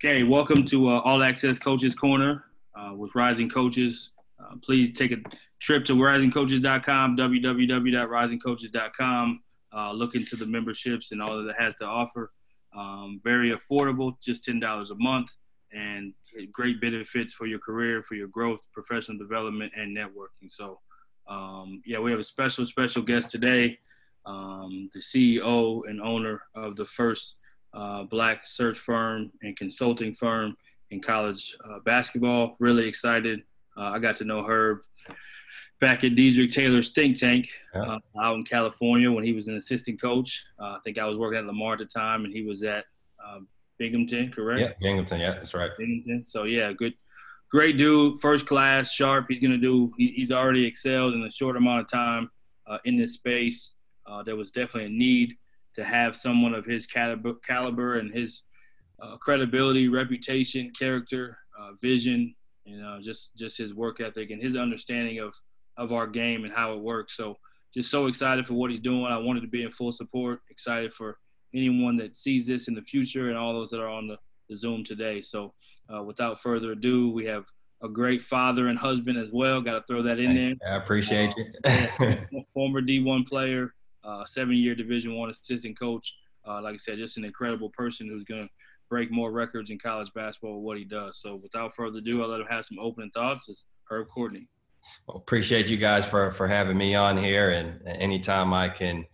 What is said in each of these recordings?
Okay, welcome to All Access Coaches Corner with Rising Coaches. Please take a trip to risingcoaches.com, www.risingcoaches.com. Look into the memberships and all that it has to offer. Very affordable, just $10 a month, and great benefits for your career, for your growth, professional development, and networking. So, we have a special guest today, the CEO and owner of the first Black search firm and consulting firm in college basketball. Really excited. I got to know Herb back at Dedrick Taylor's think tank out in California when he was an assistant coach. I think I was working at Lamar at the time, and he was at Binghamton, correct? Yeah, Binghamton. Yeah, that's right. Binghamton. So, yeah, great dude, first class, sharp. He's already excelled in a short amount of time in this space. There was definitely a need to have someone of his caliber and his credibility, reputation, character, vision, and just his work ethic and his understanding of our game and how it works. So just so excited for what he's doing. I wanted to be in full support, excited for anyone that sees this in the future and all those that are on the Zoom today. So without further ado, we have a great father and husband as well. Got to throw that in there. I appreciate you. Former D1 player. 7-year Division I assistant coach. Like I said, just an incredible person who's going to break more records in college basketball with what he does. So without further ado, I'll let him have some opening thoughts. It's Herb Courtney. Well, appreciate you guys for having me on here, and anytime I can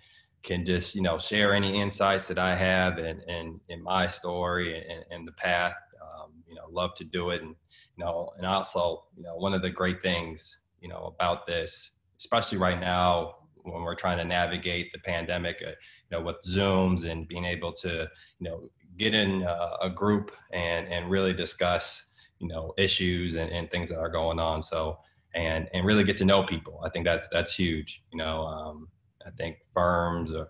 just share any insights that I have and in my story and the path, love to do it. And and also one of the great things about this, especially right now, when we're trying to navigate the pandemic, with Zooms and being able to, get in a group and really discuss, issues and things that are going on. So, and really get to know people. I think that's huge. I think firms or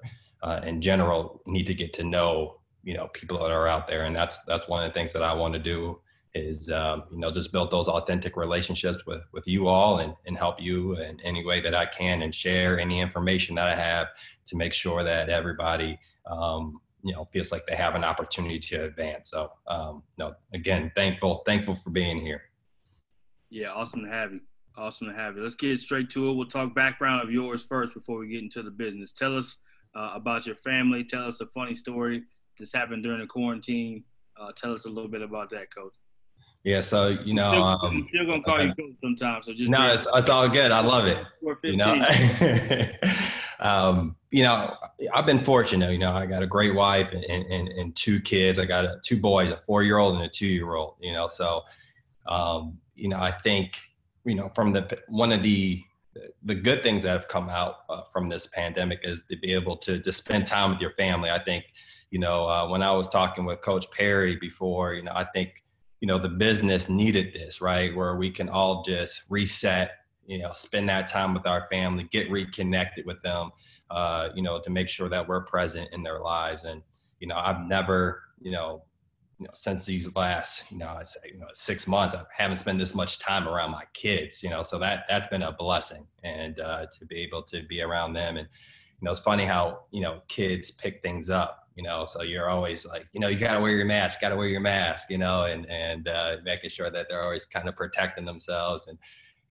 in general need to get to know, people that are out there. And that's one of the things that I want to do is, just build those authentic relationships with you all and help you in any way that I can and share any information that I have to make sure that everybody, feels like they have an opportunity to advance. So, again, thankful for being here. Yeah. Awesome to have you. Let's get straight to it. We'll talk background of yours first before we get into the business. Tell us about your family. Tell us a funny story that's happened during the quarantine. Tell us a little bit about that, Coach. Yeah, so I'm still gonna call you coach sometimes. So just it's all good. I love it. I've been fortunate. I got a great wife and two kids. I got two boys, a 4-year-old and a 2-year-old. So I think from one of the good things that have come out from this pandemic is to be able to just spend time with your family. I think when I was talking with Coach Perry before, I think the business needed this, right? Where we can all just reset, spend that time with our family, get reconnected with them, to make sure that we're present in their lives. And, I've never, since these last, I'd say, 6 months, I haven't spent this much time around my kids, so that's been a blessing. And to be able to be around them. And, it's funny how, kids pick things up. So you're always like, you got to wear your mask, and making sure that they're always kind of protecting themselves. And,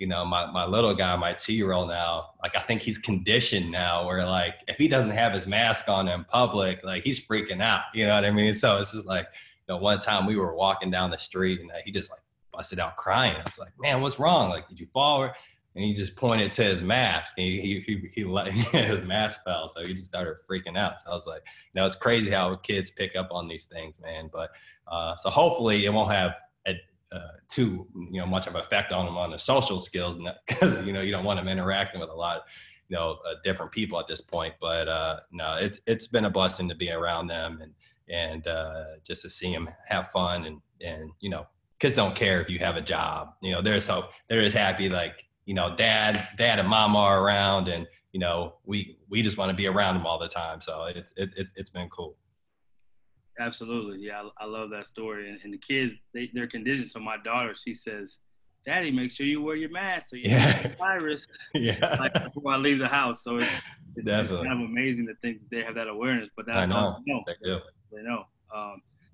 my little guy, my 2-year-old now, like, I think he's conditioned now where, like, if he doesn't have his mask on in public, like, he's freaking out, you know what I mean? So it's just like, one time we were walking down the street and he just like busted out crying. I was like, man, what's wrong? Like, did you fall? And he just pointed to his mask and he let his mask fell. So he just started freaking out. So I was like, it's crazy how kids pick up on these things, man. But so hopefully it won't have too much of an effect on them on the social skills, because you don't want them interacting with a lot of different people at this point. But no, it's been a blessing to be around them and just to see them have fun and kids don't care if you have a job. There's hope. They're just happy, like, dad and mom are around, and we just want to be around them all the time. So it's been cool. Absolutely. Yeah, I love that story. And the kids, they're conditioned. So my daughter, she says, Daddy, make sure you wear your mask so you don't get the virus. Yeah. Like, before I leave the house. So it's definitely kind of amazing to think they have that awareness. But that's I know. all they know. They do. They know.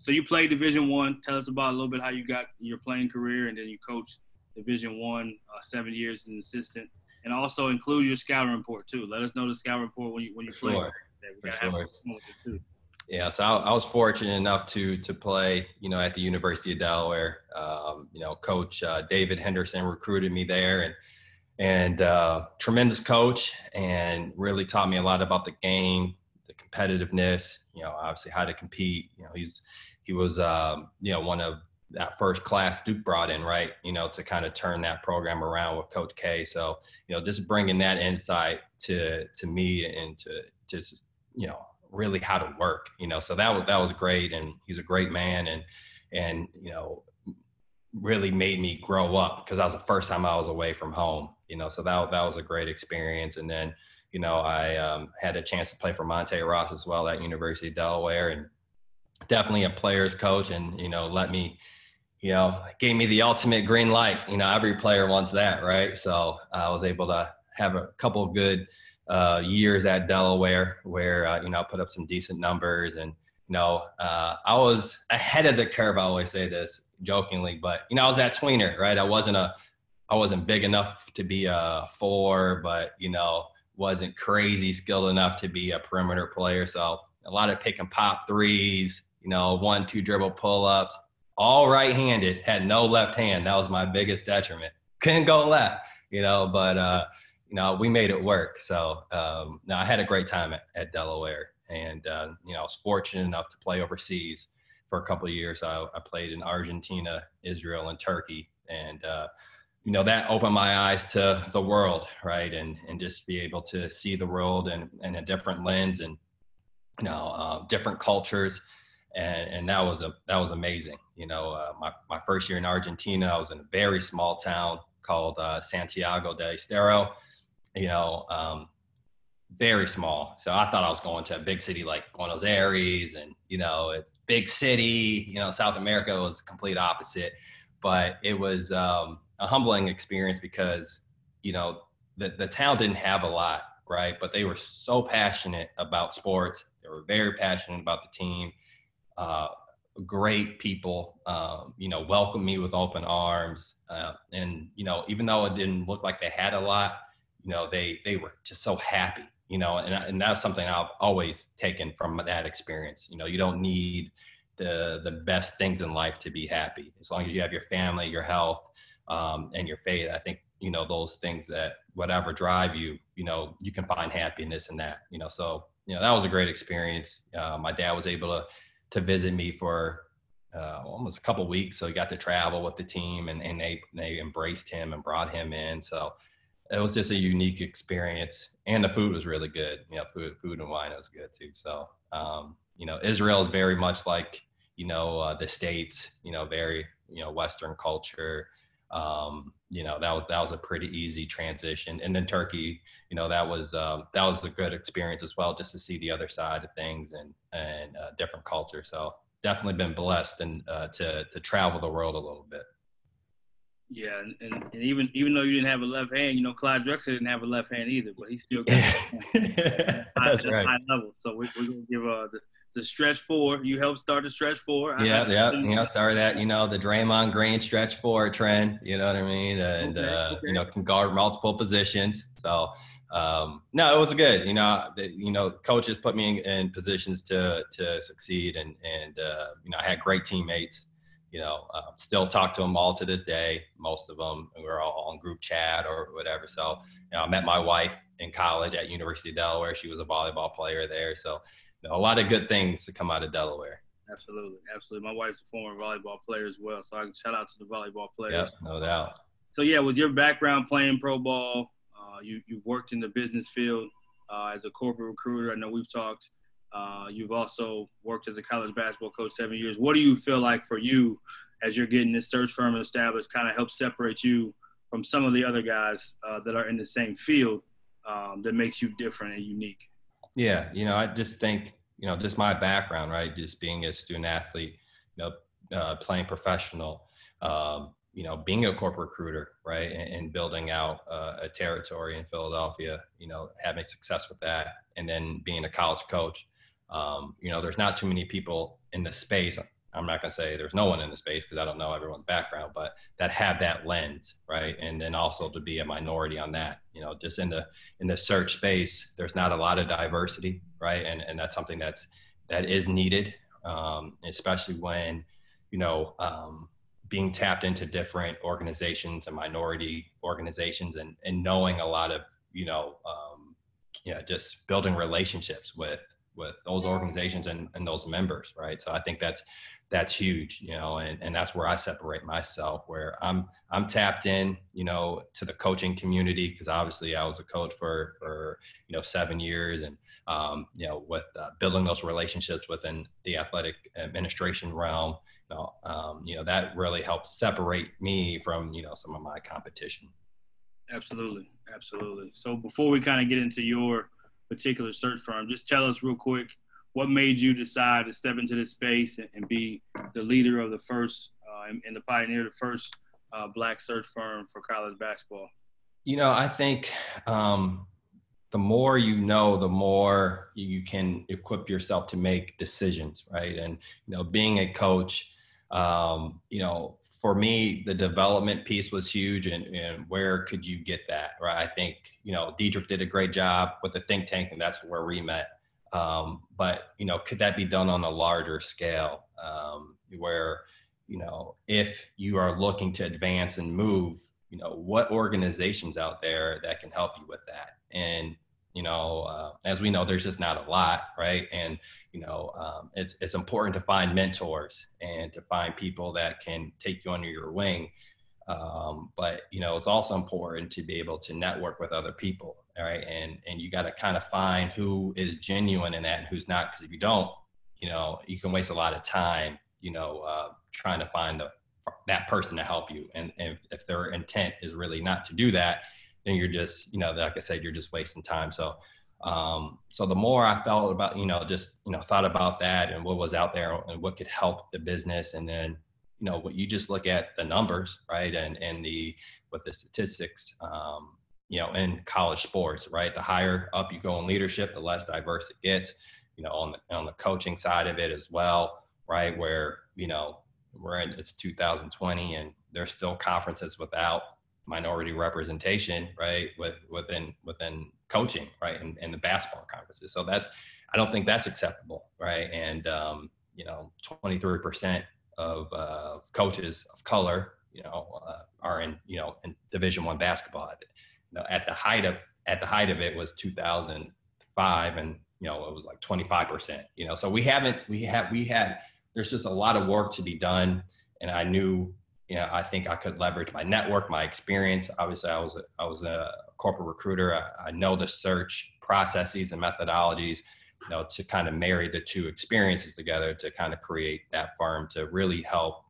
So you played Division I. Tell us about a little bit how you got your playing career, and then you coached Division I, 7 years as an assistant, and also include your scouting report too. Let us know the scouting report when you For play. sure. We For gotta have sure. fun with it too. Yeah, so I was fortunate enough to play, at the University of Delaware. Coach David Henderson recruited me there, and tremendous coach, and really taught me a lot about the game, the competitiveness. Obviously how to compete. He was one of that first class Duke brought in, right? To kind of turn that program around with Coach K. So just bringing that insight to me and to just really how to work. So that was great, and he's a great man, and really made me grow up because that was the first time I was away from home, so that was a great experience. And then, I had a chance to play for Monte Ross as well at University of Delaware, and definitely a player's coach, and, let me, gave me the ultimate green light. Every player wants that, right? So I was able to have a couple of good years at Delaware where, I put up some decent numbers, and, I was ahead of the curve. I always say this jokingly, but, I was that tweener, right? I wasn't big enough to be a 4, but, wasn't crazy skilled enough to be a perimeter player. So a lot of pick and pop threes, 1-2 dribble pull-ups, all right-handed, had no left hand. That was my biggest detriment. Couldn't go left, but, we made it work. So no, I had a great time at Delaware, and, I was fortunate enough to play overseas for a couple of years. I played in Argentina, Israel, and Turkey, and that opened my eyes to the world, right? And just be able to see the world in a different lens, and different cultures, and that was amazing. My first year in Argentina, I was in a very small town called Santiago del Estero. Very small. So I thought I was going to a big city like Buenos Aires, and, it's big city. South America was the complete opposite. But it was a humbling experience because, the town didn't have a lot, right? But they were so passionate about sports. They were very passionate about the team. Great people, welcomed me with open arms. And, even though it didn't look like they had a lot, they were just so happy, and that's something I've always taken from that experience. You don't need the best things in life to be happy. As long as you have your family, your health, and your faith, I think, those things that whatever drive you, you can find happiness in that, so, that was a great experience. My dad was able to visit me for almost a couple of weeks. So he got to travel with the team, and they embraced him and brought him in. So it was just a unique experience, and the food was really good. Food and wine was good too. So, Israel is very much like, the States, very, Western culture. That was a pretty easy transition. And then Turkey, that was a good experience as well, just to see the other side of things and different culture. So definitely been blessed and to travel the world a little bit. Yeah, and even though you didn't have a left hand, Clyde Drexler didn't have a left hand either, but he still got That's right. High level. So we're gonna give the stretch 4. You helped start the stretch 4. Yeah. Started that, the Draymond Green stretch 4 trend. You know what I mean? And okay. Can guard multiple positions. So no, it was good. Coaches put me in positions to succeed, and I had great teammates. Still talk to them all to this day. Most of them, we're all on group chat or whatever. So, I met my wife in college at University of Delaware. She was a volleyball player there. So, a lot of good things to come out of Delaware. Absolutely. My wife's a former volleyball player as well. So I can shout out to the volleyball players. Yep, no doubt. So yeah, with your background playing pro ball, you've worked in the business field as a corporate recruiter. I know we've talked. You've also worked as a college basketball coach 7 years. What do you feel like for you as you're getting this search firm established kind of helps separate you from some of the other guys that are in the same field that makes you different and unique? Yeah, I just think, just my background, right, just being a student athlete, playing professional, being a corporate recruiter, right, and building out a territory in Philadelphia, having success with that, and then being a college coach. There's not too many people in the space I'm not going to say there's no one in the space because I don't know everyone's background, but that have that lens, right? And then also to be a minority on that, just in the search space, there's not a lot of diversity, right? And that's something that is needed, especially when, being tapped into different organizations and minority organizations and knowing a lot of, just building relationships with those organizations and those members, right? So I think that's huge, and that's where I separate myself, where I'm tapped in, to the coaching community, because obviously I was a coach for 7 years, and with building those relationships within the athletic administration realm, that really helps separate me from some of my competition. Absolutely. So before we kind of get into your particular search firm, just tell us real quick, what made you decide to step into this space and be the leader of the first and the pioneer of the first Black search firm for college basketball? I think the more the more you can equip yourself to make decisions, right? And, being a coach, for me, the development piece was huge, and where could you get that, right? I think, Diedrich did a great job with the think tank, and that's where we met. But, could that be done on a larger scale, where, if you are looking to advance and move, what organizations out there that can help you with that? And, as we know, there's just not a lot, right? And, it's important to find mentors and to find people that can take you under your wing. But, it's also important to be able to network with other people, all right? And you got to kind of find who is genuine in that and who's not, because if you don't, you can waste a lot of time, trying to find that person to help you. And if their intent is really not to do that, then you're just, like I said, you're just wasting time. So, so the more I felt about, thought about that and what was out there and what could help the business. And then, what you just look at the numbers, right? And with the statistics, in college sports, right? The higher up you go in leadership, the less diverse it gets, on the coaching side of it as well, right? Where, it's 2020 and there's still conferences without minority representation, right? Within coaching, right? And the basketball conferences. So I don't think that's acceptable, right? And, 23% of coaches of color, are in Division I basketball. At the height of it was 2005, and it was like 25%. So we had. There's just a lot of work to be done, and I knew. I think I could leverage my network, my experience. Obviously, I was a corporate recruiter. I know the search processes and methodologies, to kind of marry the two experiences together to kind of create that firm to really help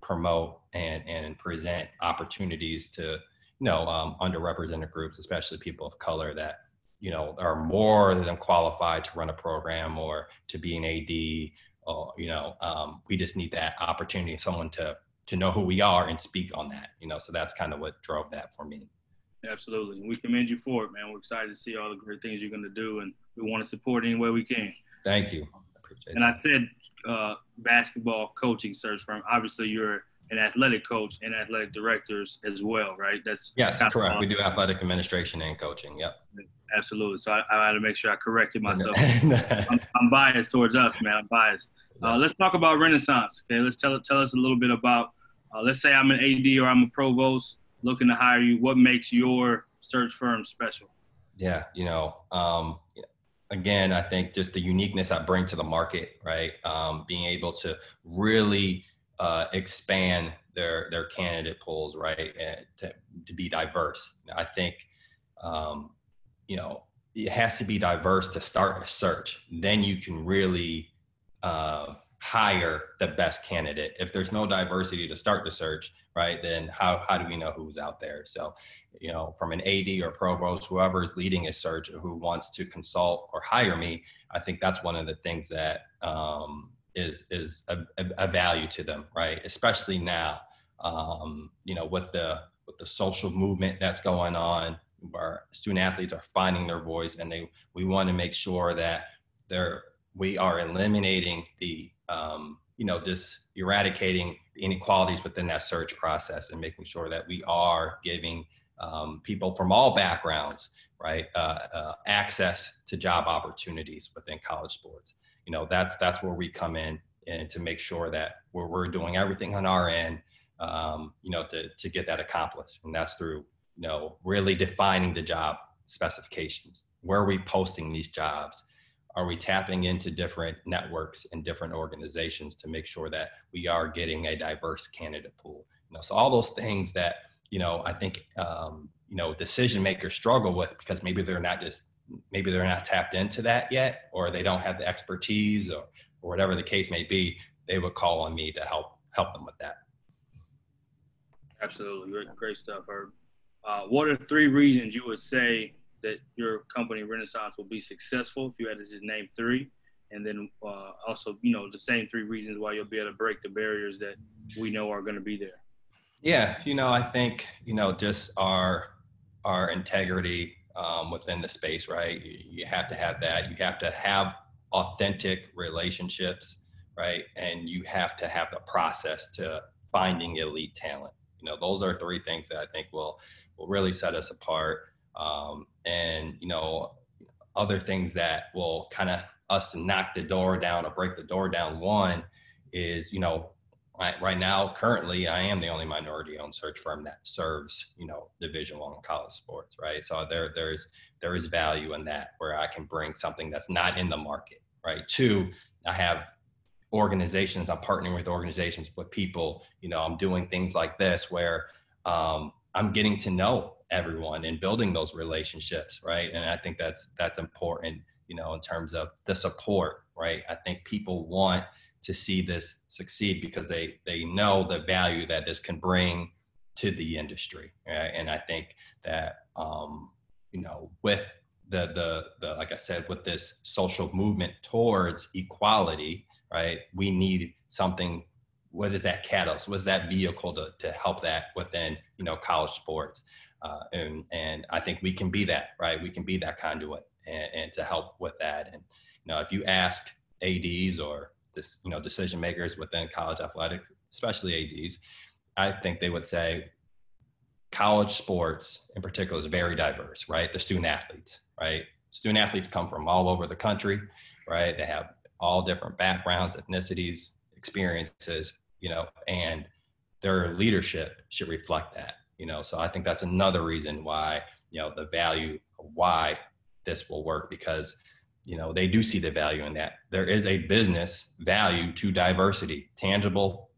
promote and present opportunities to, underrepresented groups, especially people of color that, are more than qualified to run a program or to be an AD. Or, we just need that opportunity, someone to know who we are and speak on that, so that's kind of what drove that for me. Absolutely. We commend you for it, man. We're excited to see all the great things you're going to do, and we want to support any way we can. Thank you. I appreciate and that. I said basketball coaching search firm. Obviously, you're an athletic coach and athletic directors as well, right? Yes, correct. We do athletic administration and coaching. Yep. Absolutely. So I had to make sure I corrected myself. I'm biased towards us, man. I'm biased. Let's talk about Renaissance. Okay, let's tell us a little bit about. Let's say I'm an AD or I'm a provost looking to hire you. What makes your search firm special? Yeah, again, I think just the uniqueness I bring to the market, right? Being able to really expand their candidate pools, right? And to be diverse. I think, it has to be diverse to start a search. Then you can really hire the best candidate. If there's no diversity to start the search, right, then how do we know who's out there? So, from an AD or provost, whoever is leading a search or who wants to consult or hire me, I think that's one of the things that is a value to them, right? Especially now, with the social movement that's going on, where student athletes are finding their voice, and we want to make sure that we are eliminating the just eradicating the inequalities within that search process and making sure that we are giving people from all backgrounds, right, access to job opportunities within college sports. That's where we come in, and to make sure that we're doing everything on our end, to get that accomplished. And that's through, really defining the job specifications. Where are we posting these jobs? Are we tapping into different networks and different organizations to make sure that we are getting a diverse candidate pool? So all those things that, I think, decision makers struggle with, because maybe they're not tapped into that yet, or they don't have the expertise, or whatever the case may be, they would call on me to help them with that. Absolutely. Great stuff, Herb. What are 3 reasons you would say that your company Renaissance will be successful, if you had to just name 3? And then also, the same 3 reasons why you'll be able to break the barriers that we know are going to be there. Yeah, I think, just our integrity within the space, right? You have to have that. You have to have authentic relationships, right? And you have to have the process to finding elite talent. Those are 3 things that I think will really set us apart. And, other things that will kind of us knock the door down or break the door down. One is, right now, currently, I am the only minority-owned search firm that serves, Division I college sports, right? So there is value in that, where I can bring something that's not in the market, right? 2, I have organizations. I'm partnering with organizations, with people. I'm doing things like this where I'm getting to know everyone and building those relationships, right? And I think that's important, in terms of the support, right? I think people want to see this succeed because they know the value that this can bring to the industry, right? And I think that with the like I said, with this social movement towards equality, right? We need something. What is that catalyst? What is that vehicle to help that within, college sports? And I think we can be that, right? We can be that conduit and to help with that. And, if you ask ADs or decision makers within college athletics, especially ADs, I think they would say college sports in particular is very diverse, right? The student athletes, right? Student athletes come from all over the country, right? They have all different backgrounds, ethnicities, experiences, and their leadership should reflect that, so I think that's another reason why, the value of why this will work, because, they do see the value in that. There is a business value to diversity, tangible,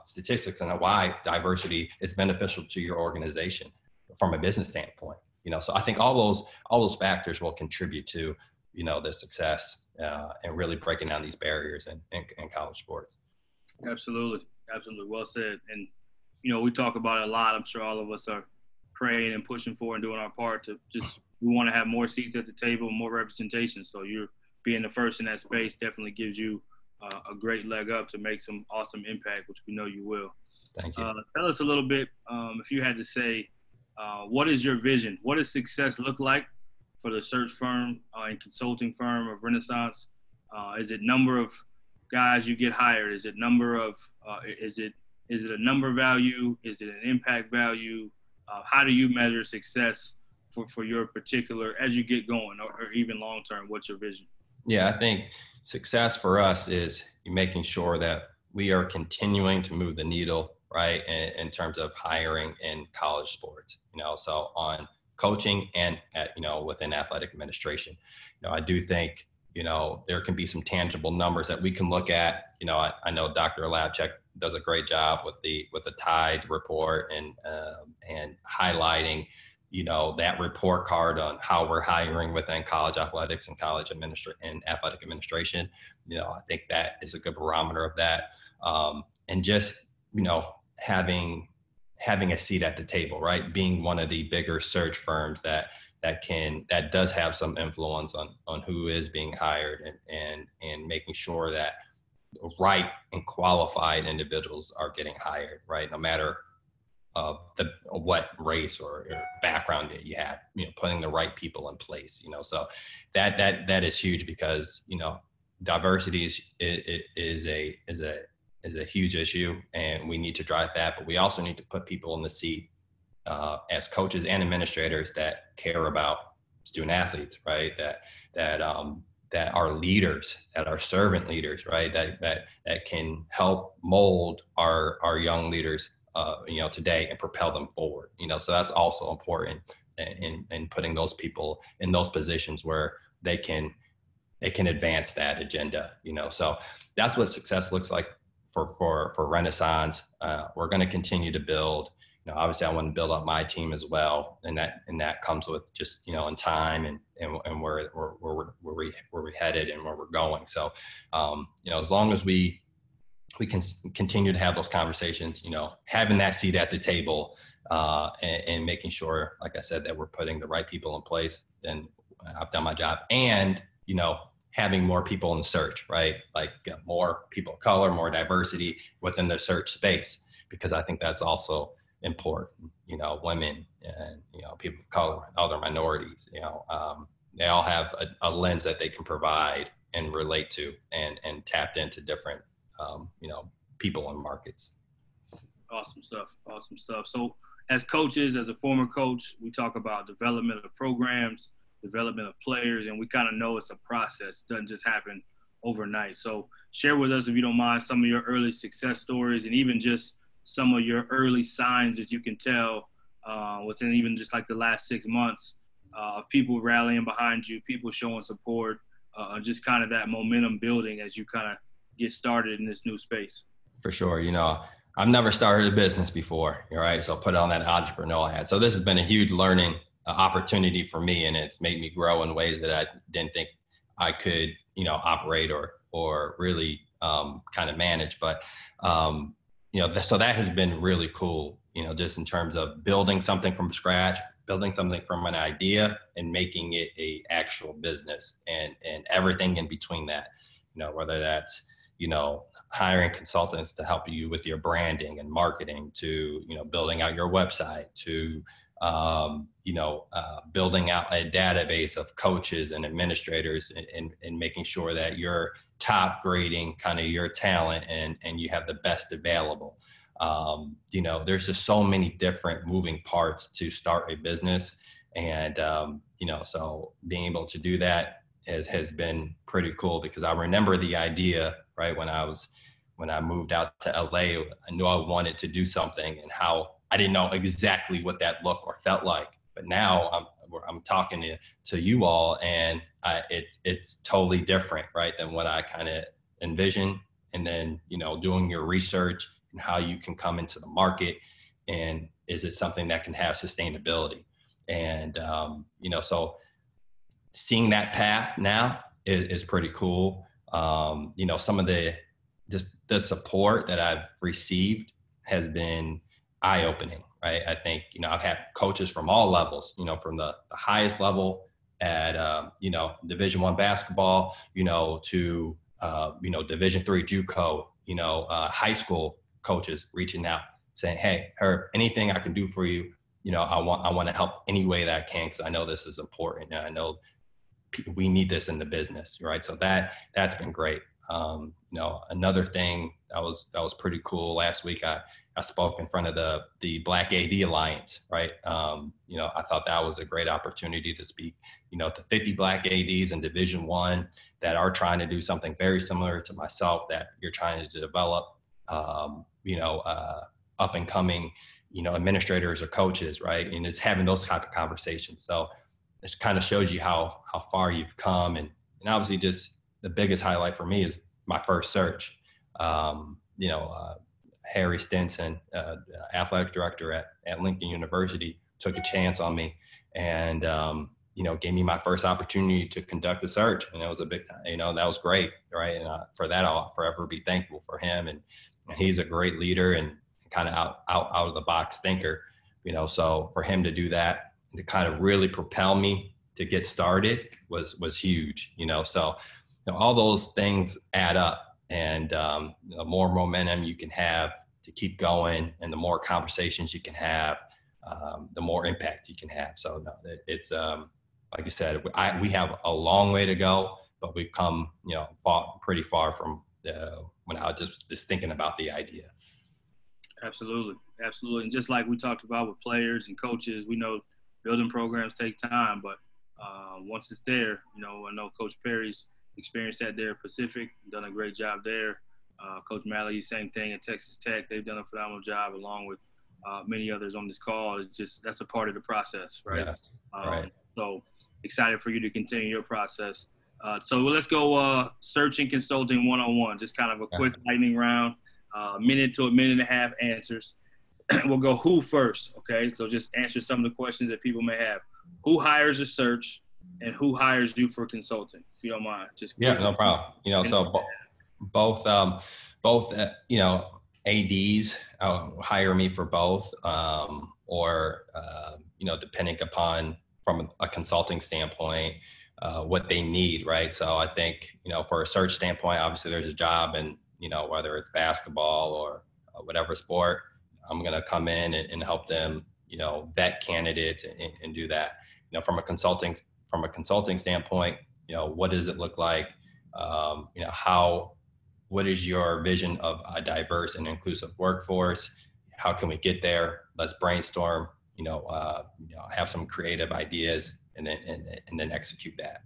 statistics, and why diversity is beneficial to your organization from a business standpoint, so I think all those factors will contribute to, the success and really breaking down these barriers in college sports. Absolutely. Well said. And, we talk about it a lot. I'm sure all of us are praying and pushing for and doing our part to we want to have more seats at the table, more representation. So you're being the first in that space definitely gives you a great leg up to make some awesome impact, which we know you will. Thank you. Tell us a little bit, if you had to say, what is your vision? What does success look like for the search firm and consulting firm of Renaissance? Is it number of guys you get hired? Is it number of, is it a number value? Is it an impact value? How do you measure success for your particular, as you get going, or even long term? What's your vision? Yeah, I think success for us is making sure that we are continuing to move the needle, right, in terms of hiring in college sports, so on coaching and within athletic administration. I do think, there can be some tangible numbers that we can look at. I know Dr. Labchek does a great job with the Tides report and highlighting, that report card on how we're hiring within college athletics and athletic administration. I think that is a good barometer of that. And just, having a seat at the table, right? Being one of the bigger search firms that does have some influence on who is being hired and making sure that right and qualified individuals are getting hired, right? No matter what race or background that you have, putting the right people in place, so that is huge because, diversity is a huge issue, and we need to drive that. But we also need to put people in the seat as coaches and administrators that care about student athletes, right? That are leaders, that are servant leaders, right? That can help mold our young leaders, today and propel them forward. So that's also important in putting those people in those positions where they can advance that agenda. So that's what success looks like for Renaissance. We're going to continue to build. Obviously I want to build up my team as well, and that comes with just in time and where we're headed and where we're going. So as long as we can continue to have those conversations, having that seat at the table, and making sure, like I said, that we're putting the right people in place, then I've done my job. And having more people in the search, right? Like more people of color, more diversity within the search space, because I think that's also important. Women and people of color, other minorities, they all have a lens that they can provide and relate to, and tapped into different people and markets. Awesome stuff. So as coaches, as a former coach, we talk about development of programs, development of players, and we kind of know it's a process. It doesn't just happen overnight. So share with us, if you don't mind, some of your early success stories, and even just some of your early signs that you can tell within even just like the last 6 months of people rallying behind you, people showing support, just kind of that momentum building as you kind of get started in this new space. For sure. I've never started a business before, right? So put on that entrepreneurial hat. So this has been a huge learning opportunity for me, and it's made me grow in ways that I didn't think I could, operate or really kind of manage. But, so that has been really cool, just in terms of building something from scratch, building something from an idea and making it a actual business, and everything in between that, whether that's, hiring consultants to help you with your branding and marketing, to, building out your website, to, building out a database of coaches and administrators, and making sure that you're top grading kind of your talent and you have the best available. There's just so many different moving parts to start a business. And, so being able to do that has been pretty cool, because I remember the idea, right, when I moved out to LA. I knew I wanted to do something, and how I didn't know exactly what that looked or felt like. But now I'm talking to you all, and it's totally different, right, than what I kind of envisioned. And then, doing your research and how you can come into the market, and is it something that can have sustainability? And, so seeing that path now is pretty cool. Some of the support that I've received has been eye-opening, right? I think, I've had coaches from all levels, from the highest level at, Division I basketball, to, Division III JUCO, high school coaches reaching out saying, "Hey, Herb, anything I can do for you, I want to help any way that I can, because I know this is important, and I know we need this in the business," right? So that's been great. Another thing that was pretty cool. Last week, I spoke in front of the Black AD Alliance, right? I thought that was a great opportunity to speak, to 50 Black ADs in Division I that are trying to do something very similar to myself, that you're trying to develop, up and coming, administrators or coaches, right? And it's having those type of conversations. So it kind of shows you how far you've come. And obviously, just the biggest highlight for me is my first search. Harry Stinson, athletic director at Lincoln University, took a chance on me, and gave me my first opportunity to conduct a search, and it was a big time. That was great, right? And for that, I'll forever be thankful for him. And he's a great leader and kind of out of the box thinker. So for him to do that, to kind of really propel me to get started was huge. So all those things add up. And the more momentum you can have to keep going, and the more conversations you can have, the more impact you can have. So it's like you said, we have a long way to go, but we've come, pretty far from when I was just thinking about the idea. Absolutely. Absolutely. And just like we talked about with players and coaches, we know building programs take time, but once it's there, I know Coach Perry's experienced that there at Pacific, done a great job there. Coach Malley, same thing at Texas Tech. They've done a phenomenal job along with many others on this call. It's just, that's a part of the process, right? Yeah, right. So excited for you to continue your process. So let's go search and consulting one-on-one, just kind of a quick lightning round, minute to a minute and a half answers. We'll go who first, okay? So just answer some of the questions that people may have. Who hires a search and who hires you for consulting, if you don't mind? Just yeah, no problem. So both ADs hire me for both, or depending upon from a consulting standpoint, what they need, right? So I think, for a search standpoint, obviously there's a job, and whether it's basketball or whatever sport, I'm going to come in and help them, vet candidates and do that. From a consulting standpoint, what does it look like? What is your vision of a diverse and inclusive workforce? How can we get there? Let's brainstorm, have some creative ideas and then execute that.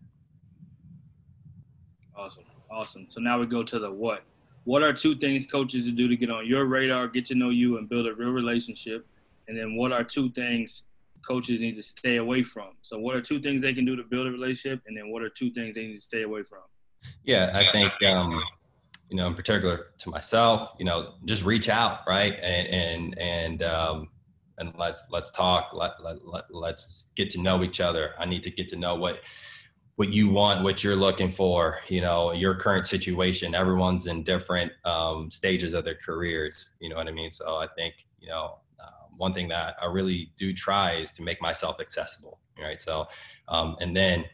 Awesome. So now we go to the what. What are two things coaches do to get on your radar, get to know you, and build a real relationship? And then what are two things coaches need to stay away from? So what are two things they can do to build a relationship? And then what are two things they need to stay away from? Yeah, I think, in particular to myself, just reach out, right? And let's talk. Let's get to know each other. I need to get to know what you want, what you're looking for, your current situation. Everyone's in different stages of their careers. You know what I mean? So I think, one thing that I really do try is to make myself accessible, right? So, and then,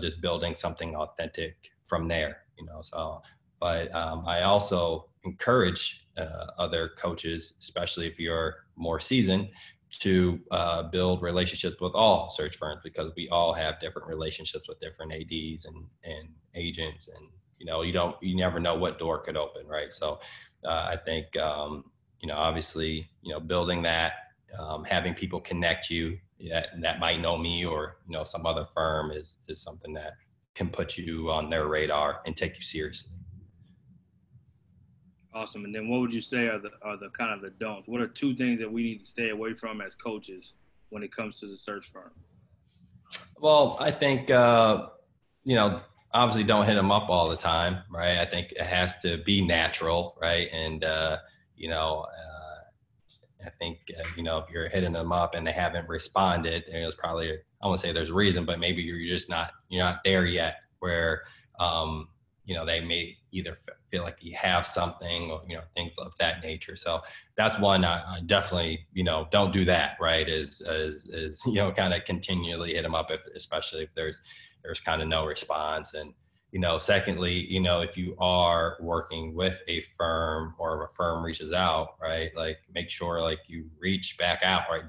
just building something authentic from there, but I also encourage other coaches, especially if you're more seasoned, to build relationships with all search firms, because we all have different relationships with different ADs and agents, and you never know what door could open, right? So I think obviously building that, having people connect you that might know me or some other firm is something that can put you on their radar and take you seriously. Awesome. And then what would you say are the kind of the don'ts? What are two things that we need to stay away from as coaches when it comes to the search firm? Well, I think, obviously don't hit them up all the time, right? I think it has to be natural, right? And, I think, if you're hitting them up and they haven't responded, there's probably, I won't say there's a reason, but maybe you're not there yet where, they may either feel like you have something or, things of that nature. So that's one I definitely, don't do that, right? Is kind of continually hit them up, especially if there's kind of no response. And, secondly, if you are working with a firm or a firm reaches out, right, like make sure like you reach back out, right?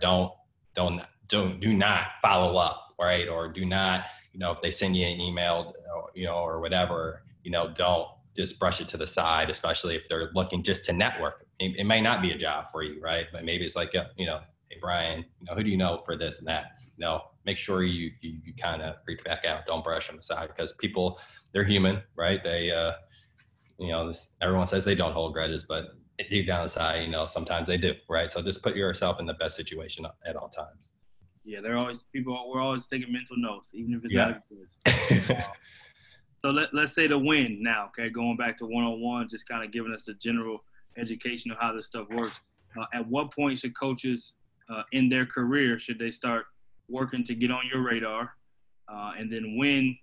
Do not follow up, right? Or do not, if they send you an email, or whatever, don't just brush it to the side, especially if they're looking just to network. It may not be a job for you, right? But maybe it's like, hey, Brian, who do you know for this and that? Make sure you kind of reach back out. Don't brush them aside, because people, they're human, right? They, everyone says they don't hold grudges, but deep down inside, sometimes they do, right? So just put yourself in the best situation at all times. Yeah, we're always taking mental notes, even if it's not good. So let's say the win now, okay, going back to one-on-one, just kind of giving us a general education of how this stuff works. At what point should coaches in their career, should they start working to get on your radar? And then when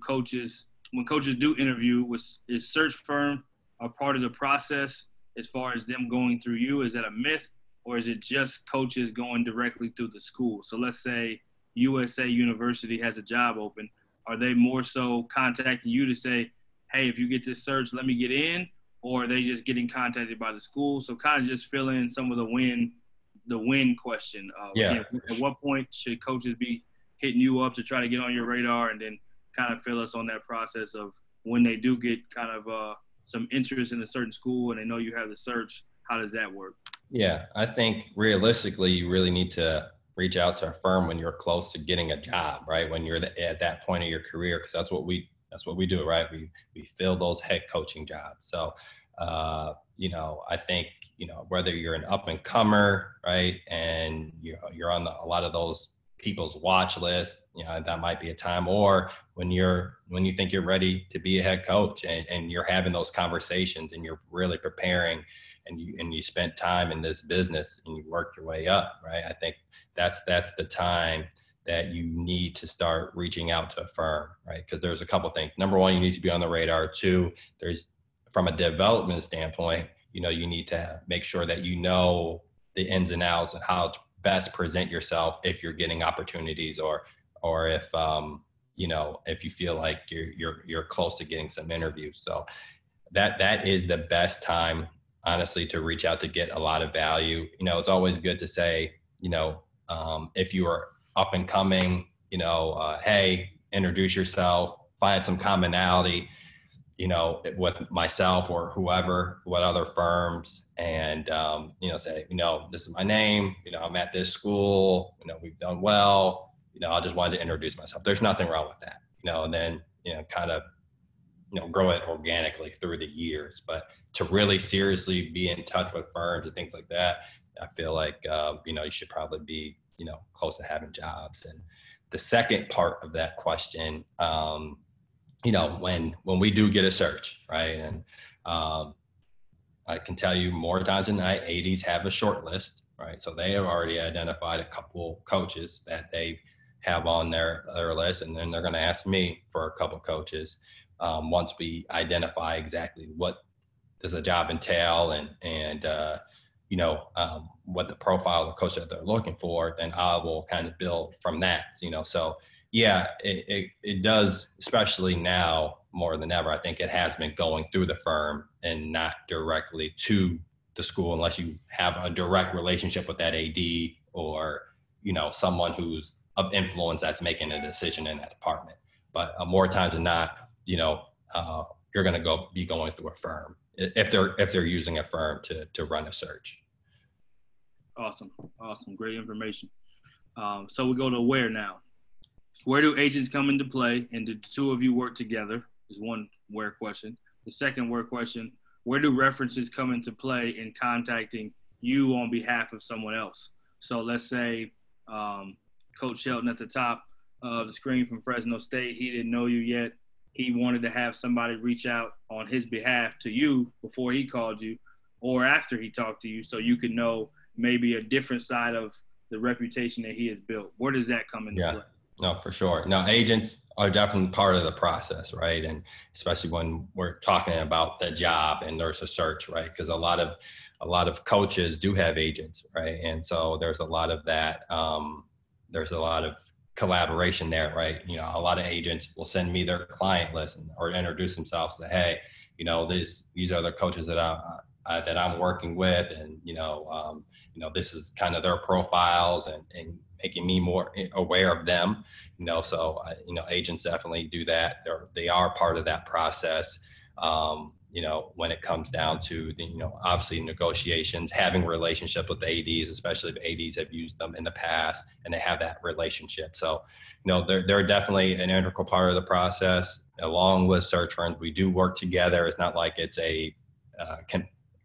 coaches do interview, is search firm a part of the process as far as them going through you? Is that a myth, or is it just coaches going directly through the school? So let's say USA University has a job open. Are they more so contacting you to say, hey, if you get this search, let me get in? Or are they just getting contacted by the school? So kind of just fill in some of the win question. At what point should coaches be hitting you up to try to get on your radar? And then kind of fill us on that process of when they do get kind of some interest in a certain school and they know you have the search, how does that work? Yeah, I think realistically, you really need to reach out to a firm when you're close to getting a job, right? When you're at that point of your career, because that's what we do, right? We fill those head coaching jobs. So, I think whether you're an up and comer, right, and you're on a lot of those people's watch list, that might be a time, or when you think you're ready to be a head coach and you're having those conversations and you're really preparing and you spent time in this business and you worked your way up, right? I think that's the time that you need to start reaching out to a firm, right? Because there's a couple of things. Number one, you need to be on the radar. Two, there's from a development standpoint, you need to make sure that the ins and outs and how to best present yourself if you're getting opportunities or if if you feel like you're close to getting some interviews. So that is the best time, honestly, to reach out to get a lot of value. It's always good to say, if you are up and coming, hey, introduce yourself, find some commonality, with myself or whoever, what other firms, and, say, this is my name, I'm at this school, we've done well, I just wanted to introduce myself. There's nothing wrong with that, and then, kind of, grow it organically through the years. But to really seriously be in touch with firms and things like that, I feel like, you should probably be, close to having jobs. And the second part of that question, when we do get a search, right? And I can tell you more times than not, ADs have a short list, right? So they have already identified a couple coaches that they have on their list, and then they're going to ask me for a couple coaches. Once we identify exactly what does the job entail and what the profile of the coach that they're looking for, then I will kind of build from that, so yeah, it does, especially now more than ever. I think it has been going through the firm and not directly to the school unless you have a direct relationship with that AD or, someone who's of influence that's making a decision in that department. But more times than not, you're going to be going through a firm if they're using a firm to run a search. Awesome. Great information. So we go to where now? Where do agents come into play, and do the two of you work together? Is one where question. The second where question, where do references come into play in contacting you on behalf of someone else? So let's say Coach Shelton at the top of the screen from Fresno State, he didn't know you yet. He wanted to have somebody reach out on his behalf to you before he called you or after he talked to you, so you could know maybe a different side of the reputation that he has built. Where does that come into play? No, for sure. No, agents are definitely part of the process, right? And especially when we're talking about the job and there's a search, right? Because a lot of coaches do have agents, right? And so there's a lot of that. There's a lot of collaboration there, right? A lot of agents will send me their client list or introduce themselves to, hey, these are the coaches that I'm working with, and this is kind of their profiles and making me more aware of them. So agents definitely do that. They are part of that process. When it comes down to obviously negotiations, having relationship with the ADs, especially if ADs have used them in the past and they have that relationship. So, they're definitely an integral part of the process. Along with search firms, we do work together. It's not like it's a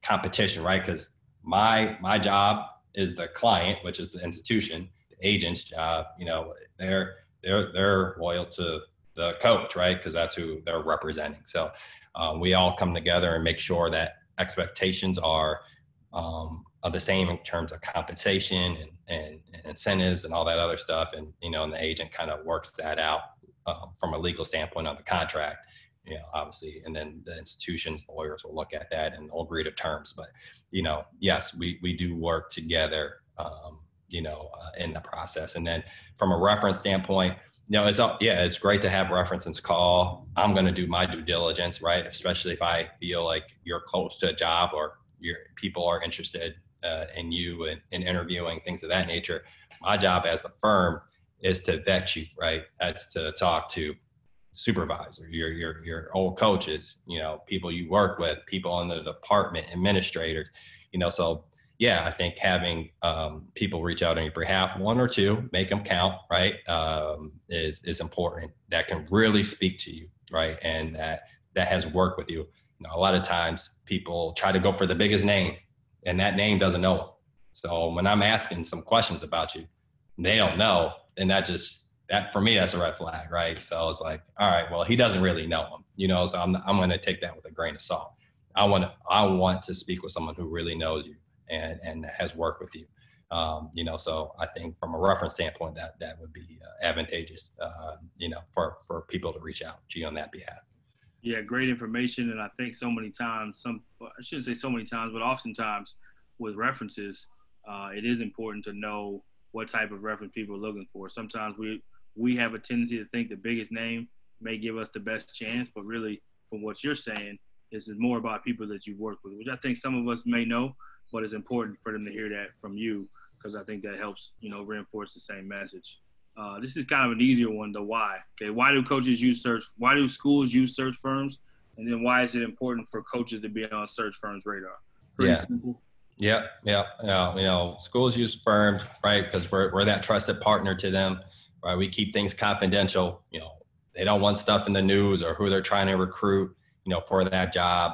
competition, right? Because my job is the client, which is the institution. The agent's job, they're loyal to the coach, right? Because that's who they're representing. So we all come together and make sure that expectations are the same in terms of compensation and incentives and all that other stuff. And and the agent kind of works that out from a legal standpoint on the contract. Obviously, and then the institution's lawyers will look at that and they'll agree to terms. But, yes, we do work together, in the process. And then from a reference standpoint, it's great to have references call. I'm going to do my due diligence, right? Especially if I feel like you're close to a job or your people are interested in you and in interviewing, things of that nature. My job as the firm is to vet you, right? That's to talk to supervisor, your old coaches, people you work with, people in the department, administrators, so yeah, I think having people reach out on your behalf, one or two, make them count, right, is important. That can really speak to you, right, and that has worked with you. A lot of times people try to go for the biggest name, and that name doesn't know them. So when I'm asking some questions about you, they don't know, and that for me, that's a red flag, right? So it's like, all right, well, he doesn't really know him, so I'm going to take that with a grain of salt. I want to speak with someone who really knows you and has worked with you. So I think from a reference standpoint, that would be advantageous, for people to reach out to you on that behalf. Yeah, great information. And I think so many times, I shouldn't say so many times, but oftentimes with references, it is important to know what type of reference people are looking for. Sometimes we have a tendency to think the biggest name may give us the best chance, but really from what you're saying, this is more about people that you've worked with, which I think some of us may know, but it's important for them to hear that from you, because I think that helps, reinforce the same message. This is kind of an easier one, though. Why? Okay, why do coaches use search? Why do schools use search firms? And then why is it important for coaches to be on search firms' radar? Pretty simple. Yeah. Schools use firms, right, because we're that trusted partner to them, right? We keep things confidential. They don't want stuff in the news or who they're trying to recruit, for that job.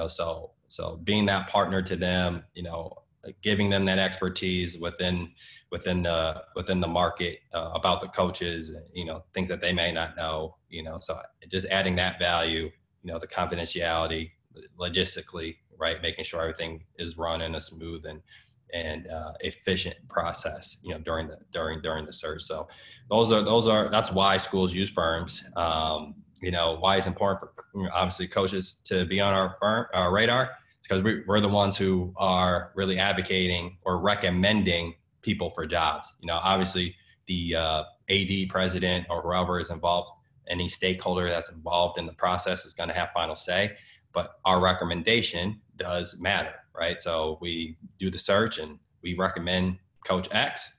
So being that partner to them, giving them that expertise within the market about the coaches, things that they may not know, so just adding that value, the confidentiality, logistically, right, making sure everything is run in a smooth and efficient process, during the search. So that's why schools use firms. Why it's important for obviously coaches to be on our radar, because we're the ones who are really advocating or recommending people for jobs. Obviously the AD president or whoever is involved, any stakeholder that's involved in the process is going to have final say, but our recommendation does matter, right? So we do the search and we recommend Coach X,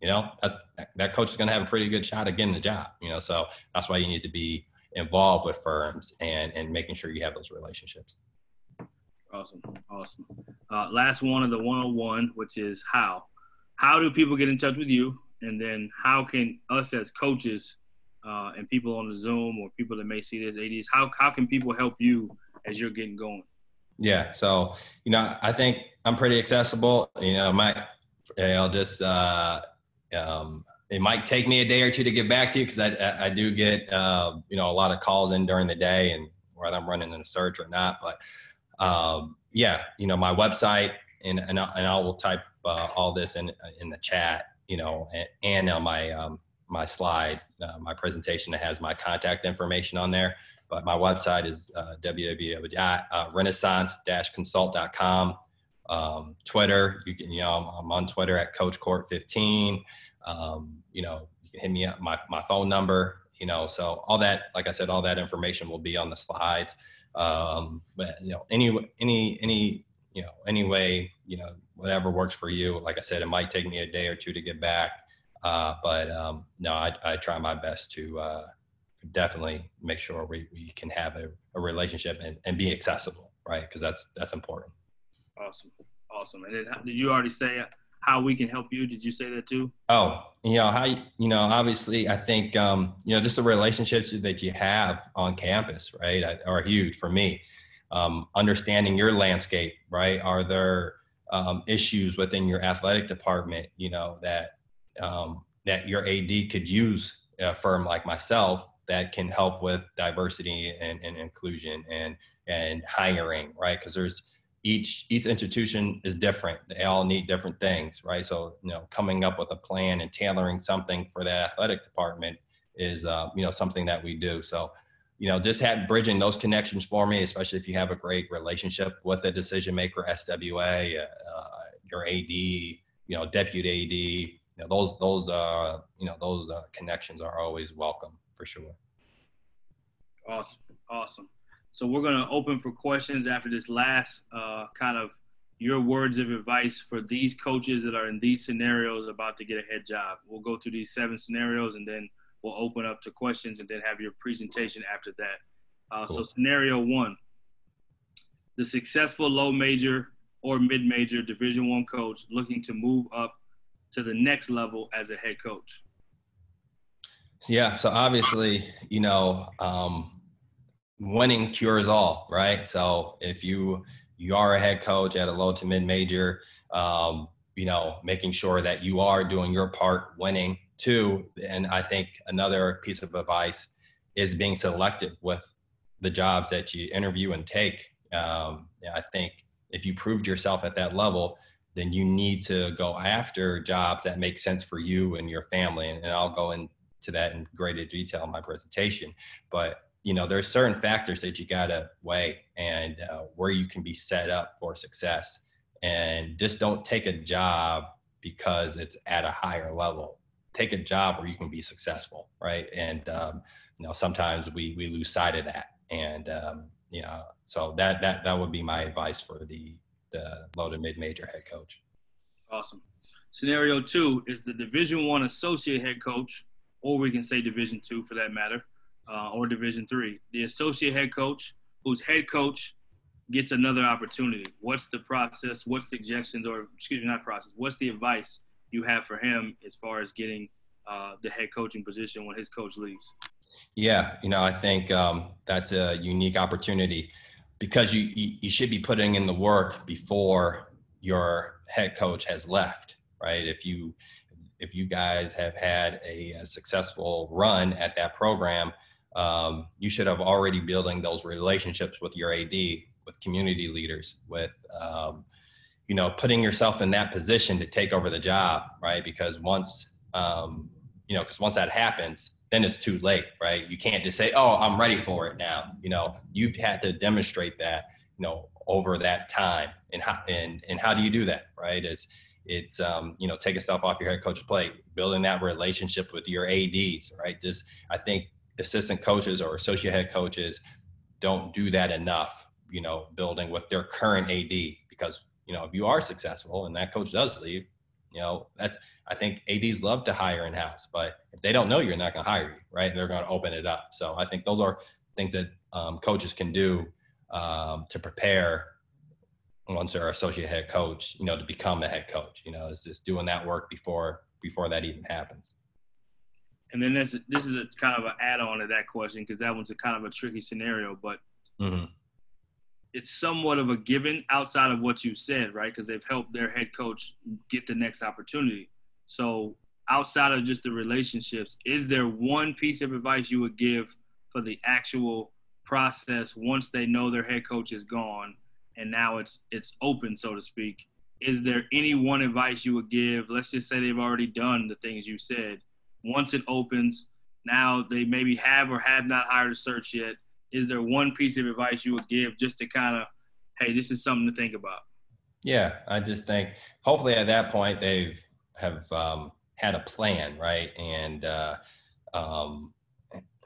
that coach is going to have a pretty good shot at getting the job, so that's why you need to be involved with firms and making sure you have those relationships. Awesome. Last one of the 101, which is how do people get in touch with you? And then how can us as coaches and people on the Zoom or people that may see this ADs, how can people help you as you're getting going? Yeah. So, I think I'm pretty accessible, it might take me a day or two to get back to you, because I do get, a lot of calls in during the day, and whether I'm running in a search or not, but my website, and I will type all this in the chat, and on my slide, my presentation that has my contact information on there. But my website is www.renaissance-consult.com. Twitter, you can, I'm on Twitter at Coach Court 15. You can hit me up, my phone number, so all that, like I said, all that information will be on the slides. But any way, whatever works for you. Like I said, it might take me a day or two to get back. But no, I try my best to definitely make sure we can have a relationship and be accessible, right? Because that's important. Awesome. And then, did you already say how we can help you? Did you say that too? Oh, obviously I think, just the relationships that you have on campus, right, are huge for me. Understanding your landscape, right? Are there issues within your athletic department, that your AD could use a firm like myself that can help with diversity and inclusion and hiring, right? Because there's each institution is different. They all need different things, right? So, coming up with a plan and tailoring something for the athletic department is, something that we do. So, just bridging those connections for me, especially if you have a great relationship with a decision maker, SWA, your AD, deputy AD, those connections are always welcome for sure. Awesome. So we're going to open for questions after this last kind of your words of advice for these coaches that are in these scenarios about to get a head job. We'll go through these 7 scenarios, and then We'll open up to questions and then have your presentation after that. Cool. So scenario one, the successful low major or mid-major Division I coach looking to move up to the next level as a head coach. Yeah. So obviously, winning cures all, right? So if you are a head coach at a low to mid major, making sure that you are doing your part, winning too. And I think another piece of advice is being selective with the jobs that you interview and take. I think if you proved yourself at that level, then you need to go after jobs that make sense for you and your family. And I'll go into that in greater detail in my presentation. But there's certain factors that you got to weigh and where you can be set up for success. And just don't take a job because it's at a higher level. Take a job where you can be successful, right? And, sometimes we lose sight of that. And, so that would be my advice for the low to mid-major head coach. Awesome. Scenario two is the Division I associate head coach, or we can say Division II for that matter, or Division III. The associate head coach, whose head coach gets another opportunity. What's the process? What suggestions, or not process, what's the advice you have for him as far as getting the head coaching position when his coach leaves? Yeah, I think that's a unique opportunity because you should be putting in the work before your head coach has left, right? If you guys have had a successful run at that program, you should have already building those relationships with your AD, with community leaders, with, putting yourself in that position to take over the job, right? Because once that happens, then it's too late, right? You can't just say, oh, I'm ready for it now. You've had to demonstrate that, over that time. And how do you do that, right? It's taking stuff off your head coach's plate, building that relationship with your ADs, right? I think assistant coaches or associate head coaches don't do that enough, building with their current AD, because, if you are successful and that coach does leave, I think ADs love to hire in-house, but if they don't know you're not going to hire you, right? And they're going to open it up. So I think those are things that coaches can do to prepare once they're associate head coach, to become a head coach. It's just doing that work before that even happens. And then this is a kind of an add-on to that question, because that one's a kind of a tricky scenario, but it's somewhat of a given outside of what you said, right? Because they've helped their head coach get the next opportunity. So outside of just the relationships, is there one piece of advice you would give for the actual process once they know their head coach is gone and now it's open, so to speak? Is there any one advice you would give? Let's just say they've already done the things you said. Once it opens, now they maybe have or have not hired a search yet. Is there one piece of advice you would give just to kind of, hey, this is something to think about? Yeah, I just think hopefully at that point they have had a plan, right? And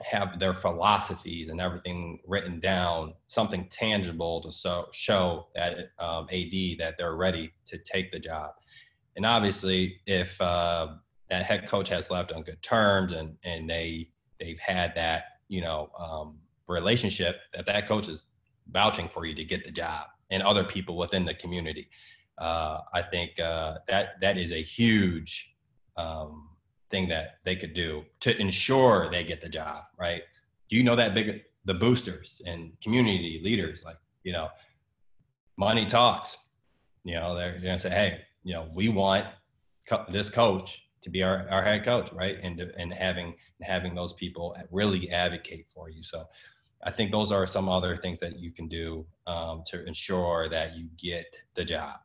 have their philosophies and everything written down, something tangible to show that AD that they're ready to take the job. And obviously, if that head coach has left on good terms and they've had that relationship, that coach is vouching for you to get the job, and other people within the community. I think that is a huge thing that they could do to ensure they get the job, right? Do you know that the boosters and community leaders, like, money talks, they're going to say, hey, we want this coach to be our head coach, right? And having those people really advocate for you. So I think those are some other things that you can do to ensure that you get the job,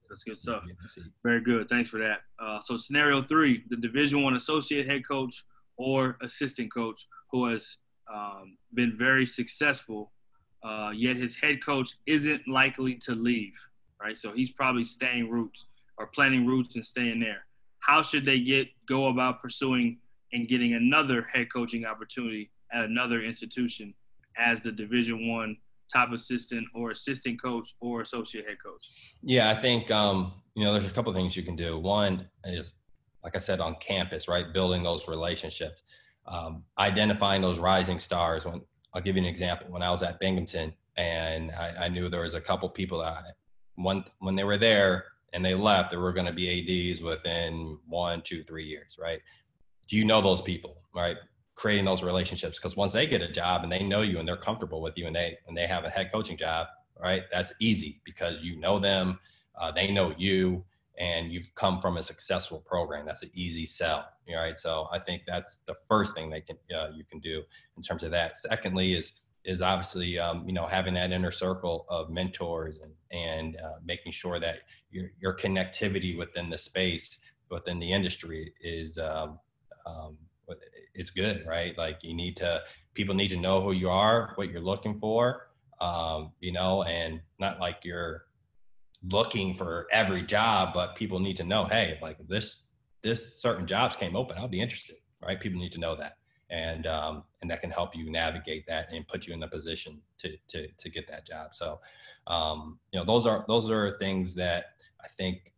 That's good stuff. Very good. Thanks for that. So scenario 3, the Division I associate head coach or assistant coach who has been very successful, yet his head coach isn't likely to leave, right? So he's probably staying roots or planting roots and staying there. How should they go about pursuing and getting another head coaching opportunity at another institution as the Division I top assistant or assistant coach or associate head coach? Yeah, I think, there's a couple of things you can do. One is like I said, on campus, right? Building those relationships, identifying those rising stars. When I'll give you an example. When I was at Binghamton, and I knew there was a couple people that when they were there and they left, there were going to be ADs within 1, 2, 3 years, right? Do you know those people, right? Creating those relationships, because once they get a job and they know you and they're comfortable with you and they have a head coaching job, right? That's easy because you know them, they know you, and you've come from a successful program. That's an easy sell, right? So I think that's the first thing you can do in terms of that. Secondly is obviously having that inner circle of mentors and making sure that your connectivity within the space, within the industry is good, right? Like people need to know who you are, what you're looking for, and not like you're looking for every job, but people need to know, hey, like this certain jobs came open, I'll be interested, right? People need to know that. And that can help you navigate that and put you in a position to get that job. So, those are things that I think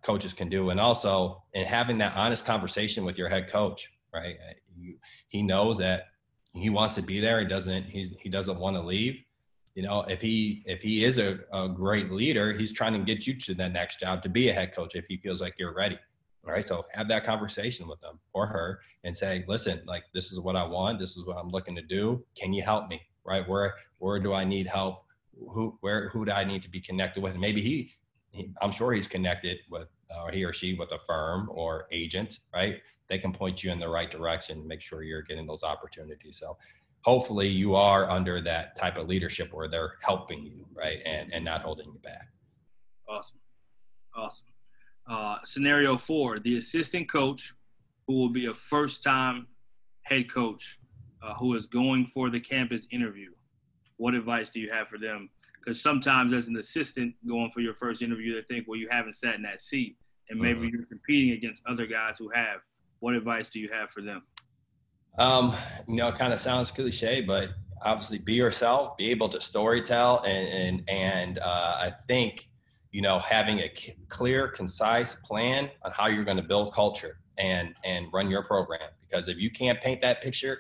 coaches can do. And also in having that honest conversation with your head coach, right? He knows that he wants to be there. He doesn't want to leave. If he is a great leader, he's trying to get you to the next job to be a head coach if he feels like you're ready. All right. So have that conversation with him or her and say, listen, like, this is what I want. This is what I'm looking to do. Can you help me? Right. Where do I need help? Who do I need to be connected with? And maybe I'm sure he's connected with, or he or she with a firm or agent, right? They can point you in the right direction and make sure you're getting those opportunities. So hopefully you are under that type of leadership where they're helping you, right? And not holding you back. Awesome. Scenario 4, the assistant coach who will be a first-time head coach who is going for the campus interview. What advice do you have for them? Because sometimes as an assistant going for your first interview, they think, well, you haven't sat in that seat, and maybe you're competing against other guys who have. What advice do you have for them? It kind of sounds cliche, but obviously be yourself, be able to storytell, and I think, having a clear, concise plan on how you're going to build culture and run your program. Because if you can't paint that picture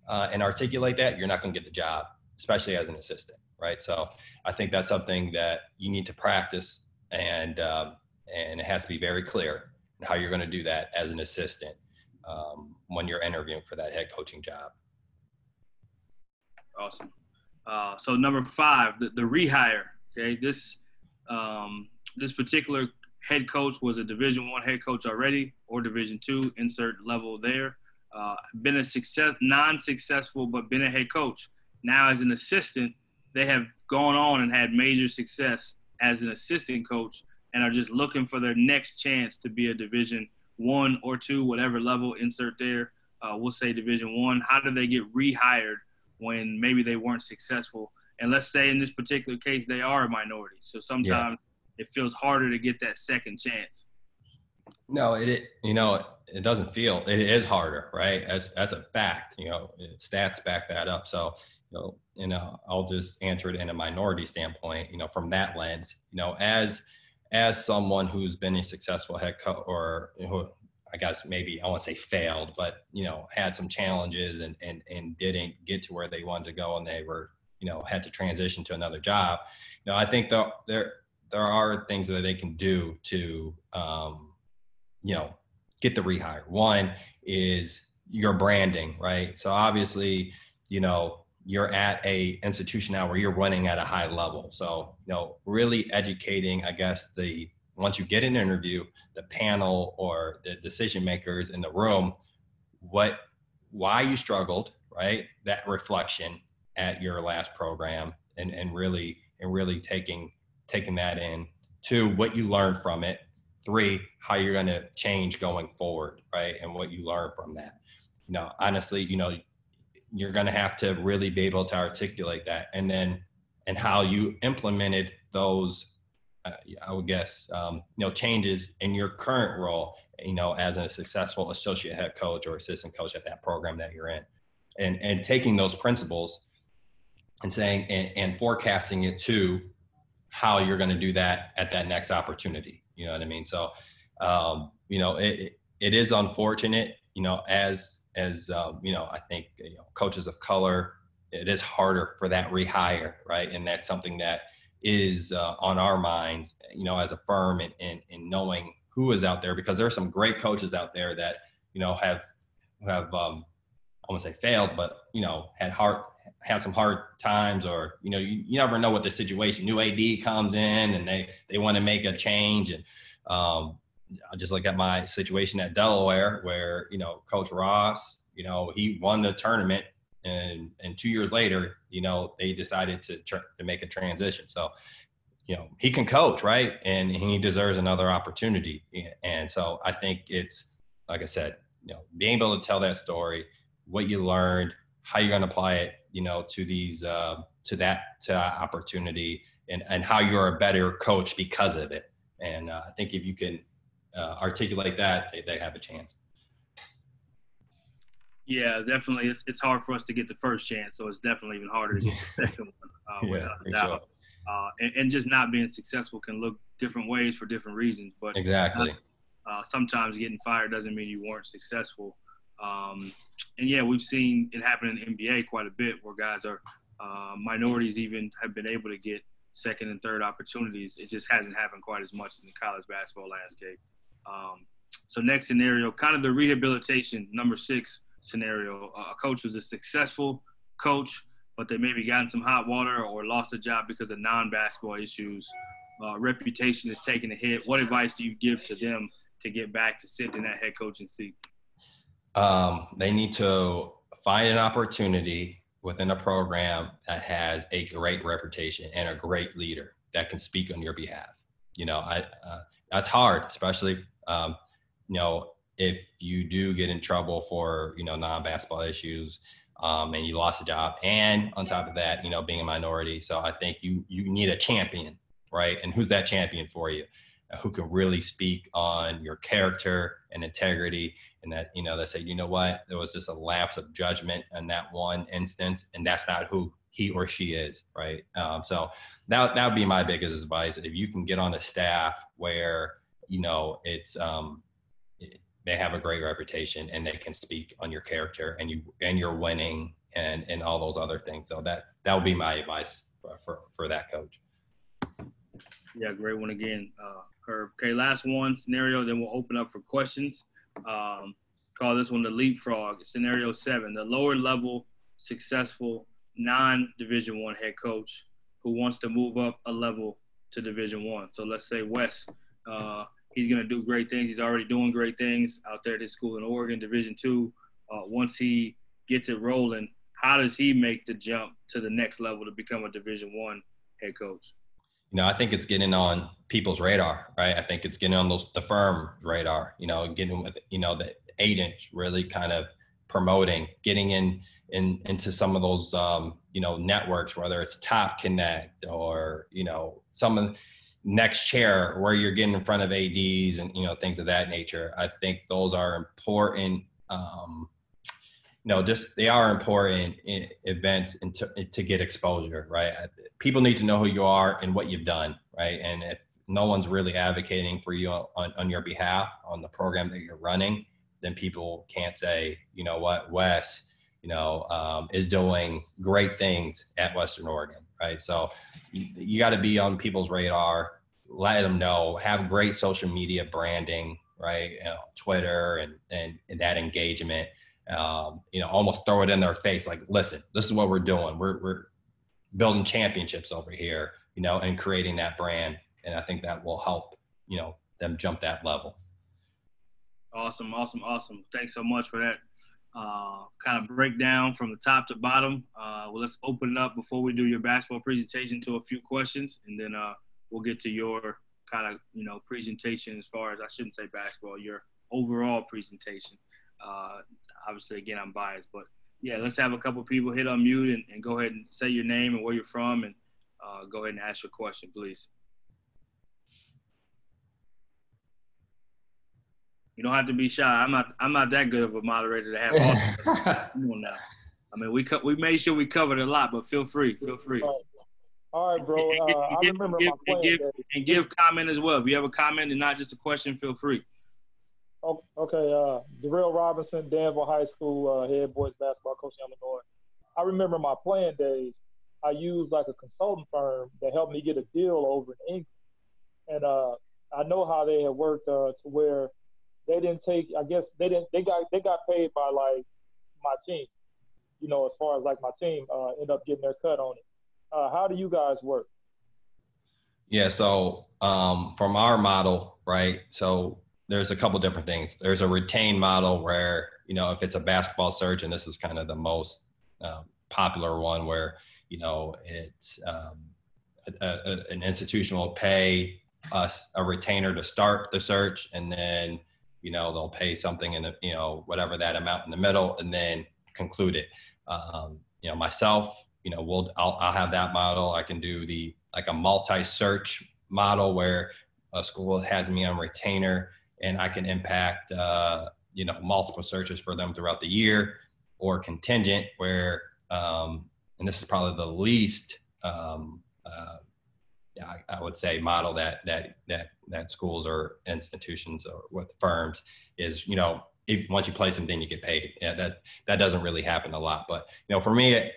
and articulate that, you're not going to get the job, especially as an assistant, right? So I think that's something that you need to practice, and it has to be very clear how you're going to do that as an assistant when you're interviewing for that head coaching job. Awesome. So number 5, the rehire. Okay, this particular head coach was a Division I head coach already, or Division II, insert level there. Been a non-successful, but been a head coach. Now as an assistant, they have gone on and had major success as an assistant coach and are just looking for their next chance to be a Division I or II, whatever level, insert there. We'll say Division I. How do they get rehired when maybe they weren't successful? And let's say in this particular case, they are a minority. So sometimes it feels harder to get that second chance. No, it doesn't feel, it is harder, right? That's a fact, stats back that up. So, I'll just answer it in a minority standpoint, from that lens, as someone who's been a successful head coach, or who, I guess maybe I won't say failed, but, had some challenges and didn't get to where they wanted to go, and they were, had to transition to another job. I think there are things that they can do to, get the rehire. One is your branding, right? So obviously, you're at a institution now where you're running at a high level. So, really educating, I guess, once you get an interview, the panel or the decision makers in the room, why you struggled, right? That reflection at your last program, and really taking that in. 2, what you learned from it. 3, how you're going to change going forward, right? And what you learn from that. Honestly, you're going to have to really be able to articulate that, and how you implemented those, I would guess, changes in your current role, as a successful associate head coach or assistant coach at that program that you're in, and taking those principles and saying, and forecasting it to how you're going to do that at that next opportunity. You know what I mean? So You know, it is unfortunate, you know, as you know, I think, you know, coaches of color, it is harder for that rehire, right? And that's something that is on our minds, you know, as a firm, and knowing who is out there, because there are some great coaches out there that, you know, have I won't say failed, but, you know, had some hard times, or, you know, you never know what the situation. New AD comes in and they want to make a change. And I just look at my situation at Delaware, where, you know, Coach Ross, you know, he won the tournament, and 2 years later, you know, they decided to make a transition. So, you know, he can coach, right? And he deserves another opportunity. And so I think it's, like I said, you know, being able to tell that story, what you learned, how you're going to apply it, you know, to these, to that opportunity, and how you're a better coach because of it. And I think if you can articulate that, they have a chance. Yeah, definitely. It's hard for us to get the first chance, so it's definitely even harder to get the second one, without a doubt. Sure. And just not being successful can look different ways for different reasons. But exactly. Sometimes getting fired doesn't mean you weren't successful. And yeah, we've seen it happen in the NBA quite a bit, where guys are minorities even have been able to get second and third opportunities. It just hasn't happened quite as much in the college basketball landscape. So next scenario, kind of the rehabilitation, number 6 scenario. A coach was a successful coach, but they maybe got in some hot water or lost a job because of non-basketball issues. Reputation is taking a hit. What advice do you give to them to get back to sitting in that head coaching seat? They need to find an opportunity within a program that has a great reputation and a great leader that can speak on your behalf. You know, that's hard, especially, you know, if you do get in trouble for, you know, non-basketball issues, and you lost a job, and on top of that, you know, being a minority. So I think you need a champion, right? And who's that champion for you? Who can really speak on your character and integrity, and that, you know, that say, you know what, there was just a lapse of judgment in that one instance, and that's not who he or she is, right? So that would be my biggest advice. If you can get on a staff where, you know, it's they have a great reputation and they can speak on your character, and you're winning, and all those other things. So that would be my advice for that coach. Yeah, great one again, Herb. Okay, last one scenario, then we'll open up for questions. Call this one the leapfrog. Scenario 7, the lower level successful non-Division I head coach who wants to move up a level to Division I. So let's say Wes, he's going to do great things. He's already doing great things out there at his school in Oregon, Division II. Once he gets it rolling, how does he make the jump to the next level to become a Division I head coach? You know, I think it's getting on people's radar, right? I think it's getting on the firm radar, you know, getting with, you know, the agents really kind of promoting, getting into some of those, you know, networks, whether it's Top Connect or, you know, some of Next Chair, where you're getting in front of ADs and, you know, things of that nature. I think those are important. You know, just they are important events to get exposure, right? People need to know who you are and what you've done, right? And if no one's really advocating for you on your behalf on the program that you're running, then people can't say, you know what, Wes, you know, is doing great things at Western Oregon, right? So you got to be on people's radar, let them know, have great social media branding, right? You know, Twitter and that engagement. You know, almost throw it in their face, like, listen, this is what we're doing. We're building championships over here, you know, and creating that brand. And I think that will help, you know, them jump that level. Awesome. Thanks so much for that kind of breakdown from the top to bottom. Well, let's open it up before we do your basketball presentation to a few questions, and then we'll get to your kind of, you know, presentation as far as, I shouldn't say basketball, your overall presentation. Obviously, again, I'm biased, but yeah, let's have a couple people hit unmute and go ahead and say your name and where you're from, and go ahead and ask your question, please. You don't have to be shy. I'm not that good of a moderator to have all. Come on now. I mean, we made sure we covered a lot, but feel free. All right, bro. I remember my plan. And give comment as well. If you have a comment and not just a question, feel free. Okay, Darrell Robinson, Danville High School head boys basketball coach in Illinois. I remember my playing days. I used like a consulting firm that helped me get a deal over in England, and I know how they had worked to where they didn't take. I guess they didn't. They got paid by like my team. You know, as far as like my team end up getting their cut on it. How do you guys work? Yeah. So from our model, right? So there's a couple different things. There's a retained model where, if it's a basketball search, and this is kind of the most popular one where, it's an institution will pay us a retainer to start the search, and then, they'll pay something in the, whatever that amount in the middle, and then conclude it. Myself, I'll have that model. I can do like a multi-search model where a school has me on retainer and I can impact, multiple searches for them throughout the year, or contingent where, and this is probably the least, I would say model that schools or institutions or with firms is, if once you place them, then you get paid. Yeah, that doesn't really happen a lot. But, for me,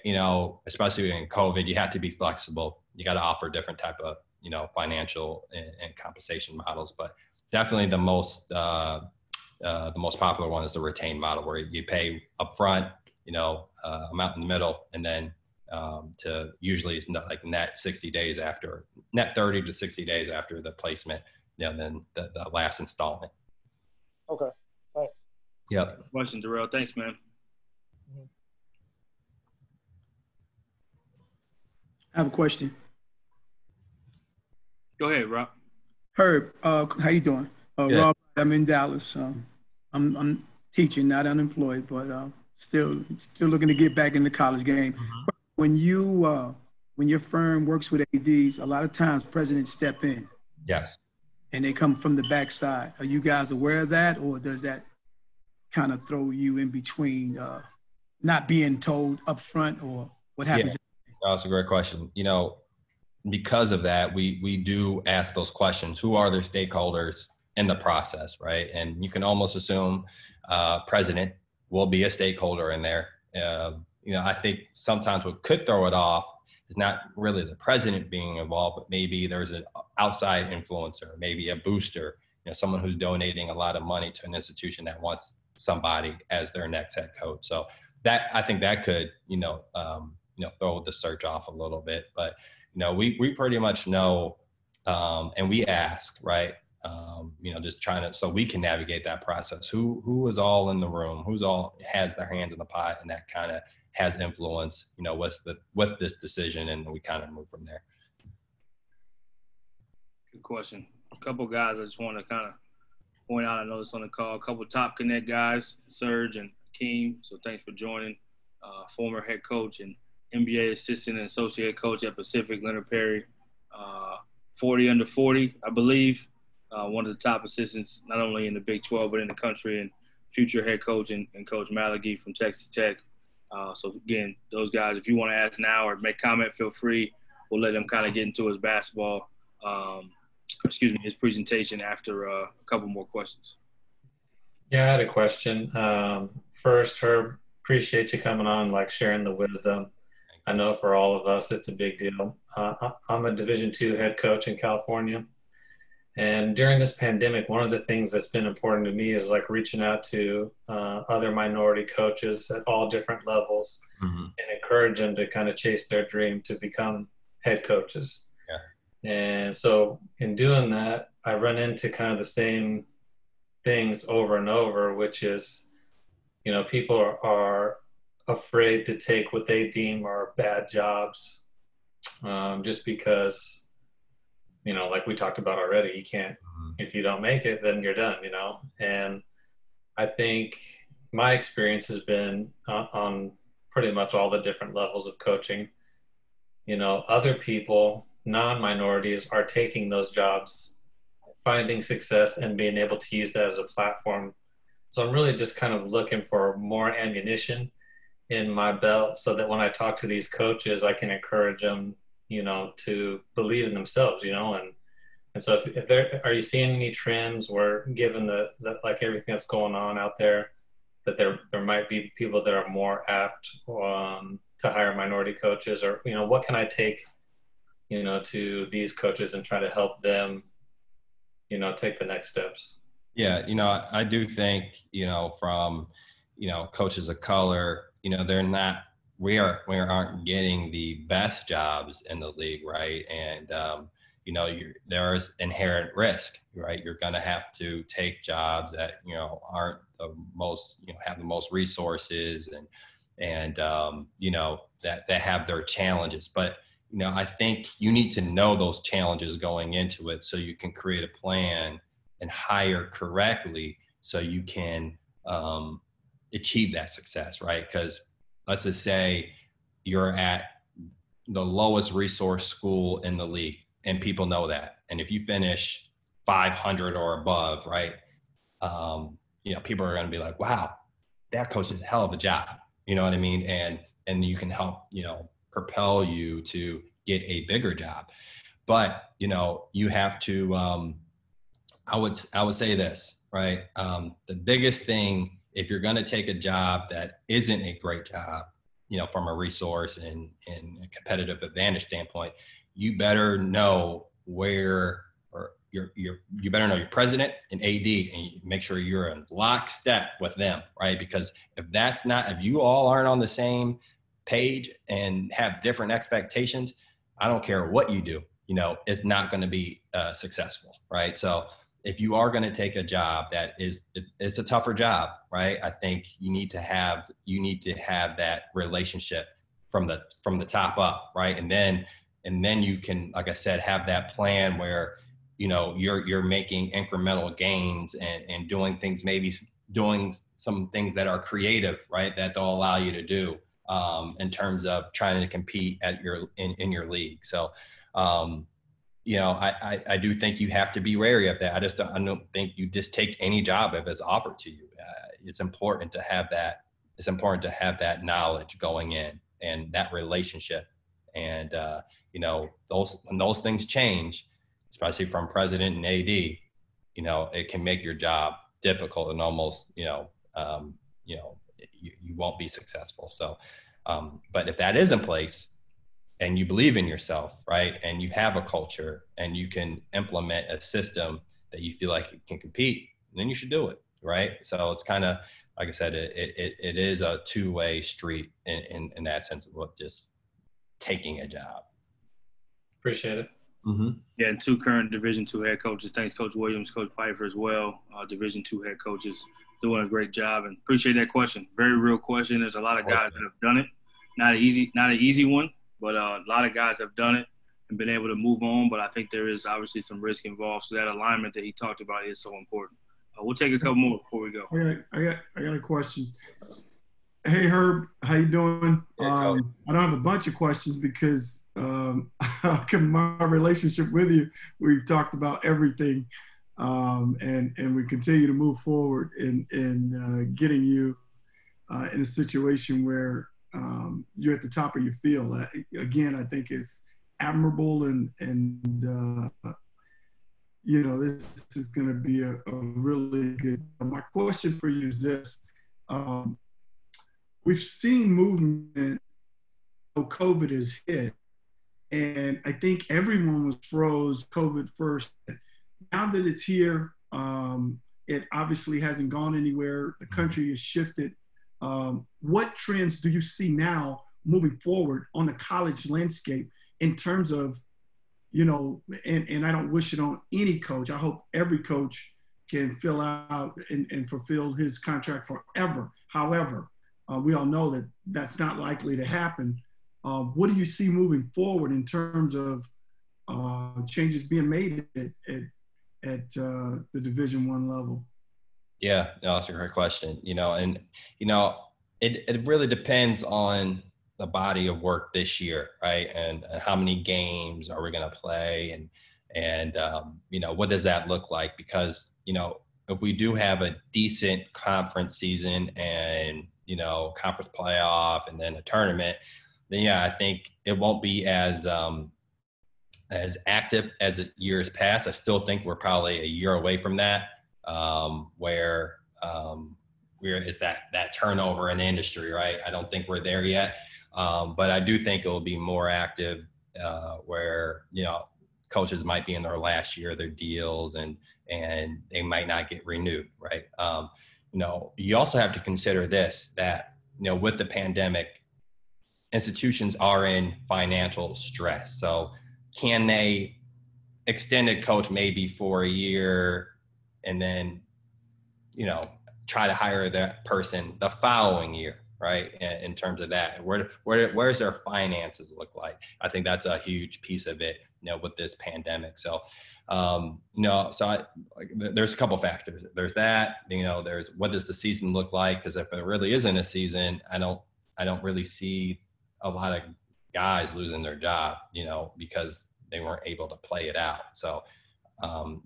especially in COVID, you have to be flexible. You got to offer different type of, financial and compensation models. But definitely the most popular one is the retained model, where you pay upfront, amount in the middle, and then to usually it's not like net 60 days after, net 30 to 60 days after the placement, then the last installment. Okay, thanks. Yep. Question, Darrell. Thanks, man. I have a question. Go ahead, Rob. Herb, how you doing? Rob, I'm in Dallas. I'm teaching, not unemployed, but still looking to get back in the college game. Mm-hmm. When your firm works with ADs, a lot of times presidents step in. Yes. And they come from the backside. Are you guys aware of that, or does that kind of throw you in between not being told up front, or what happens? Yeah. That's a great question. Because of that, we do ask those questions. Who are the stakeholders in the process, right? And you can almost assume president will be a stakeholder in there. I think sometimes what could throw it off is not really the president being involved, but maybe there's an outside influencer, maybe a booster, someone who's donating a lot of money to an institution that wants somebody as their next head coach. So I think that could, throw the search off a little bit. But we pretty much know, and we ask, right? Just trying to, so we can navigate that process. Who is all in the room? Who's all has their hands in the pot, and that kind of has influence, with this decision, and we kind of move from there. Good question. A couple guys I just want to kind of point out. I know this on the call. A couple top Connect guys, Serge and Akeem. So thanks for joining. Former head coach and NBA assistant and associate coach at Pacific, Leonard Perry. 40 under 40, I believe. One of the top assistants, not only in the Big 12, but in the country, and future head coach and Coach Malaghy from Texas Tech. So, again, those guys, if you want to ask now or make comment, feel free. We'll let them kind of get into his basketball, his presentation after a couple more questions. Yeah, I had a question. First, Herb, appreciate you coming on, sharing the wisdom. I know for all of us, it's a big deal. I'm a Division II head coach in California. And during this pandemic, one of the things that's been important to me is reaching out to other minority coaches at all different levels, mm-hmm. and encourage them to kind of chase their dream to become head coaches. Yeah. And so in doing that, I run into kind of the same things over and over, which is, people are afraid to take what they deem are bad jobs, just because, like we talked about already, you can't, if you don't make it, then you're done, and I think my experience has been on pretty much all the different levels of coaching. Other people, non-minorities, are taking those jobs, finding success, and being able to use that as a platform. So I'm really just kind of looking for more ammunition in my belt, so that when I talk to these coaches, I can encourage them, to believe in themselves, and And so if there, are you seeing any trends where, given the like everything that's going on out there, that there might be people that are more apt to hire minority coaches, or, you know, what can I take, you know, to these coaches and try to help them, you know, take the next steps? Yeah, you know, I do think, you know, from, you know, coaches of color, you know, we aren't getting the best jobs in the league, right? And you know, there's inherent risk, right? You're going to have to take jobs that, you know, aren't the most, you know, have the most resources, and you know, that have their challenges. But, you know, I think you need to know those challenges going into it so you can create a plan and hire correctly so you can achieve that success, right? Because let's just say you're at the lowest resource school in the league, and people know that. And if you finish 500 or above, right, you know, people are going to be like, wow, that coach did a hell of a job. You know what I mean? And you can help, you know, propel you to get a bigger job. But, you know, you have to, I would say this, right? The biggest thing, if you're going to take a job that isn't a great job, you know, from a resource and a competitive advantage standpoint, you better know where, or you better know your president and AD, and make sure you're in lockstep with them, right? Because if you all aren't on the same page and have different expectations, I don't care what you do, you know, it's not going to be successful, right? So if you are going to take a job that it's a tougher job, right? I think you need to have that relationship from the top up, right? And then you can, like I said, have that plan where, you know, you're making incremental gains and doing things, maybe doing some things that are creative, right? That they'll allow you to do in terms of trying to compete in your league. So, you know, I do think you have to be wary of that. I don't think you just take any job if it's offered to you. It's important to have that. It's important to have that knowledge going in and that relationship. And, you know, when those things change, especially from president and AD, you know, it can make your job difficult and almost, you know, you won't be successful. So, but if that is in place, and you believe in yourself, right? And you have a culture and you can implement a system that you feel like it can compete, then you should do it, right? So it's kind of, like I said, it is a two-way street in that sense of just taking a job. Appreciate it. Mm-hmm. Yeah, and two current Division II head coaches. Thanks, Coach Williams, Coach Pfeiffer as well. Division II head coaches doing a great job, and appreciate that question. Very real question. There's a lot of guys that have done it. Not an easy one. But a lot of guys have done it and been able to move on. But I think there is obviously some risk involved. So that alignment that he talked about is so important. We'll take a couple more before we go. I got a question. Hey, Herb, how you doing? I don't have a bunch of questions because my relationship with you, we've talked about everything, and we continue to move forward in getting you in a situation where you're at the top of your field. Again, I think it's admirable, and you know, this is going to be a really good. My question for you is this: we've seen movement. COVID is hit, and I think everyone was froze COVID first. Now that it's here, it obviously hasn't gone anywhere. The country has shifted. What trends do you see now moving forward on the college landscape in terms of, you know, and I don't wish it on any coach. I hope every coach can fill out and fulfill his contract forever. However, we all know that that's not likely to happen. What do you see moving forward in terms of changes being made at the Division I level? Yeah, no, that's a great question. You know, and, you know, it really depends on the body of work this year, right? And how many games are we going to play? And you know, what does that look like? Because, you know, if we do have a decent conference season and, you know, conference playoff and then a tournament, then yeah, I think it won't be as as active as years past. I still think we're probably a year away from that, where is that turnover in the industry, right? I don't think we're there yet, but I do think it will be more active, where coaches might be in their last year of their deals and they might not get renewed, right? You also have to consider this, that with the pandemic, institutions are in financial stress. So can they extend a coach maybe for a year and then, try to hire that person the following year, right? In terms of that, where's their finances look like? I think that's a huge piece of it, with this pandemic. So, there's a couple factors. There's that, there's what does the season look like? Because if it really isn't a season, I don't really see a lot of guys losing their job, because they weren't able to play it out. So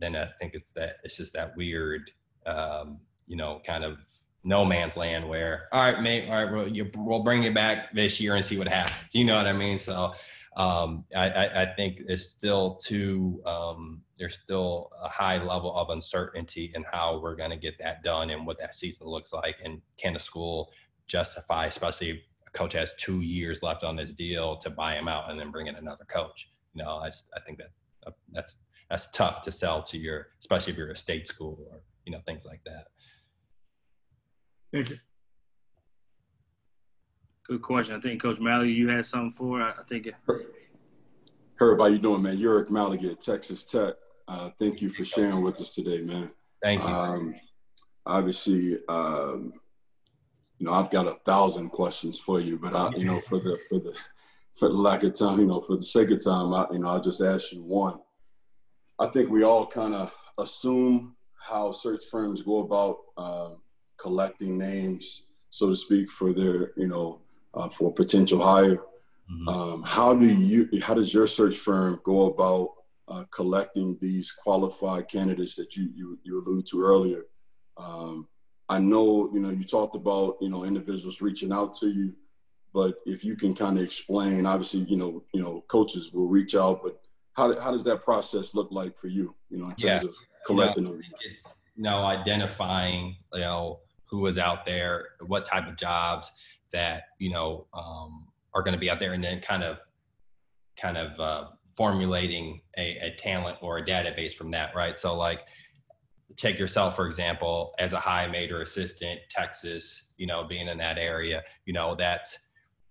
then I think it's just that weird, kind of no man's land where, all right, mate, all right, we'll bring you back this year and see what happens. You know what I mean? So I think it's still there's still a high level of uncertainty in how we're going to get that done and what that season looks like. And can the school justify, especially if a coach has 2 years left on this deal, to buy him out and then bring in another coach? I think that's tough to sell to especially if you're a state school or, things like that. Thank you. Good question. I think Coach Malley, you had something for. I think. Herb, how you doing, man? You're Eric Malley at Texas Tech. Thank you for sharing with us today, man. Thank you. Obviously, I've got 1,000 questions for you, but for the lack of time, for the sake of time, I'll just ask you one. I think we all kind of assume how search firms go about collecting names, so to speak, for their, for potential hire. Mm-hmm. How does your search firm go about collecting these qualified candidates that you alluded to earlier? I know, you talked about, individuals reaching out to you, but if you can kind of explain, obviously, coaches will reach out, but how does that process look like for you, in terms of collecting them? It's, identifying, who is out there, what type of jobs that, are going to be out there, and then kind of formulating a talent or a database from that, right? So like, take yourself, for example, as a high major assistant, Texas, being in that area,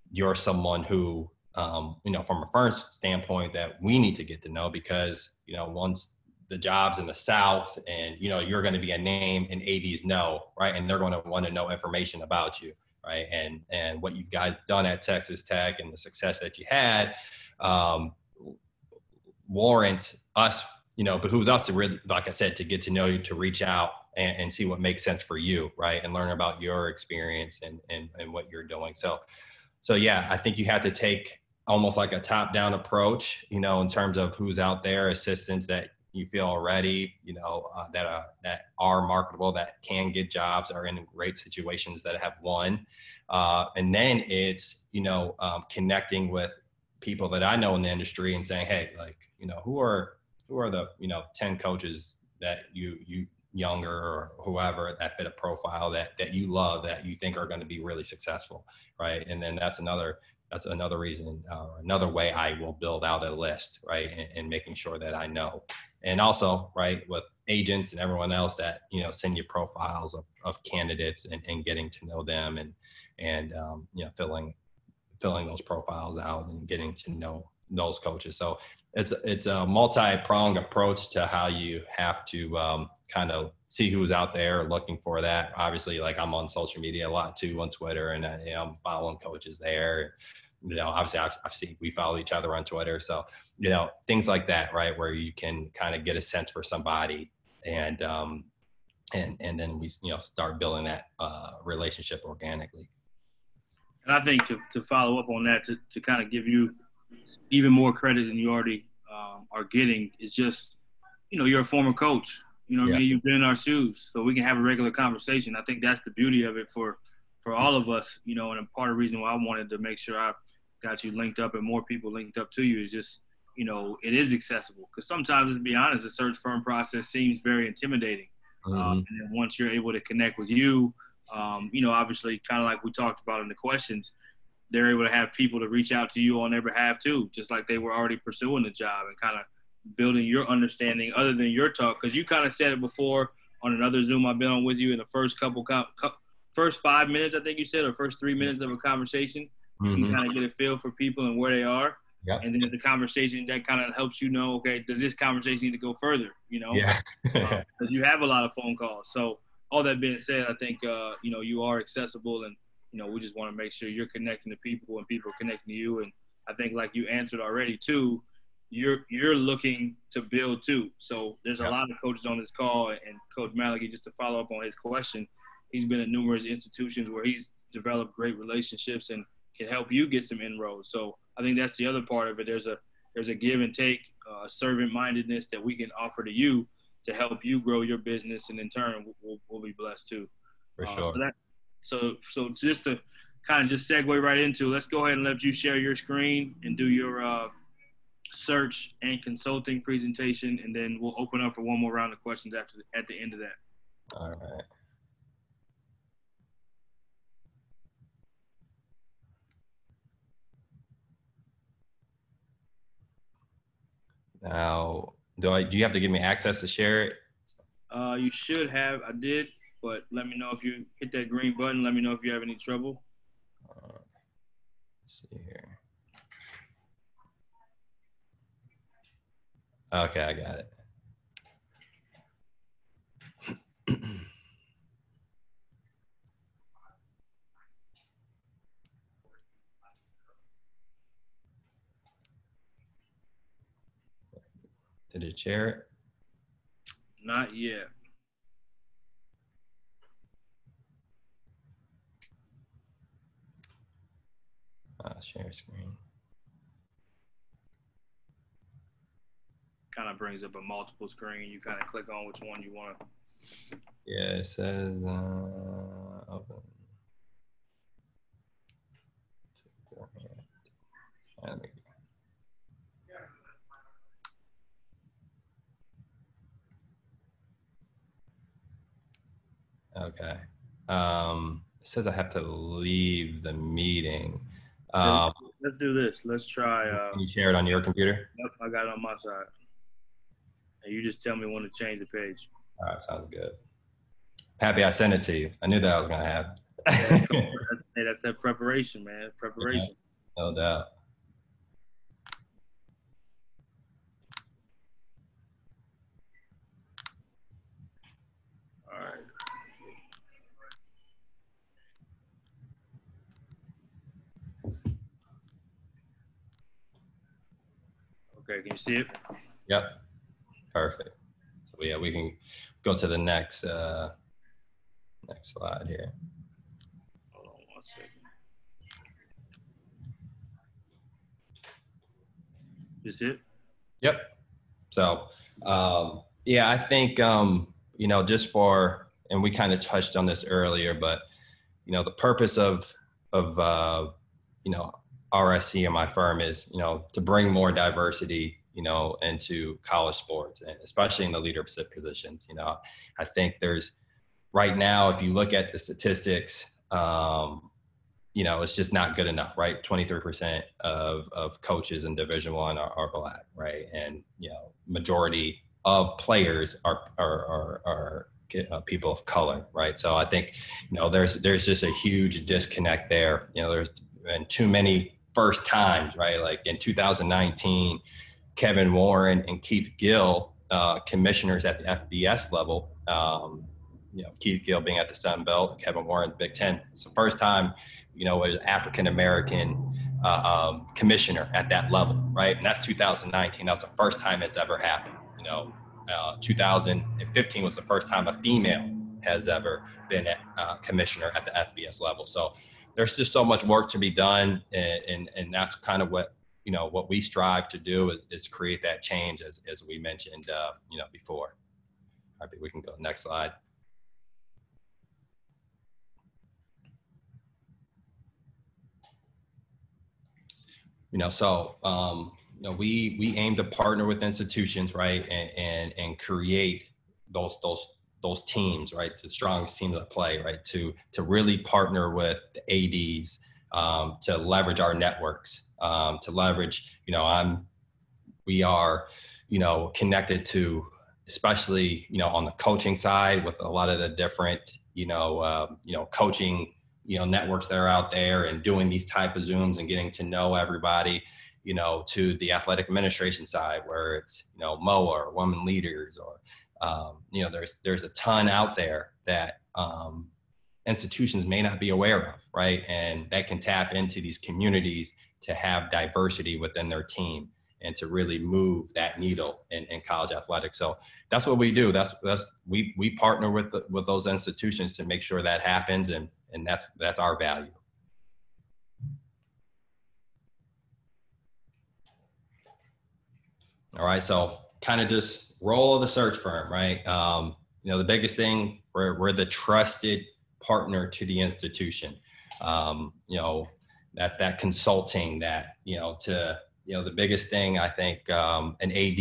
you're someone who, from a firm standpoint that we need to get to know, because, once the jobs in the South and, you're going to be a name and ADs know, right? And they're going to want to know information about you, right? And what you guys done at Texas Tech and the success that you had warrants us, behooves us to really, like I said, to get to know you, to reach out and see what makes sense for you, right? And learn about your experience and what you're doing. So yeah, I think you have to take almost like a top-down approach, in terms of who's out there, assistants that you feel already, that are marketable, that can get jobs, are in great situations, that have won. And then it's, connecting with people that I know in the industry and saying, hey, like, who are the, 10 coaches that you younger or whoever that fit a profile that you love, that you think are going to be really successful, right? And then that's another reason, another way I will build out a list, right? And making sure that I know. And also, right, with agents and everyone else that, send you profiles of candidates and getting to know them and filling those profiles out and getting to know those coaches. So it's a multi-pronged approach to how you have to kind of see who's out there looking for that. Obviously, like, I'm on social media a lot too, on Twitter, and I'm following coaches there. Obviously I've seen, we follow each other on Twitter. So, things like that, right? Where you can kind of get a sense for somebody and then we, start building that relationship organically. And I think to follow up on that, to kind of give you even more credit than you already are getting, is just, you're a former coach. What I mean? You've been in our shoes, so we can have a regular conversation. I think that's the beauty of it for all of us, and a part of the reason why I wanted to make sure I got you linked up and more people linked up to you is just, you know, it is accessible. Because sometimes, let's be honest, the search firm process seems very intimidating. And then once you're able to connect with you, you know, obviously, kind of like we talked about in the questions, they're able to have people to reach out to you on their behalf too, just like they were already pursuing the job and kind of building your understanding other than your talk. Because you kind of said it before on another Zoom I've been on with you in the first first 5 minutes, I think you said, or first 3 minutes of a conversation, you can kind of get a feel for people and where they are. Yep. And then the conversation that kind of helps you know, okay, does this conversation need to go further? You know, Yeah. because you have a lot of phone calls. So all that being said, I think you know, you are accessible, and you know, we just want to make sure you're connecting to people and people are connecting to you. And I think, like you answered already too, you're looking to build too. So there's a lot of coaches on this call, and Coach Malachi, just to follow up on his question, he's been at numerous institutions where he's developed great relationships and can help you get some inroads. So I think that's the other part of it. There's a give and take, servant mindedness that we can offer to you to help you grow your business, and in turn we'll be blessed too. For sure. So just to kind of just segue right into, let's go ahead and let you share your screen and do your search and consulting presentation, and then we'll open up for one more round of questions at the end of that. All right. Now, do you have to give me access to share it? You should have. I did, but let me know if you hit that green button. Let me know if you have any trouble. Let's see here. Okay, I got it. Did it share it? Not yet. Share screen. Kind of brings up a multiple screen. You kind of click on which one you want to. Yeah, it says open. Okay. It says I have to leave the meeting. Let's do this. Let's try. Can you share it on your computer? Yep, I got it on my side. And you just tell me when to change the page. All right, sounds good. Happy I sent it to you. I knew that was going to happen. Hey, that's that preparation, man. Preparation. Yeah, no doubt. All right. Okay, can you see it? Yep. Perfect. So yeah, we can go to the next slide here. Hold on 1 second. This it? Yep. So yeah, I think you know, just for, and we kind of touched on this earlier, but you know, the purpose of you know, RSC and my firm is, you know, to bring more diversity, you know, into college sports, and especially in the leadership positions. You know, I think there's right now, if you look at the statistics, you know, it's just not good enough, right? 23% of coaches in Division I are Black, right? And, you know, majority of players are people of color, right? So I think, you know, there's just a huge disconnect there. You know, there's been too many first times, right? Like in 2019, Kevin Warren and Keith Gill, commissioners at the FBS level, you know, Keith Gill being at the Sun Belt, Kevin Warren, Big Ten. It's the first time, you know, an African-American commissioner at that level, right? And that's 2019. That was the first time it's ever happened. You know, 2015 was the first time a female has ever been a commissioner at the FBS level. So there's just so much work to be done. And that's kind of what, you know, what we strive to do is create that change, as we mentioned, you know, before. All right, we can go next slide. You know, so we aim to partner with institutions, right, and create those teams, right, the strongest teams that play, right, to really partner with the ADs, to leverage our networks, to leverage, we are, connected to, especially, on the coaching side with a lot of the different, coaching, networks that are out there, and doing these type of Zooms and getting to know everybody, to the athletic administration side where it's, MOA or women leaders, or, there's a ton out there that institutions may not be aware of, right? And that can tap into these communities to have diversity within their team and to really move that needle in college athletics. So that's what we do. We partner with those institutions to make sure that happens, and that's our value. All right, so kind of just role of the search firm, right? The biggest thing, we're the trusted partner to the institution. That's that consulting, that, the biggest thing I think an AD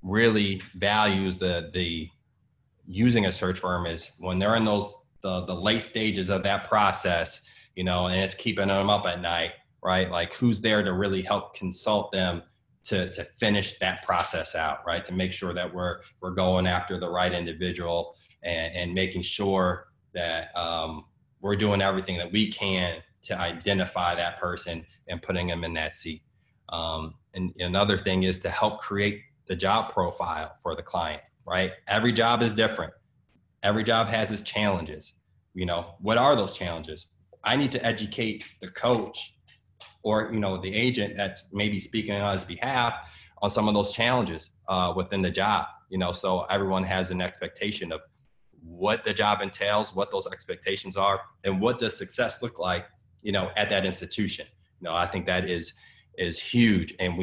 really values the using a search firm is when they're in the late stages of that process, and it's keeping them up at night, right? Like, who's there to really help consult them to finish that process out, right? To make sure that we're going after the right individual, and making sure that we're doing everything that we can to identify that person and putting them in that seat. And another thing is to help create the job profile for the client, right? Every job is different. Every job has its challenges. What are those challenges? I need to educate the coach or, the agent that's maybe speaking on his behalf on some of those challenges within the job, so everyone has an expectation of what the job entails, what those expectations are, and what does success look like, at that institution. I think that is huge. And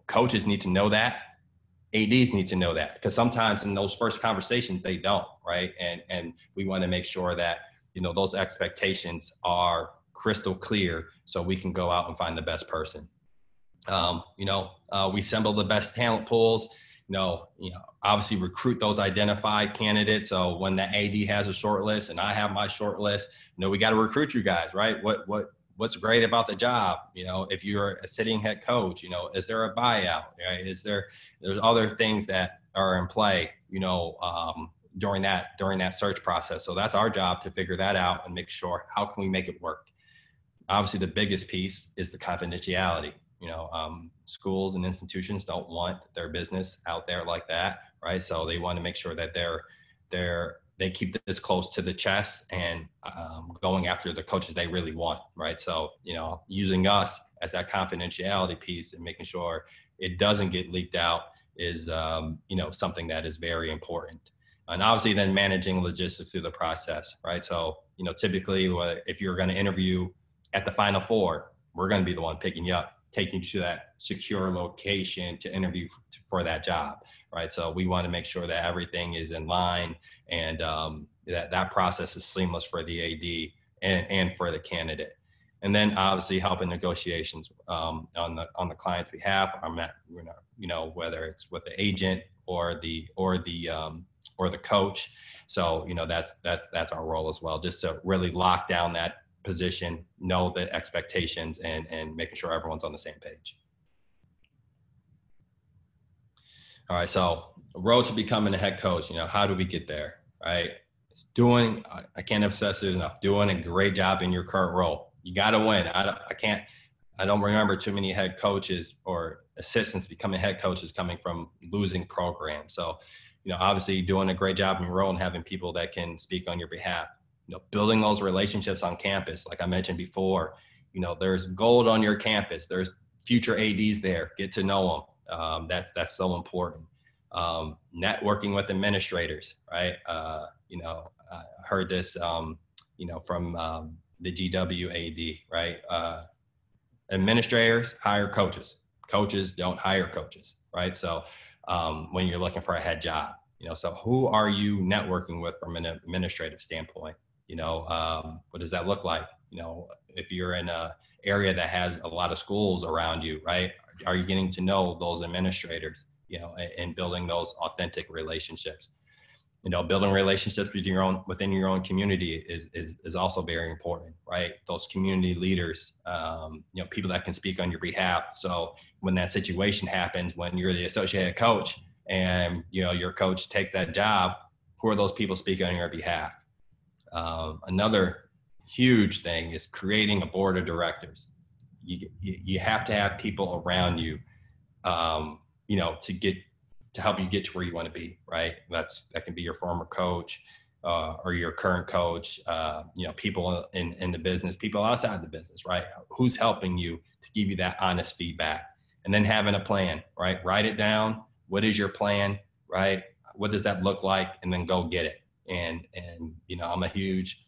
coaches need to know that. ADs need to know that, because sometimes in those first conversations, they don't, right? And we want to make sure that, those expectations are crystal clear so we can go out and find the best person. We assemble the best talent pools, obviously recruit those identified candidates. So when the AD has a short list and I have my short list, we got to recruit you guys, right? What's great about the job? If you're a sitting head coach, is there a buyout, right? There's other things that are in play, during that search process. So that's our job to figure that out and make sure, how can we make it work? Obviously the biggest piece is the confidentiality. Schools and institutions don't want their business out there like that, right? So they want to make sure that they keep this close to the chest and going after the coaches they really want, right? So, using us as that confidentiality piece and making sure it doesn't get leaked out is, something that is very important. And obviously then managing logistics through the process, right? So, typically if you're going to interview at the Final Four, we're going to be the one picking you up, taking you to that secure location to interview for that job, right? So we want to make sure that everything is in line, and that process is seamless for the AD and for the candidate. And then obviously helping negotiations on the client's behalf, whether it's with the agent or the coach. So that's our role as well, just to really lock down that position, know the expectations, and making sure everyone's on the same page. All right, so road to becoming a head coach, how do we get there, right? It's I can't emphasize it enough, doing a great job in your current role. You got to win. I don't remember too many head coaches or assistants becoming head coaches coming from losing programs. So, obviously doing a great job in your role and having people that can speak on your behalf. Building those relationships on campus, like I mentioned before, there's gold on your campus. There's future ADs there. Get to know them. That's so important. Networking with administrators, right? I heard this, from the GW AD, right? Administrators hire coaches. Coaches don't hire coaches, right? So when you're looking for a head job, so who are you networking with from an administrative standpoint? What does that look like? If you're in a area that has a lot of schools around you, right? Are you getting to know those administrators, you know, and building those authentic relationships? You know, building relationships within your own community is also very important, right? Those community leaders, you know, people that can speak on your behalf. So when that situation happens, when you're the associate head coach and, you know, your coach takes that job, who are those people speaking on your behalf? Another huge thing is creating a board of directors. You have to have people around you, you know, to help you get to where you want to be, right? That can be your former coach or your current coach, you know, people in the business, people outside the business, right? Who's helping you to give you that honest feedback? And then having a plan, right? Write it down. What is your plan, right? What does that look like? And then go get it. And you know, I'm a huge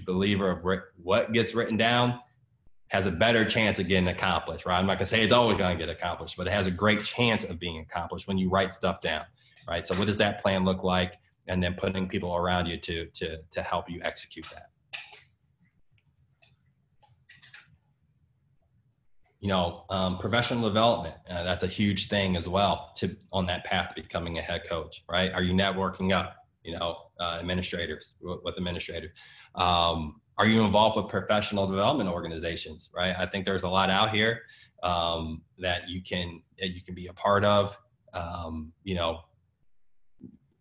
believer of what gets written down has a better chance of getting accomplished, right? I'm not gonna say it's always gonna get accomplished, but it has a great chance of being accomplished when you write stuff down, right? So what does that plan look like? And then putting people around you to help you execute that. You know, professional development, that's a huge thing as well on that path to becoming a head coach, right? Are you networking up, you know, administrators, with administrators? Are you involved with professional development organizations, right? I think there's a lot out here that you can be a part of, you know,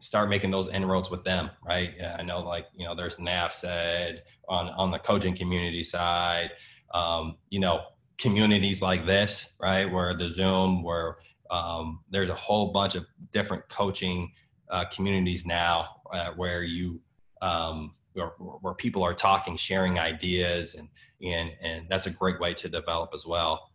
start making those inroads with them, right? I know, like, you know, there's NAFSED on the coaching community side, you know, communities like this, right? Where the Zoom, where there's a whole bunch of different coaching communities now where you, where people are talking, sharing ideas, and that's a great way to develop as well.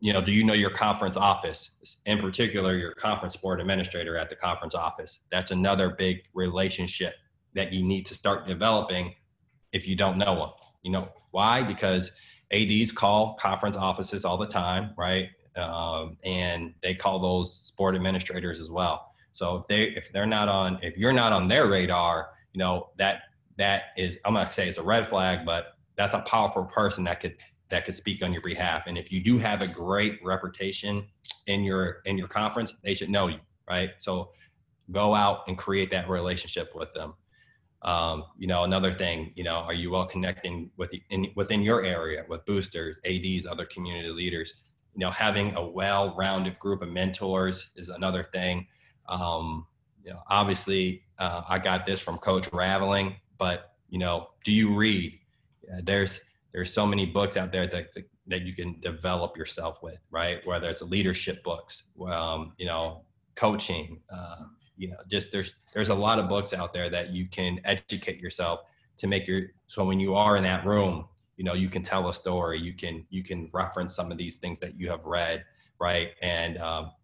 You know, do you know your conference office, in particular, your conference board administrator at the conference office? That's another big relationship that you need to start developing if you don't know them. You know, why? Because ADs call conference offices all the time, right? And they call those board administrators as well. So if you're not on their radar, you know, that is, I'm not gonna say it's a red flag, but that's a powerful person that could speak on your behalf. And if you do have a great reputation in your conference, they should know you, right? So go out and create that relationship with them. You know, another thing, you know, are you well connecting within your area with boosters, ADs, other community leaders? You know, having a well-rounded group of mentors is another thing. You know, obviously, I got this from Coach Raveling, but, you know, do you read? There's so many books out there that you can develop yourself with, right? Whether it's leadership books, you know, coaching, you know, just there's a lot of books out there that you can educate yourself to so when you are in that room, you know, you can tell a story, you can reference some of these things that you have read, right? And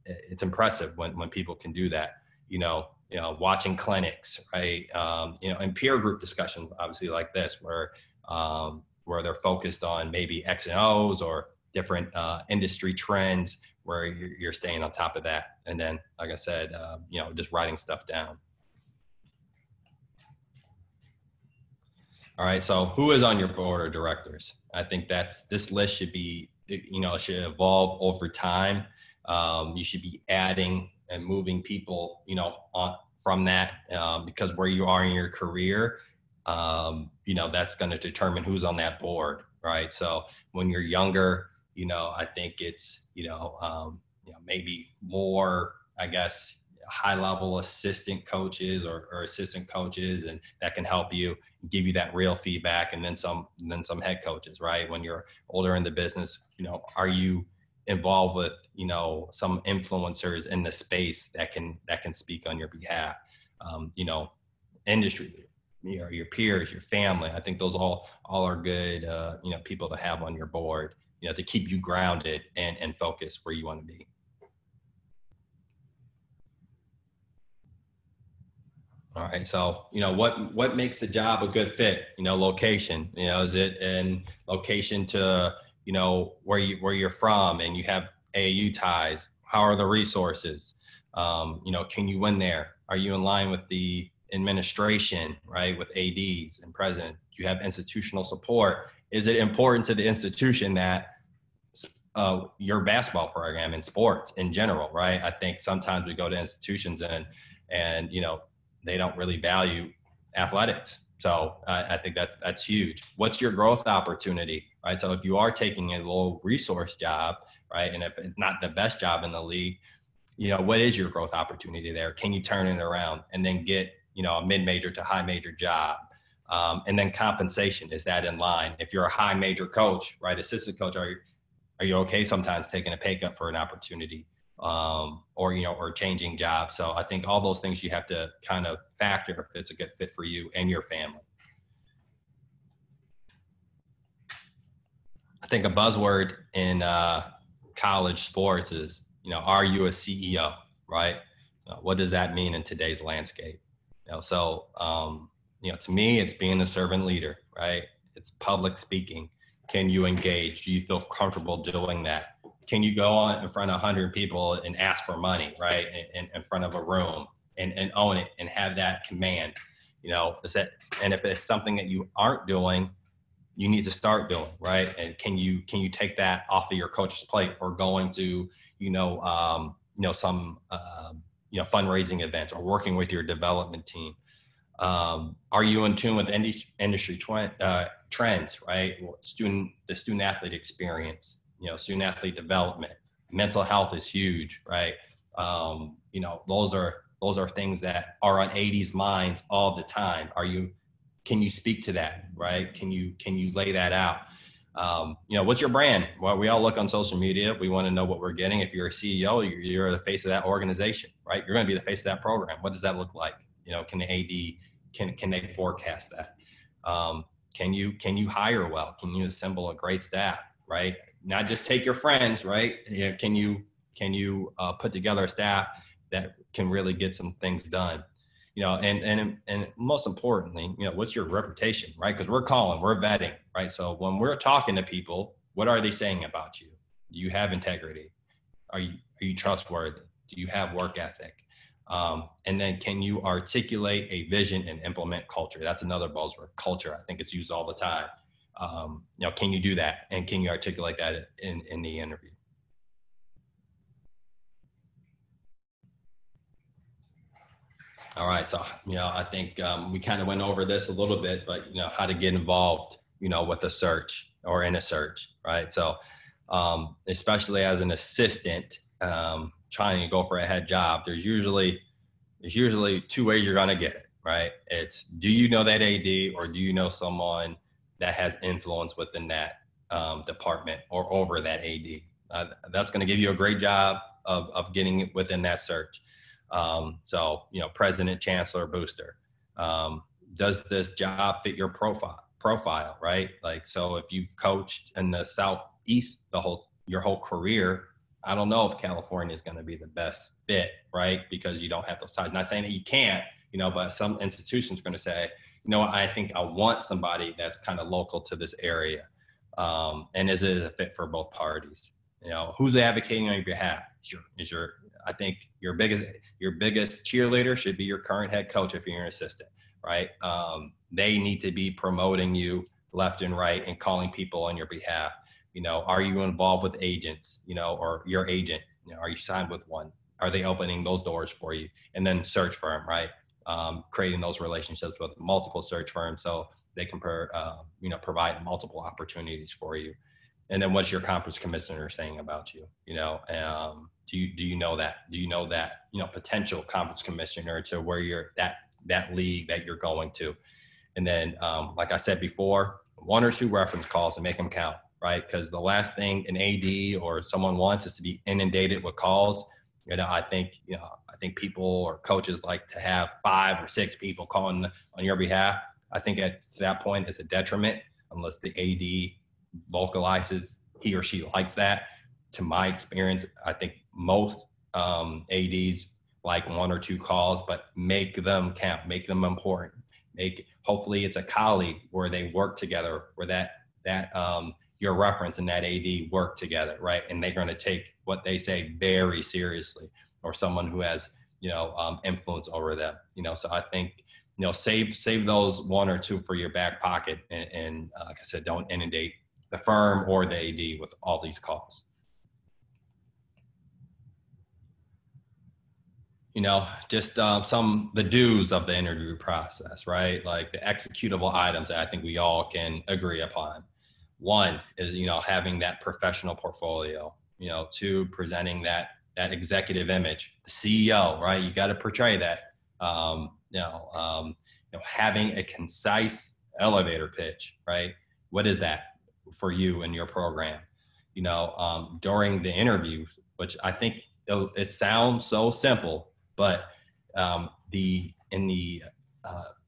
it's impressive when people can do that. You know, watching clinics, right? You know, and peer group discussions, obviously, like this, where they're focused on maybe X and O's or different industry trends, where you're staying on top of that. And then, like I said, you know, just writing stuff down. All right. So who is on your board of directors? I think this list should be, you know, should evolve over time. You should be adding and moving people, you know, from that, because where you are in your career, you know, that's going to determine who's on that board, right? So when you're younger, you know, I think it's, you know, maybe more, I guess, high-level assistant coaches or assistant coaches, and that can help you, give you that real feedback, and then some head coaches, right? When you're older in the business, you know, are you involved with, you know, some influencers in the space that can speak on your behalf? You know, industry, you know, your peers, your family. I think those all are good, you know, people to have on your board, you know, to keep you grounded and focused where you want to be. All right. So, you know, what makes the job a good fit? You know, location, you know, is it in location to, you know, where you're from and you have AAU ties? How are the resources? You know, can you win there? Are you in line with the administration, right? With ADs and president? Do you have institutional support? is it important to the institution that your basketball program and sports in general, right? I think sometimes we go to institutions and you know, they don't really value athletics. So I think that's huge. What's your growth opportunity, right? So if you are taking a low resource job, right, and if it's not the best job in the league, you know, what is your growth opportunity there? Can you turn it around and then get, you know, a mid-major to high major job? And then compensation, is that in line? If you're a high major coach, right, assistant coach, are you okay sometimes taking a pay cut for an opportunity, or, you know, or changing jobs? So I think all those things you have to kind of factor if it's a good fit for you and your family. I think a buzzword in college sports is, you know, are you a CEO, right? What does that mean in today's landscape? You know, so, you know, to me, it's being a servant leader, right? It's public speaking. Can you engage? Do you feel comfortable doing that? Can you go on in front of 100 people and ask for money, right? In front of a room and own it and have that command, you know, and if it's something that you aren't doing, you need to start doing, right? And can you take that off of your coach's plate, or going to, some fundraising events, or working with your development team? Are you in tune with industry trends, right? The student athlete experience, you know, student athlete development, mental health is huge, right? You know, those are things that are on AD's minds all the time. Can you speak to that, right? Can you lay that out? You know, what's your brand? Well, we all look on social media. We want to know what we're getting. If you're a CEO, you're the face of that organization, right? You're going to be the face of that program. What does that look like? You know, can the AD, can they forecast that? Can you hire well? Can you assemble a great staff, right? Not just take your friends, right? You know, can you put together a staff that can really get some things done? You know, and most importantly, you know, what's your reputation, right? Because we're vetting, right? So when we're talking to people, what are they saying about you? Do you have integrity? Are you trustworthy? Do you have work ethic? And then can you articulate a vision and implement culture? That's another buzzword, culture. I think it's used all the time. You know, can you do that? And can you articulate that in the interview? All right. So, you know, I think we kind of went over this a little bit, but, you know, how to get involved, you know, with a search or in a search, right? So, especially as an assistant, trying to go for a head job, there's usually two ways you're going to get it, right? It's, do you know that AD, or do you know someone that has influence within that department or over that AD? That's going to give you a great job of getting it within that search. So, you know, president, chancellor, booster, does this job fit your profile, right? Like, so if you've coached in the Southeast your whole career, I don't know if California is going to be the best fit, right? Because you don't have those ties. Not saying that you can't, you know, but some institutions are going to say, you know, I think I want somebody that's kind of local to this area. And is it a fit for both parties? You know, who's advocating on your behalf? I think your biggest cheerleader should be your current head coach if you're an assistant, right? They need to be promoting you left and right and calling people on your behalf. You know, are you involved with agents, you know, or your agent, you know, are you signed with one? Are they opening those doors for you? And then search firm, right? Creating those relationships with multiple search firms so they can, provide multiple opportunities for you. And then what's your conference commissioner saying about you? You know, do you know that? Do you know that, you know, potential conference commissioner to where you're that league that you're going to? And then, like I said before, 1 or 2 reference calls and make them count, right? Because the last thing an AD or someone wants is to be inundated with calls. You know, I think people or coaches like to have 5 or 6 people calling on your behalf. I think at that point it's a detriment unless the AD vocalizes he or she likes that. To my experience, I think most ADs like 1 or 2 calls, but make them count, make them important. Hopefully it's a colleague where they work together, where that your reference and that AD work together, right? And they're going to take what they say very seriously, or someone who has, you know, influence over them, you know. So I think, save those one or two for your back pocket, and like I said, don't inundate the firm or the AD with all these calls. Just the do's of the interview process, right? Like the executable items that I think we all can agree upon. One is, having that professional portfolio, two, presenting that executive image, the CEO, right? You got to portray that. Having a concise elevator pitch, right? What is that for you and your program? During the interview, which I think it sounds so simple, but in the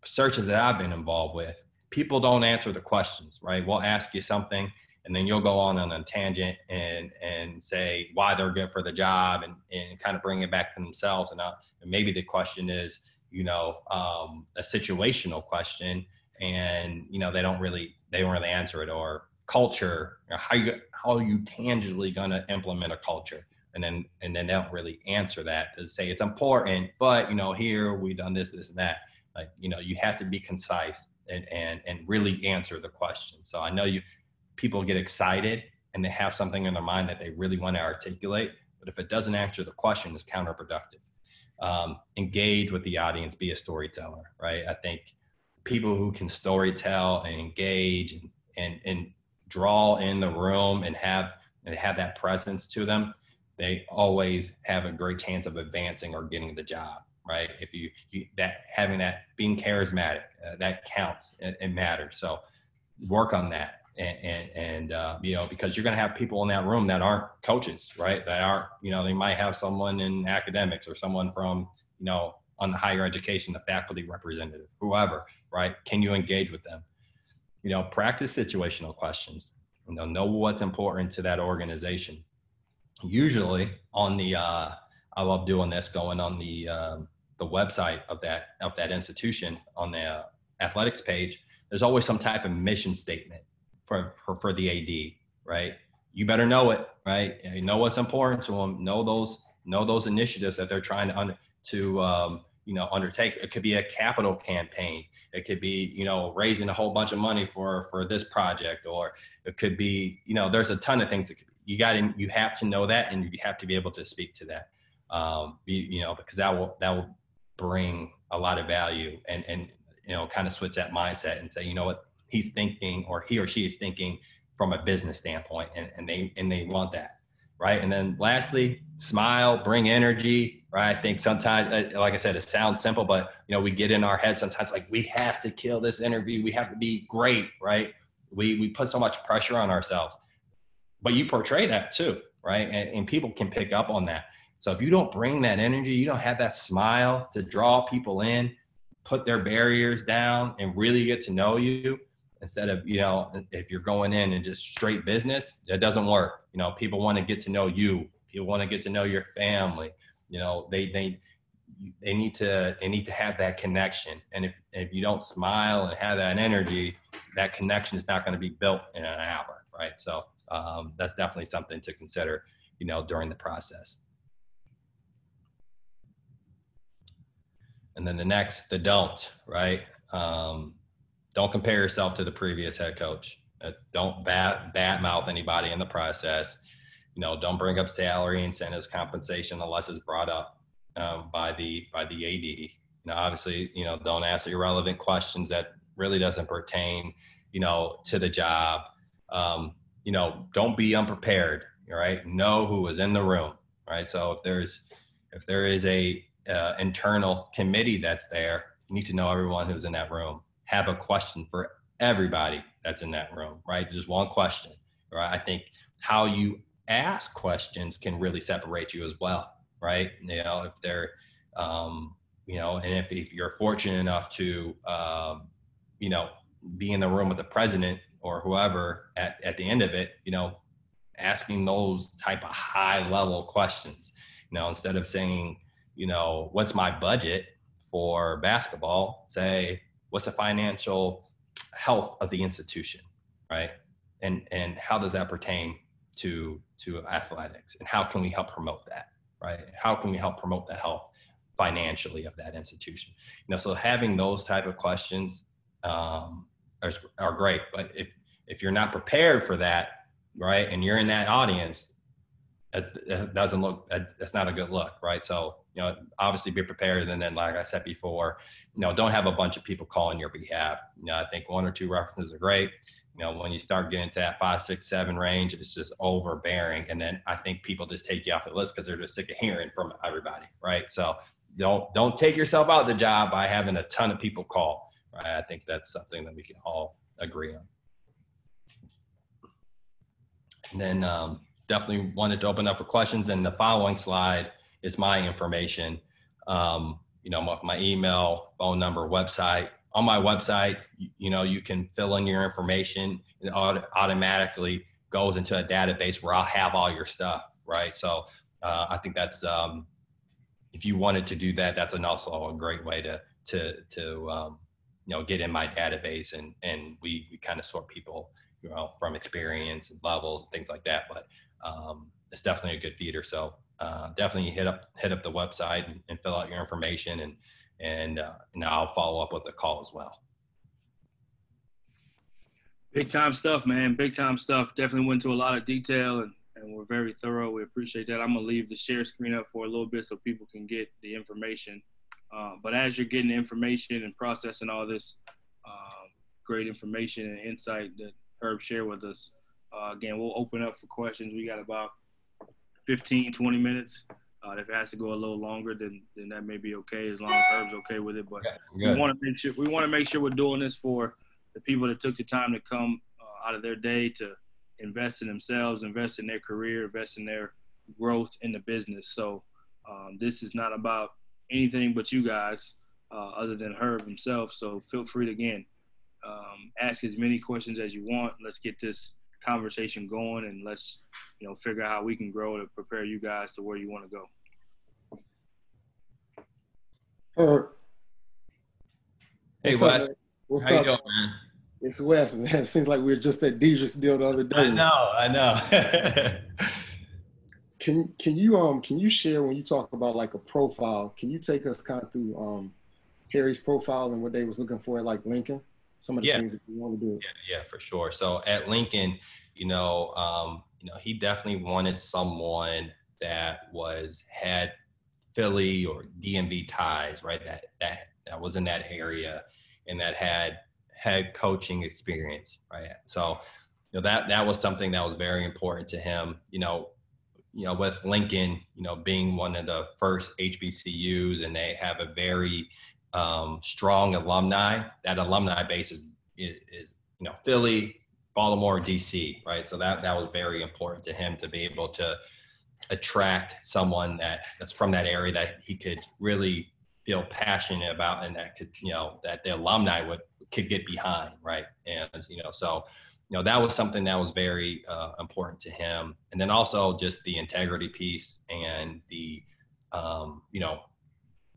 searches that I've been involved with, people don't answer the questions, right? We'll ask you something, and then you'll go on a tangent and say why they're good for the job, and kind of bring it back to themselves. And maybe the question is, a situational question, and they don't really answer it, or culture, or how are you tangibly going to implement a culture. And then they don't really answer that to say it's important, but here we've done this and that. Like, you have to be concise and really answer the question. So I know people get excited and they have something in their mind that they really want to articulate, but if it doesn't answer the question, it's counterproductive. Engage with the audience, be a storyteller, right? I think people who can storytell and engage and draw in the room and have that presence to them, they always have a great chance of advancing or getting the job, right? If being charismatic, that counts and matters. So work on that, and because you're going to have people in that room that aren't coaches, right? That aren't, they might have someone in academics or someone from, on the higher education, the faculty representative, whoever, right? Can you engage with them? Practice situational questions. Know what's important to that organization. Usually on the, I love doing this, going on the website of that institution, on the athletics page, there's always some type of mission statement for the AD, right? You better know it, right? You know what's important to them. Know those initiatives that they're trying to undertake. It could be a capital campaign. It could be, raising a whole bunch of money for this project, or it could be, there's a ton of things that could be. You have to know that, and you have to be able to speak to that, because that will bring a lot of value, and kind of switch that mindset and say, what he's thinking, or he or she is thinking from a business standpoint, and they want that, right? And then lastly, smile, bring energy, right? I think sometimes, like I said, it sounds simple, but we get in our head sometimes like we have to kill this interview, we have to be great, right? We put so much pressure on ourselves. But you portray that too, right? And people can pick up on that. So if you don't bring that energy, you don't have that smile to draw people in, put their barriers down, and really get to know you, instead of, if you're going in and just straight business, that doesn't work. People want to get to know you. People want to get to know your family. They need to have that connection. And if you don't smile and have that energy, that connection is not going to be built in an hour, right? So that's definitely something to consider, during the process. And then the don't, right? Don't compare yourself to the previous head coach. Don't badmouth anybody in the process. Don't bring up salary, incentives, compensation unless it's brought up by the AD. Obviously, don't ask irrelevant questions that really doesn't pertain, to the job. Don't be unprepared, right? Know who is in the room, right? So if there is a internal committee that's there, you need to know everyone who's in that room. Have a question for everybody that's in that room, right? Just one question, right? I think how you ask questions can really separate you as well, right? If they're, and if you're fortunate enough to, be in the room with the president or whoever at the end of it, asking those type of high level questions, instead of saying, what's my budget for basketball, say, what's the financial health of the institution, right? And how does that pertain to athletics, and how can we help promote that, right? How can we help promote the health financially of that institution. So having those type of questions are great. But if you're not prepared for that, right, and you're in that audience, that doesn't look, that's not a good look, right? So, obviously be prepared. And then, like I said before, don't have a bunch of people calling your behalf. I think 1 or 2 references are great. When you start getting to that 5, 6, 7 range, it's just overbearing. And then I think people just take you off the list because they're just sick of hearing from everybody, right? So don't take yourself out of the job by having a ton of people call, right? I think that's something that we can all agree on. And then definitely wanted to open up for questions. And the following slide is my information. My email, phone number, website. On my website, you can fill in your information and it automatically goes into a database where I'll have all your stuff, right? So I think that's, if you wanted to do that, that's also a great way to get in my database, and we kind of sort people, from experience and levels and things like that. But it's definitely a good feeder. So definitely hit up the website and fill out your information, and I'll follow up with a call as well. Big time stuff, man. Big time stuff. Definitely went into a lot of detail, and we're very thorough. We appreciate that. I'm going to leave the share screen up for a little bit so people can get the information. But as you're getting the information and processing all this great information and insight that Herb shared with us, again, we'll open up for questions. We got about 15, 20 minutes. If it has to go a little longer, then that may be okay, as long as Herb's okay with it. But we want to make sure we're doing this for the people that took the time to come out of their day to invest in themselves, invest in their career, invest in their growth in the business. So this is not about anything but you guys, other than Herb himself. So feel free to, again, ask as many questions as you want. Let's get this conversation going, and let's figure out how we can grow to prepare you guys to where you want to go. Hey, Wes. What's How up, you doing, man? It's Wes, man. It seems like we were just at Deidre's deal the other day. I know. Can you share, when you talk about like a profile, can you take us kind of through Harry's profile and what they was looking for at like Lincoln? Some of the things that you want to do. Yeah, for sure. So at Lincoln, he definitely wanted someone that had Philly or DMV ties, right? That was in that area, and that had head coaching experience, right? So, that was something that was very important to him. With Lincoln, being one of the first HBCUs, and they have a very strong alumni. That alumni base is Philly, Baltimore, DC, right? So that was very important to him, to be able to attract someone that's from that area that he could really feel passionate about, and that could, that the alumni could get behind, right? And so that was something that was very important to him. And then also just the integrity piece, and the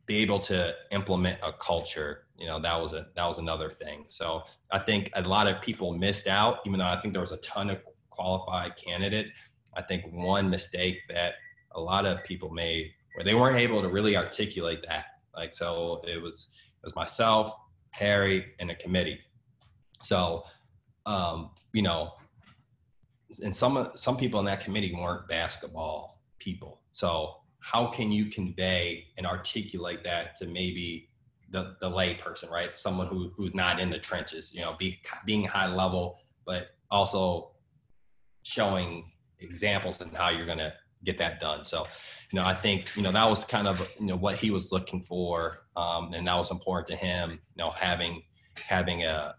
be able to implement a culture, that was another thing. So I think a lot of people missed out, even though I think there was a ton of qualified candidates. I think one mistake that a lot of people made, where they weren't able to really articulate that. Like, so it was myself, Harry, and a committee. So, and some people in that committee weren't basketball people. So how can you convey and articulate that to maybe the lay person, right? Someone who's not in the trenches, being high level, but also showing examples and how you're going to get that done. So, I think, that was kind of, what he was looking for. And that was important to him, having a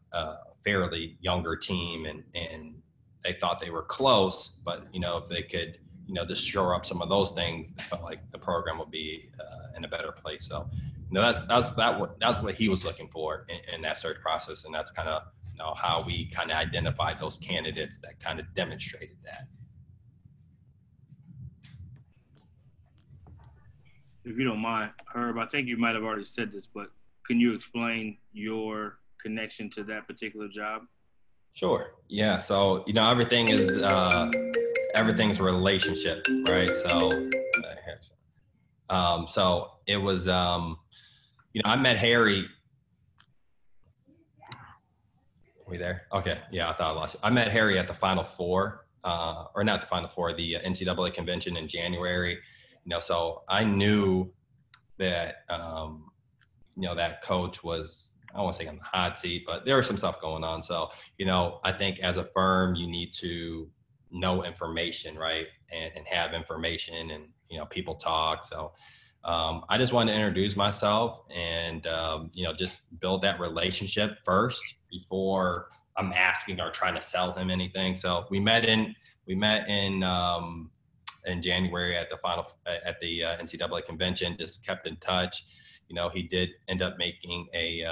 fairly younger team, and they thought they were close, but, if they could, just shore up some of those things, they felt like the program would be in a better place. So, that's what he was looking for in that search process. And that's kind of, how we kind of identified those candidates that kind of demonstrated that. If you don't mind, Herb, I think you might have already said this, but can you explain your connection to that particular job? Sure. Yeah. So, everything is a relationship, right? So So it was, I met Harry. Are we there? Okay. Yeah, I thought I lost you. I met Harry at the Final Four, or not the Final Four, the NCAA convention in January. So I knew that, that coach was, I don't want to say on the hot seat, but there was some stuff going on. So, I think as a firm, you need to know information, right? And have information and, people talk. So I just wanted to introduce myself and, just build that relationship first before I'm asking or trying to sell him anything. So we met in January at the NCAA convention, just kept in touch. He did end up making a,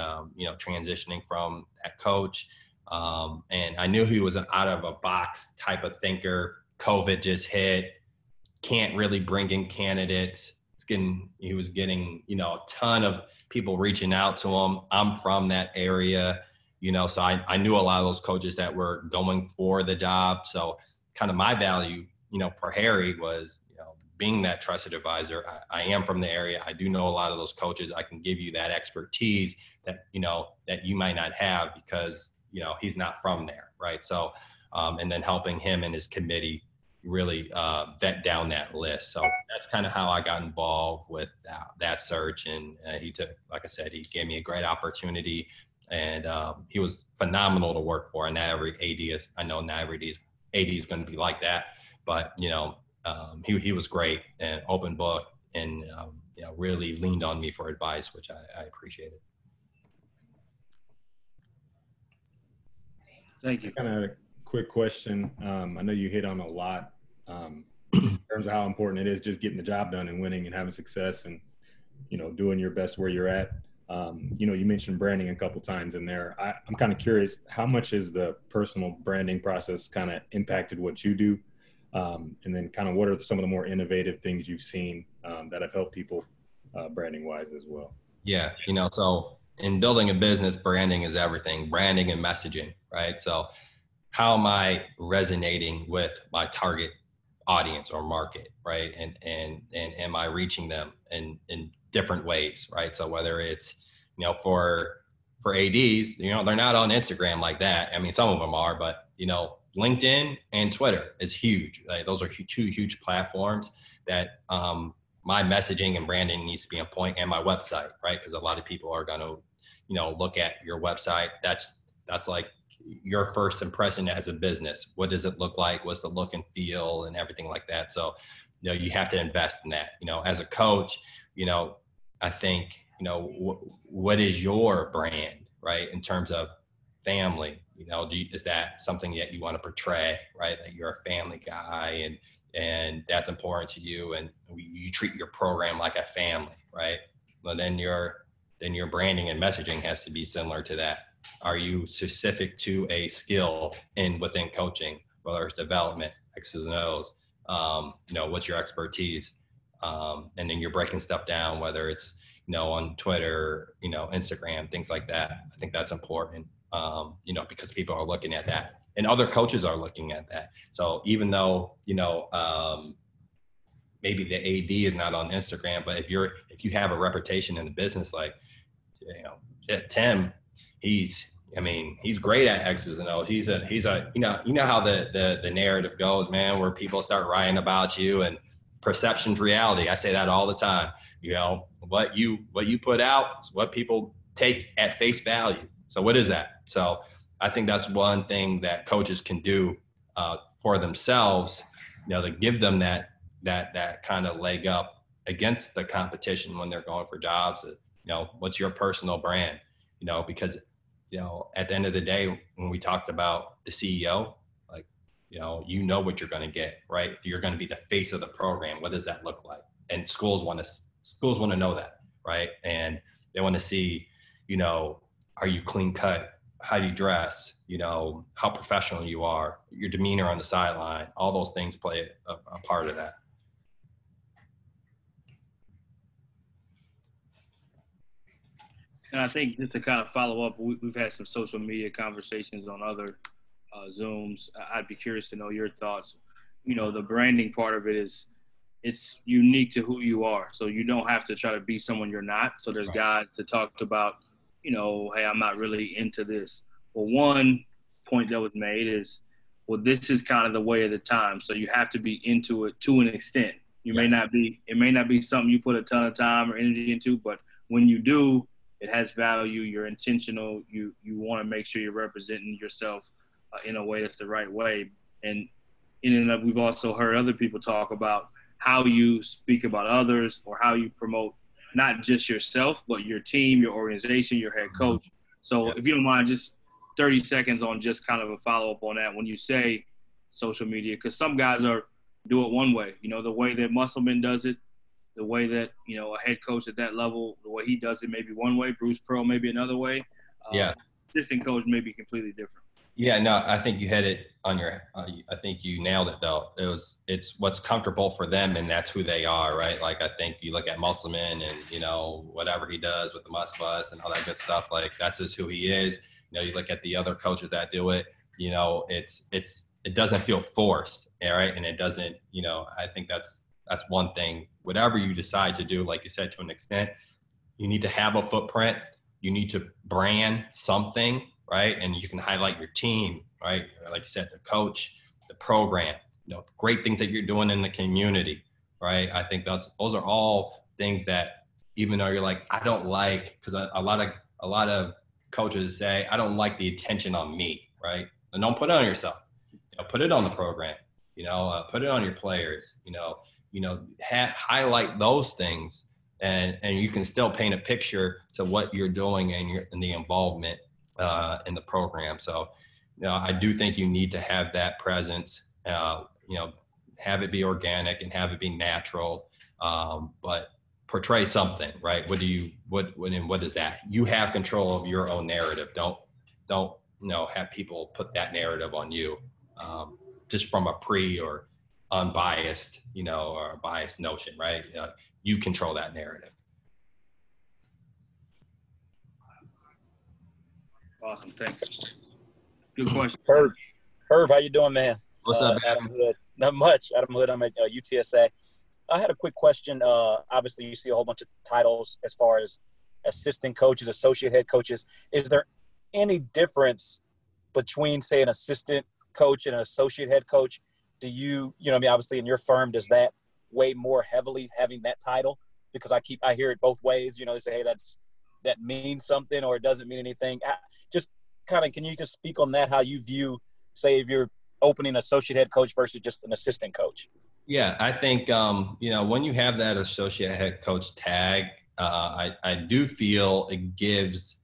transitioning from that coach. And I knew he was an out of a box type of thinker. COVID just hit, can't really bring in candidates. He was getting, a ton of people reaching out to him. I'm from that area, so I knew a lot of those coaches that were going for the job. So kind of my value, for Harry was, being that trusted advisor. I am from the area. I do know a lot of those coaches. I can give you that expertise that, that you might not have because, he's not from there. Right. So, and then helping him and his committee really vet down that list. So that's kind of how I got involved with that search. And he took, like I said, he gave me a great opportunity and he was phenomenal to work for. And not every AD is, I know not every AD is going to be like that, but, he was great and open book and, really leaned on me for advice, which I appreciated. Thank you. Kind of a quick question. I know you hit on a lot in terms of how important it is just getting the job done and winning and having success and, doing your best where you're at. You mentioned branding a couple times in there. I'm kind of curious, how much has the personal branding process kind of impacted what you do? And then kind of what are some of the more innovative things you've seen that have helped people branding wise as well? Yeah. So in building a business, branding is everything, branding and messaging, right? So how am I resonating with my target audience or market, right? And am I reaching them in different ways, right? So whether it's, for ADs, they're not on Instagram like that. I mean, some of them are, but, LinkedIn and Twitter is huge. Right? Those are two huge platforms that my messaging and branding needs to be on point, and my website, right? Because a lot of people are going to, look at your website. That's like your first impression as a business. What does it look like? What's the look and feel and everything like that? So, you have to invest in that. As a coach, I think, what is your brand, right? In terms of family, is that something that you want to portray, right? That you're a family guy and that's important to you. And you treat your program like a family, right? Well, then your branding and messaging has to be similar to that. Are you specific to a skill within coaching, whether it's development, X's and O's, what's your expertise? And then you're breaking stuff down, whether it's, on Twitter, Instagram, things like that. I think that's important, because people are looking at that and other coaches are looking at that. So even though, maybe the AD is not on Instagram, but if you have a reputation in the business, like, Tim, he's great at X's and O's. He's a how the narrative goes, man, where people start writing about you and perception's reality. I say that all the time. What you put out is what people take at face value. So what is that? So I think that's one thing that coaches can do for themselves, to give them that kind of leg up against the competition when they're going for jobs. What's your personal brand? Because at the end of the day, when we talked about the CEO, like, what you're going to get, right? You're going to be the face of the program. What does that look like? And schools want to know that, right? And they want to see, are you clean cut? How do you dress? How professional you are, your demeanor on the sideline, all those things play a part of that. And I think just to kind of follow up, we've had some social media conversations on other Zooms. I'd be curious to know your thoughts. The branding part of it is it's unique to who you are. So you don't have to try to be someone you're not. So there's guys that talked about, hey, I'm not really into this. Well, one point that was made is, well, this is kind of the way of the time. So you have to be into it to an extent. It may not be something you put a ton of time or energy into, but when you do, it has value. You're intentional. You want to make sure you're representing yourself in a way that's the right way. And we've also heard other people talk about how you speak about others or how you promote not just yourself, but your team, your organization, your head coach. So if you don't mind, just 30 seconds on just kind of a follow-up on that when you say social media, because some guys do it one way, the way that Musselman does it, the way that, a head coach at that level, the way he does it may be one way, Bruce Pearl maybe another way. Assistant coach may be completely different. Yeah, no, I think you hit it on I think you nailed it though. It's what's comfortable for them, and that's who they are, right? Like, I think you look at Musselman and, whatever he does with the must bus and all that good stuff, like that's just who he is. You look at the other coaches that do it, it doesn't feel forced, all right? And it doesn't, I think that's one thing. Whatever you decide to do, like you said, to an extent, you need to have a footprint. You need to brand something, right? And you can highlight your team, right? Like you said, the coach, the program, great things that you're doing in the community, right? I think those are all things that, even though you're like, I don't like, because a lot of coaches say, I don't like the attention on me, right? And don't put it on yourself. Put it on the program. Put it on your players. Highlight those things, and you can still paint a picture to what you're doing and the involvement in the program. So, I do think you need to have that presence. Have it be organic and have it be natural, but portray something, right? What is that? You have control of your own narrative. Don't have people put that narrative on you, just from a pre or unbiased, or biased notion, right? You control that narrative. Awesome, thanks. Good question. Herb, how you doing, man? What's up, Adam Hood? Not much. Adam Hood. I'm at UTSA. I had a quick question. Obviously, you see a whole bunch of titles as far as assistant coaches, associate head coaches. Is there any difference between, say, an assistant coach and an associate head coach? Do obviously in your firm, does that weigh more heavily having that title? Because I hear it both ways. They say, hey, that means something or it doesn't mean anything. Just kind of, can you just speak on that, how you view, say, if you're opening associate head coach versus just an assistant coach? Yeah, I think, when you have that associate head coach tag, I do feel it gives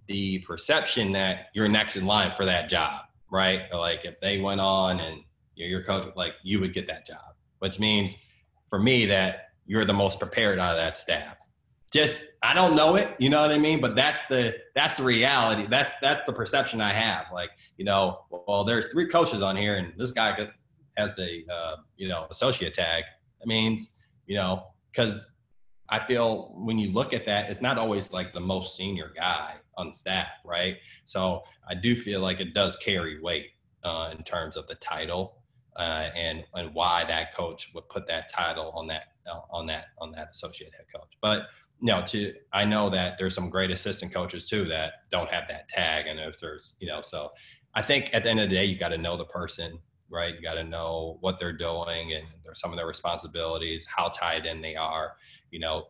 the perception that you're next in line for that job, right? Like if they went on and your coach, like you would get that job, which means for me that you're the most prepared out of that staff. Just, I don't know it, you know what I mean? But that's the reality. That's the perception I have. Like, well, there's 3 coaches on here and this guy has the, associate tag. That means, because I feel when you look at that, it's not always like the most senior guy on staff, right? So I do feel like it does carry weight in terms of the title and why that coach would put that title on that associate head coach. But I know that there's some great assistant coaches too that don't have that tag, and if there's so I think at the end of the day you got to know the person, right? You got to know what they're doing and some of their responsibilities, how tied in they are,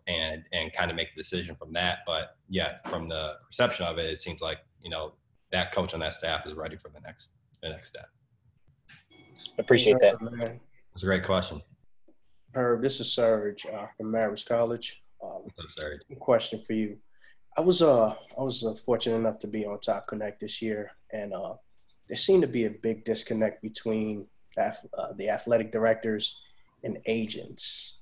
and kind of make a decision from that. But yeah, from the perception of it, it seems like, that coach on that staff is ready for the next step. Appreciate that. It's a great question. Herb, this is Serge from Marist College. Question for you. I was fortunate enough to be on Top Connect this year, and there seemed to be a big disconnect between the athletic directors and agents.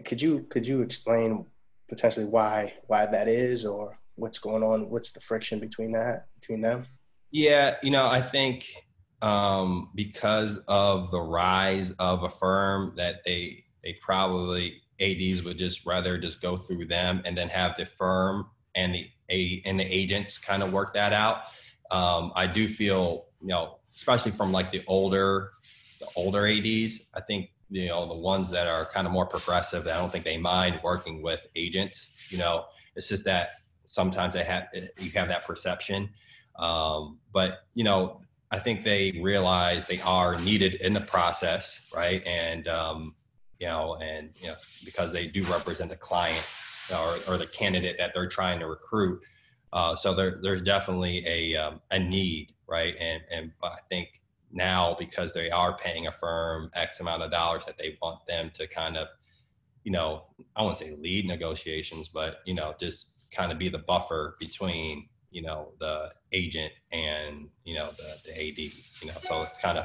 Could you explain potentially why that is, or what's going on? What's the friction between them? Yeah, I think because of the rise of a firm that they probably ADs would just rather just go through them and then have the firm and the agents kind of work that out. I do feel, especially from like the older ADs, I think the ones that are kind of more progressive, I don't think they mind working with agents. It's just that sometimes you have that perception. But, I think they realize they are needed in the process, right? And, because they do represent the client or the candidate that they're trying to recruit. So there's definitely a need, right? And I think now, because they are paying a firm X amount of dollars, that they want them to kind of, I wouldn't say lead negotiations, but, just kind of be the buffer between, the agent and, the AD, so it's kind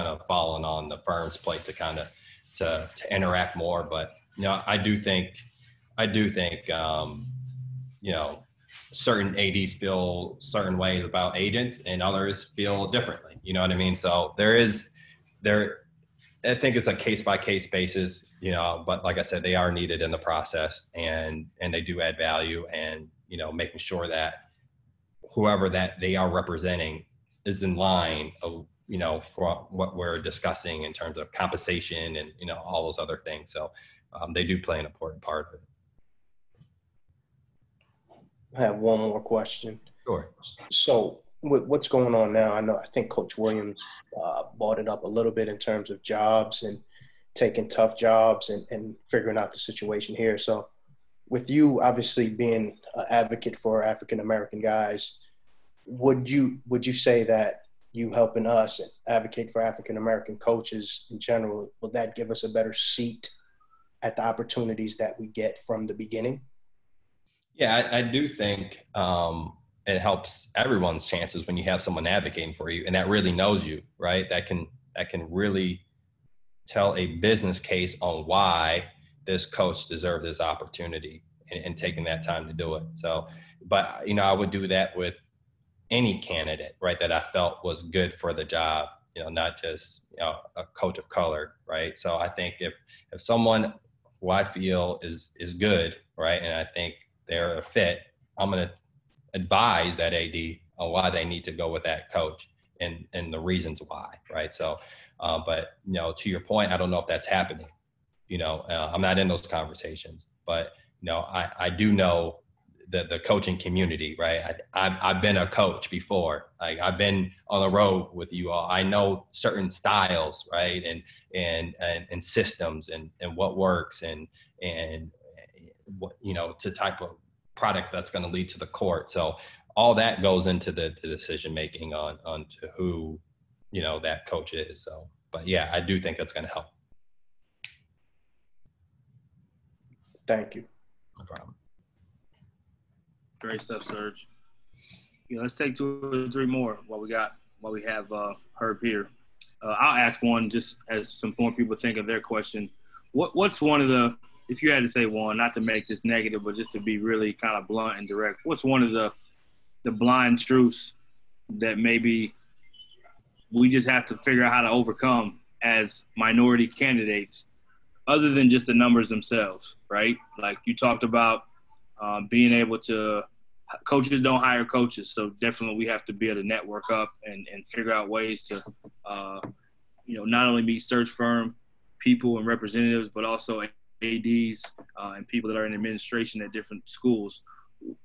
of fallen on the firm's plate to kind of, to interact more. But, I do think, certain ADs feel certain ways about agents and others feel differently. You know what I mean? So I think it's a case by case basis, but like I said, they are needed in the process, and they do add value, and, making sure that whoever that they are representing is in line of, for what we're discussing in terms of compensation and, all those other things. So they do play an important part of it. I have one more question. Sure. So with what's going on now, I think Coach Williams brought it up a little bit in terms of jobs and taking tough jobs and figuring out the situation here. So with you obviously being an advocate for African-American guys, would you say that you helping us advocate for African-American coaches in general, will that give us a better seat at the opportunities that we get from the beginning? Yeah, I do think it helps everyone's chances when you have someone advocating for you and that really knows you, right? That can really tell a business case on why this coach deserves this opportunity and taking that time to do it. So, but, I would do that with any candidate, right, that I felt was good for the job, not just, a coach of color, right? So I think if someone who I feel is good, right, and I think they're a fit, I'm going to advise that AD on why they need to go with that coach and the reasons why, right? So, but, to your point, I don't know if that's happening. I'm not in those conversations, but, I do know the coaching community, right? I've been a coach before. Like, I've been on the road with you all. I know certain styles, right? And systems and what works and what, to type of product that's going to lead to the court. So all that goes into the decision making on to who, that coach is. So, but yeah, I do think that's going to help. Thank you. No problem. Great stuff, Serge. Let's take 2 or 3 more while we have Herb here. I'll ask one just as some more people think of their question. What's one of the, if you had to say one, not to make this negative, but just to be really kind of blunt and direct, what's one of the blind truths that maybe we just have to figure out how to overcome as minority candidates, other than just the numbers themselves, right? Like you talked about being able to – coaches don't hire coaches, so definitely we have to be able to network up and figure out ways to, not only meet search firm people and representatives, but also ADs and people that are in administration at different schools.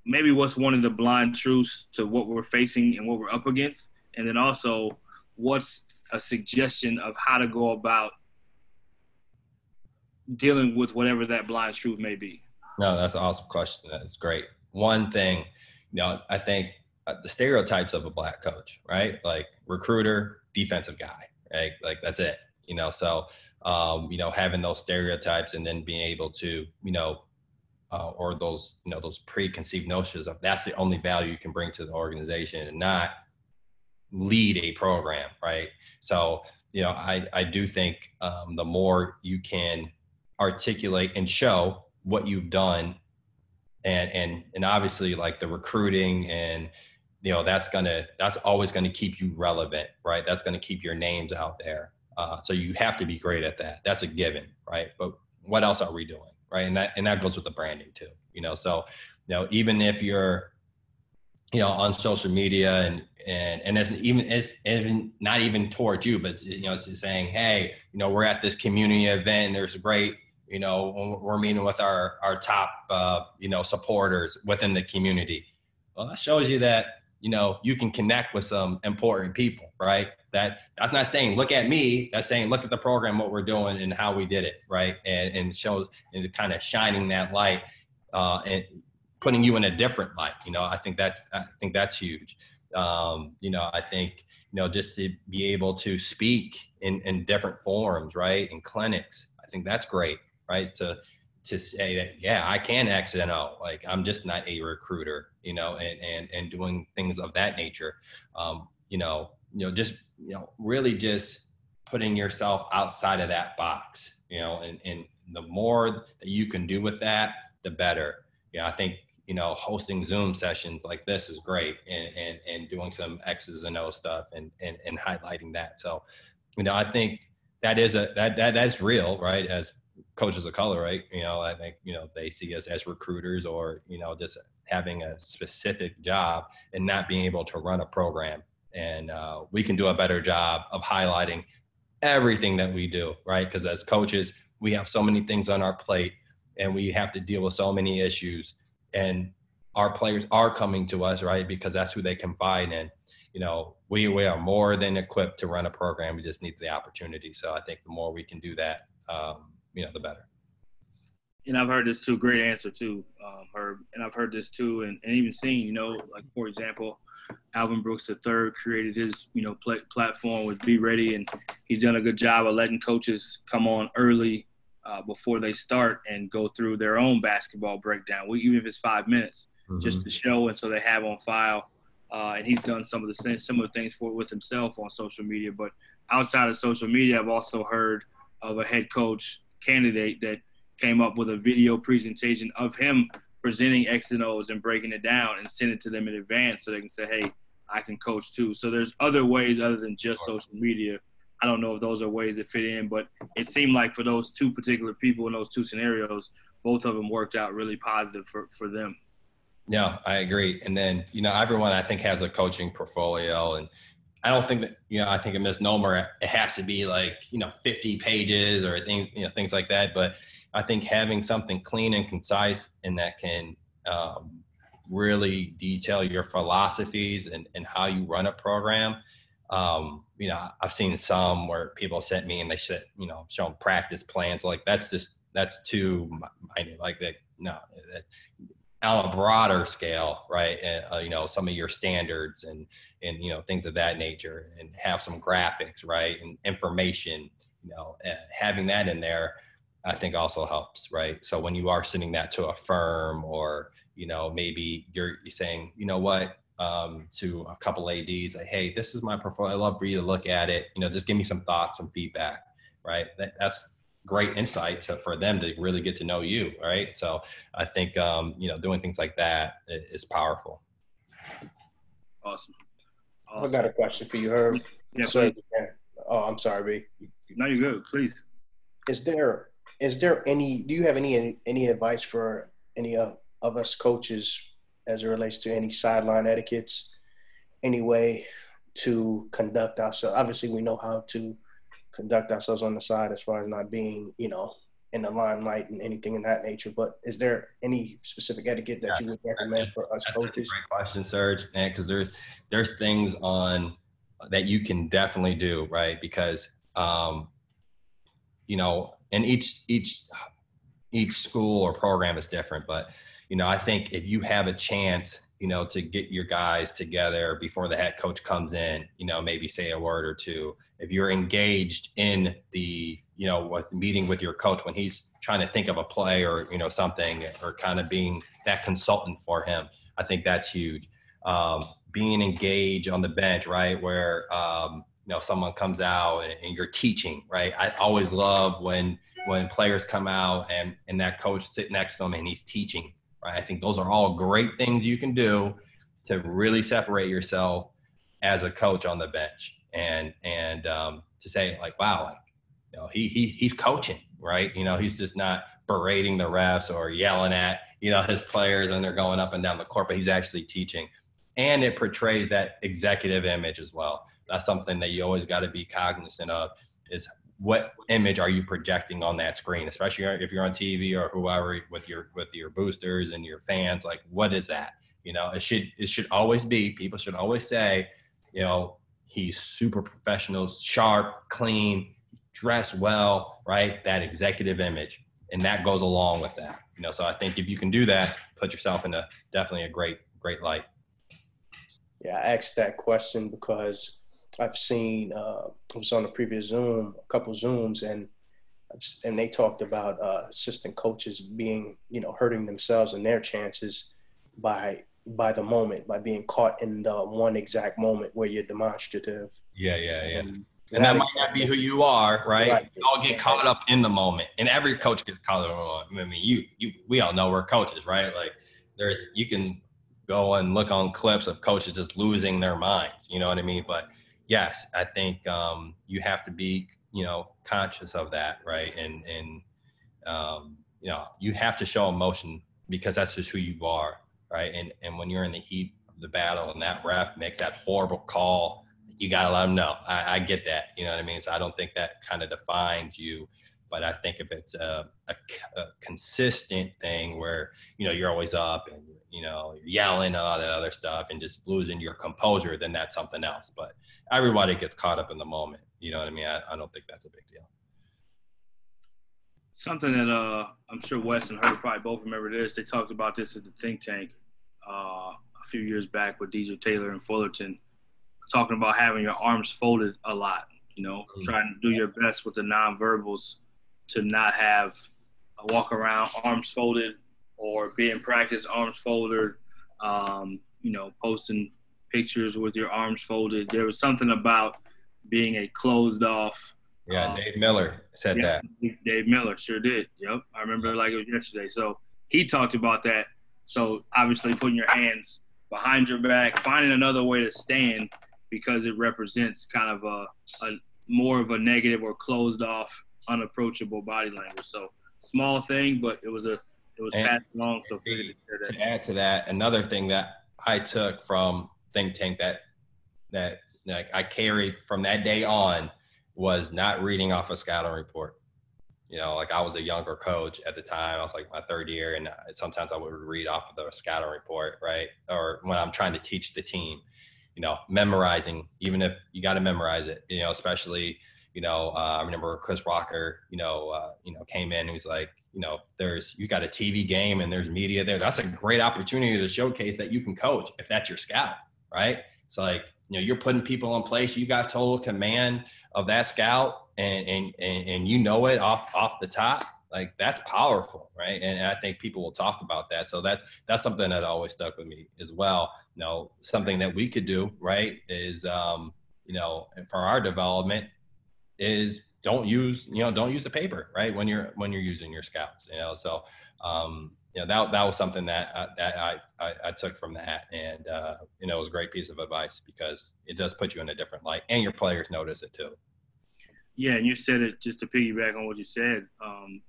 Maybe what's one of the blind truths to what we're facing and what we're up against? And then also what's a suggestion of how to go about dealing with whatever that blind truth may be? No, that's an awesome question. That's great. One thing, I think the stereotypes of a black coach, right? Like recruiter, defensive guy, right? Like that's it, so, having those stereotypes and then being able to, or those, those preconceived notions of that's the only value you can bring to the organization and not lead a program, right? So, I do think the more you can articulate and show what you've done and obviously like the recruiting and, that's always going to keep you relevant, right? That's going to keep your names out there. So you have to be great at that. That's a given, right? But what else are we doing, right? And that goes with the branding too, So, even if you're on social media and it's even not even towards you, but it's saying, hey, we're at this community event and there's a great, we're meeting with our top, supporters within the community. Well, that shows you that, you can connect with some important people, right? That's not saying, look at me. That's saying, look at the program, what we're doing and how we did it. Right. And shows and kind of shining that light, and putting you in a different light. I think that's huge. I think, just to be able to speak in different forums, right. In clinics, I think that's great, right. To say that, yeah, I can X and O, like I'm just not a recruiter, and doing things of that nature. Really just putting yourself outside of that box, and the more that you can do with that, the better. I think, hosting Zoom sessions like this is great, and doing some X's and O stuff and highlighting that. So, I think that's real, right? As coaches of color, right? I think, they see us as recruiters or, just having a specific job and not being able to run a program. And we can do a better job of highlighting everything that we do, right? Because as coaches, we have so many things on our plate and we have to deal with so many issues. And our players are coming to us, right? Because that's who they confide in. We are more than equipped to run a program. We just need the opportunity. So I think the more we can do that, the better. And I've heard this too. Great answer too, Herb. And I've heard this too, and even seen, like for example, Alvin Brooks III created his, platform with Be Ready, and he's done a good job of letting coaches come on early before they start and go through their own basketball breakdown, even if it's 5 minutes, just to show, and so they have on file. And he's done some of the similar things with himself on social media. But outside of social media, I've also heard of a head coach candidate that came up with a video presentation of him presenting X and O's and breaking it down and send it to them in advance so they can say, hey, I can coach too. So there's other ways other than just social media. I don't know if those are ways that fit in, but it seemed like for those two particular people in those two scenarios, both of them worked out really positive for them. Yeah, I agree. And then, everyone I think has a coaching portfolio, and I don't think that, I think a misnomer, it has to be like, 50 pages or things like that. But I think having something clean and concise and that can really detail your philosophies and how you run a program. I've seen some where people sent me and they should, show them practice plans. Like that's too minor, like that. No, on a broader scale, right? And, some of your standards and things of that nature, and have some graphics, right? And information, having that in there, I think also helps, right? So when you are sending that to a firm or, maybe you're saying, to a couple ADs, like, hey, this is my portfolio. I'd love for you to look at it. Just give me some thoughts, some feedback, right? That's great insight for them to really get to know you, right? So I think, doing things like that is powerful. Awesome. I got a question for you, Herb. Yeah, so, oh, I'm sorry, B. No, you're good. Please. Do you have any advice for any of us coaches as it relates to any sideline etiquettes, any way to conduct ourselves? Obviously, we know how to conduct ourselves on the side as far as not being, in the limelight and anything in that nature. But is there any specific etiquette that you would recommend for us coaches? That's a great question, Serge, man, because there's things on that you can definitely do, right? Because, and each school or program is different, but, I think if you have a chance, to get your guys together before the head coach comes in, maybe say a word or two. If you're engaged in the, with meeting with your coach when he's trying to think of a play or, something, or kind of being that consultant for him, I think that's huge. Being engaged on the bench, right, where, someone comes out and you're teaching, right? I always love when players come out and that coach sit next to them and he's teaching. I think those are all great things you can do to really separate yourself as a coach on the bench, and to say like, wow, he's coaching, right? He's just not berating the refs or yelling at his players when they're going up and down the court, but he's actually teaching. and it portrays that executive image as well. That's something that you always got to be cognizant of, is what image are you projecting on that screen, especially if you're on TV or whoever with your boosters and your fans. Like, what is that? You know, it should always be, people should always say, you know, he's super professional, sharp, clean, dressed well, right? That executive image. And that goes along with that. You know, so I think if you can do that, put yourself in definitely a great light. Yeah, I asked that question because I've seen, I was on a previous Zoom, a couple Zooms, and they talked about assistant coaches being, you know, hurting themselves and their chances by the moment, by being caught in the one exact moment where you're demonstrative. Yeah. And that might not be who you are, right? You all get caught up in the moment, and every coach gets caught up in the moment. I mean, we all know we're coaches, right? Like, you can go and look on clips of coaches just losing their minds, you know what I mean? But yes, I think you have to be, you know, conscious of that, right? And you know, you have to show emotion because that's just who you are, right? And when you're in the heat of the battle and that ref makes that horrible call, you got to let them know. I get that, you know what I mean? So I don't think that kind of defines you, but I think if it's a consistent thing where, you know, you're always up and, you know, you're yelling and all that other stuff and just losing your composure, then that's something else. But everybody gets caught up in the moment. You know what I mean? I don't think that's a big deal. Something that I'm sure Wes and Herb probably both remember this. They talked about this at the think tank a few years back with DJ Taylor and Fullerton, talking about having your arms folded a lot, you know, trying to do your best with the nonverbals to not have a walk around arms folded or be in practice arms folded, you know, posting pictures with your arms folded. There was something about being a closed off. Yeah, Dave Miller said that. Dave Miller sure did. Yep. I remember like it was yesterday. So he talked about that. So obviously putting your hands behind your back, finding another way to stand because it represents kind of a more of a negative or closed off, unapproachable body language. So small thing, but it was passed along. So to add to that, another thing that I took from think tank that like I carried from that day on was not reading off a scouting report. You know, like I was a younger coach at the time. I was like my third year, and sometimes I would read off of the scouting report, right? Or when I'm trying to teach the team, you know, memorizing, even if you got to memorize it, you know, especially, you know, I remember Chris Rocker, you know, came in and he's like, you know, you got a TV game and there's media there. That's a great opportunity to showcase that you can coach if that's your scout, right? It's like, you know, you're putting people in place. You got total command of that scout and you know it off the top. Like, that's powerful, right? And I think people will talk about that. So that's something that always stuck with me as well. You know, something that we could do, right, is, you know, for our development is don't use the paper, right, when you're using your scouts, you know. So, you know, that was something that I took from that. And, you know, it was a great piece of advice because it does put you in a different light and your players notice it too. Yeah, and you said it, just to piggyback on what you said,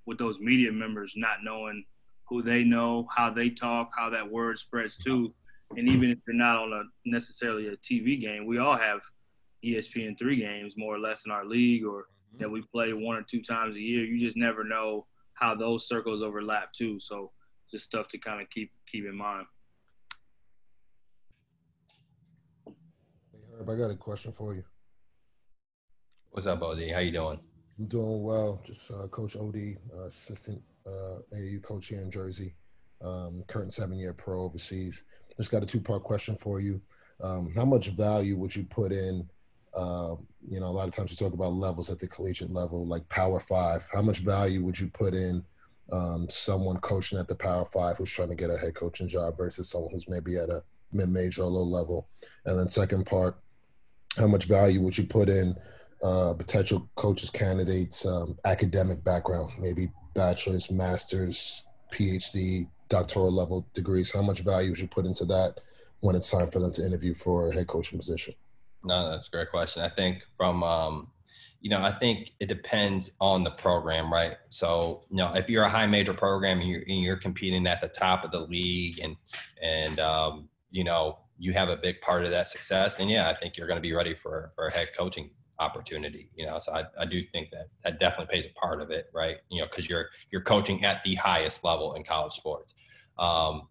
with those media members not knowing who they know, how they talk, how that word spreads too. And even if you're not on necessarily a TV game, we all have ESPN3 games more or less in our league, or that we play 1 or 2 times a year. You just never know how those circles overlap too. So just stuff to kind of keep in mind. Hey, Herb, I got a question for you. What's up, OD? How you doing? I'm doing well. Just Coach OD, assistant AAU coach here in Jersey, current 7-year pro overseas. Just got a 2-part question for you. How much value would you put in, you know, a lot of times you talk about levels at the collegiate level, like Power 5. How much value would you put in someone coaching at the Power 5 who's trying to get a head coaching job versus someone who's maybe at a mid-major or low level? And then second part, how much value would you put in potential coaches, candidates, academic background, maybe bachelor's, master's, PhD, doctoral level degrees? How much value would you put into that when it's time for them to interview for a head coaching position? No, that's a great question. I think from, you know, I think it depends on the program, right? So, you know, if you're a high major program and you're competing at the top of the league and you know, you have a big part of that success, then yeah, I think you're going to be ready for a head coaching opportunity, you know. So I do think that definitely plays a part of it, right? You know, because you're coaching at the highest level in college sports.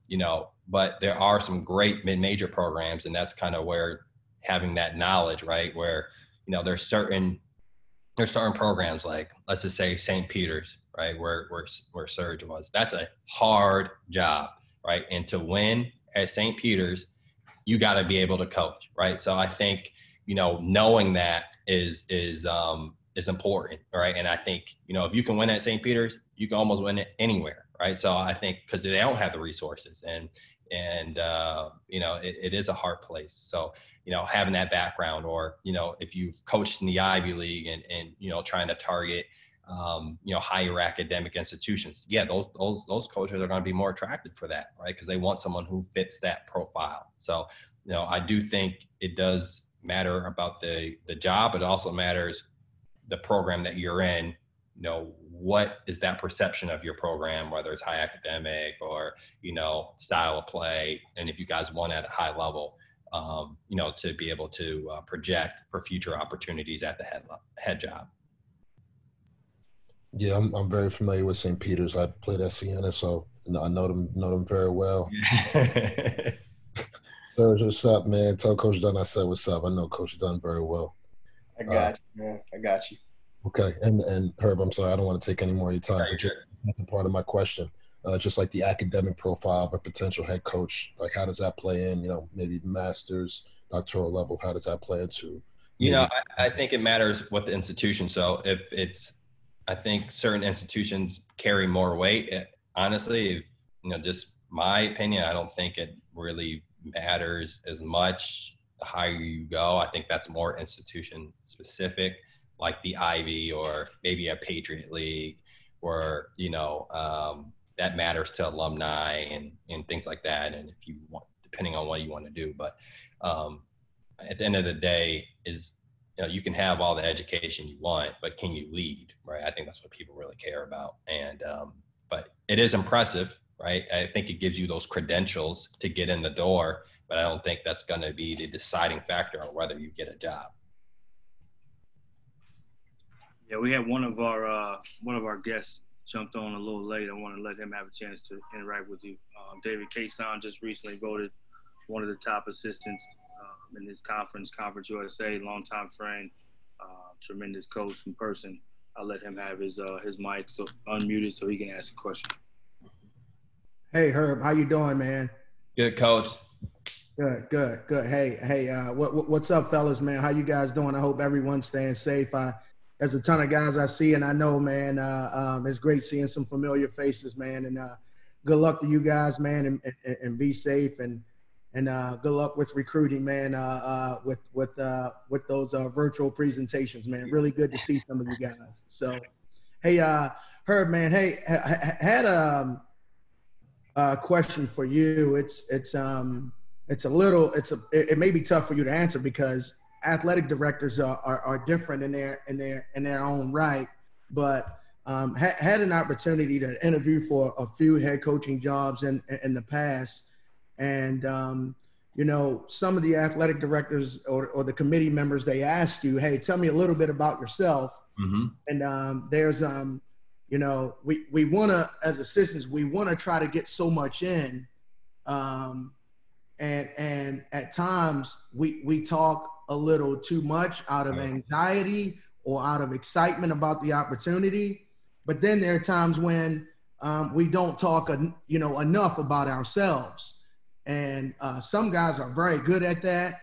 You know, but there are some great mid-major programs, and that's kind of where having that knowledge, right? Where, you know, there's certain programs, like let's just say St. Peter's, right? Where Serge was. That's a hard job, right? And to win at St. Peter's, you got to be able to coach, right? So I think, you know, knowing that is important, right? And I think, you know, if you can win at St. Peter's, you can almost win it anywhere, right? So I think because they don't have the resources, and you know, it is a hard place. So, you know, having that background, or, you know, if you've coached in the Ivy League and you know, trying to target you know, higher academic institutions, yeah, those coaches are going to be more attracted for that, right? Because they want someone who fits that profile. So, you know, I do think it does matter about the job, but it also matters the program that you're in. You know, what is that perception of your program, whether it's high academic or, you know, style of play, and if you guys won at a high level, you know, to be able to project for future opportunities at the head job. Yeah, I'm very familiar with St. Peter's. I played at Siena, so I know them very well. Serge, what's up, man? Tell Coach Dunn I said what's up. I know Coach Dunn very well. I got you, man. I got you. Okay, and Herb, I'm sorry, I don't want to take any more of your time, but you're part of my question. Just like the academic profile of a potential head coach, like how does that play in, you know, maybe master's, doctoral level, how does that play into? You know, I think it matters what the institution. So if it's, I think certain institutions carry more weight. Honestly, you know, just my opinion, I don't think it really matters as much the higher you go. I think that's more institution specific, like the Ivy or maybe a Patriot League, or, you know, that matters to alumni and things like that. And if you want, depending on what you want to do, but at the end of the day is, you know, you can have all the education you want, but can you lead, right? I think that's what people really care about. And, but it is impressive, right? I think it gives you those credentials to get in the door, but I don't think that's going to be the deciding factor on whether you get a job. Yeah, we had one of our guests jumped on a little late. I want to let him have a chance to interact with you. David Kason just recently voted one of the top assistants in this Conference USA, longtime friend, tremendous coach in person. I'll let him have his mic so unmuted so he can ask a question. Hey Herb, how you doing, man? Good, Coach. Good. Hey, what's up, fellas, man? How you guys doing? I hope everyone's staying safe. There's a ton of guys I see, and I know, man, it's great seeing some familiar faces, man. And good luck to you guys, man, and be safe, and good luck with recruiting, man. With those virtual presentations, man. Really good to see some of you guys. So, hey, Herb, man. Hey, had a question for you. It may be tough for you to answer because athletic directors are different in their own right, but had an opportunity to interview for a few head coaching jobs in the past, and you know, some of the athletic directors or the committee members, they ask you, hey, tell me a little bit about yourself. Mm-hmm. And there's you know, we want to, as assistants, we want to try to get so much in, and at times we talk a little too much out of anxiety or out of excitement about the opportunity. But then there are times when we don't talk, you know, enough about ourselves. And some guys are very good at that.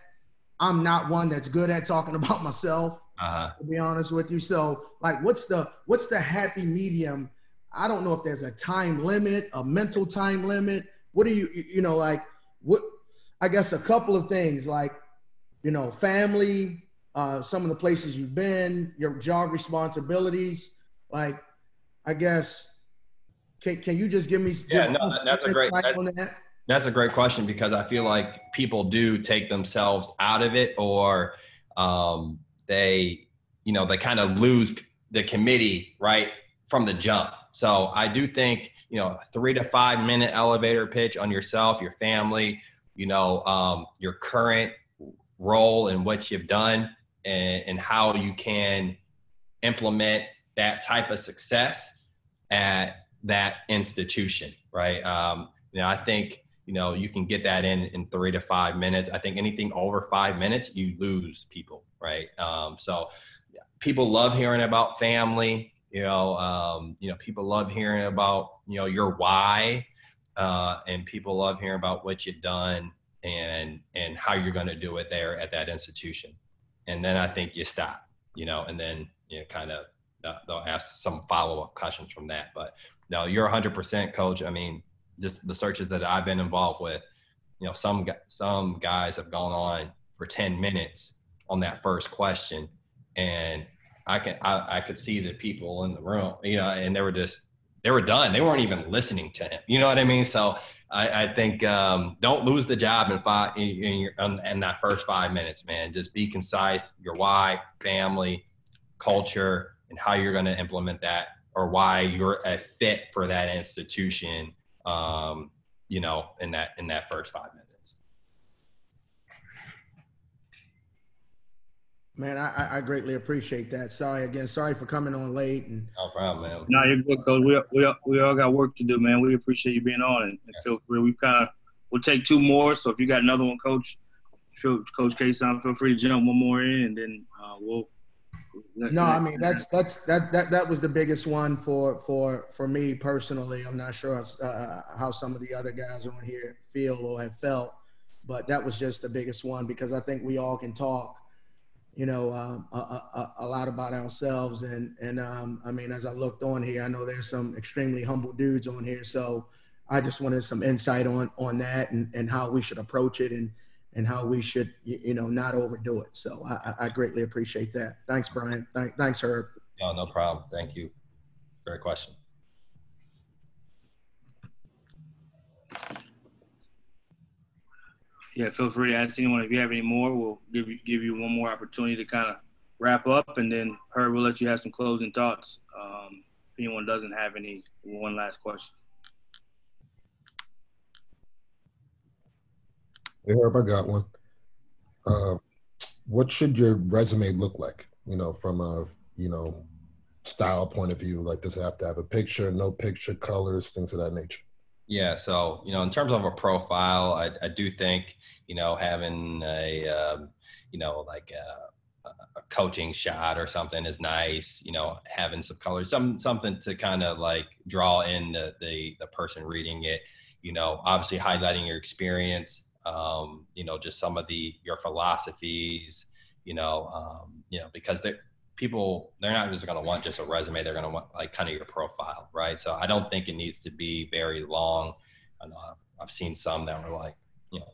I'm not one that's good at talking about myself, to be honest with you. So, like, what's the happy medium? I don't know if there's a time limit, a mental time limit. What do you know, like, what? I guess a couple of things, like, you know, family, some of the places you've been, your job responsibilities. Like, I guess, can you just give me? That's a great question, because I feel like people do take themselves out of it, or they kind of lose the committee right from the jump. So I do think, you know, a 3 to 5 minute elevator pitch on yourself, your family, your current role and what you've done and how you can implement that type of success at that institution, right? I think, you can get that in 3 to 5 minutes. I think anything over 5 minutes, you lose people, right? So people love hearing about family, people love hearing about, your why, and people love hearing about what you've done and how you're going to do it there at that institution. And then I think you stop, and then kind of they'll ask some follow-up questions from that. But no, you're 100% coach. I mean, just the searches that I've been involved with, some guys have gone on for 10 minutes on that first question, and I could see the people in the room, and they were done. They weren't even listening to him. You know what I mean? So I think don't lose the job in that first 5 minutes, man. Just be concise. Your why, family, culture, and how you're going to implement that, or why you're a fit for that institution. In that first 5 minutes. Man, I greatly appreciate that. Sorry for coming on late. And no problem, man. No, you're good, Coach. We all got work to do, man. We appreciate you being on, and feel free. We'll take 2 more. So if you got another one, Coach K-Son, feel free to jump one more in, and then we'll. No, I mean that was the biggest one for me personally. I'm not sure how some of the other guys on here feel or have felt, but that was just the biggest one, because I think we all can talk, a lot about ourselves. And I mean, as I looked on here, I know there's some extremely humble dudes on here, so I just wanted some insight on that and how we should approach it and how we should, not overdo it. So I greatly appreciate that. Thanks, Brian. Thanks, Herb. No problem. Thank you. Great question. Yeah, feel free to ask anyone if you have any more. We'll give you one more opportunity to kind of wrap up, and then Herb will let you have some closing thoughts. If anyone doesn't have one last question. Hey, Herb, I got one. What should your resume look like, from a, style point of view? Like, does it have to have a picture, no picture, colors, things of that nature? Yeah. So, in terms of a profile, I do think, having a coaching shot or something is nice, having some colors, something to kind of like draw in the person reading it, obviously highlighting your experience, just some of your philosophies, because they're not just going to want just a resume. They're going to want like kind of your profile. Right. So I don't think it needs to be very long. I know I've seen some that were like,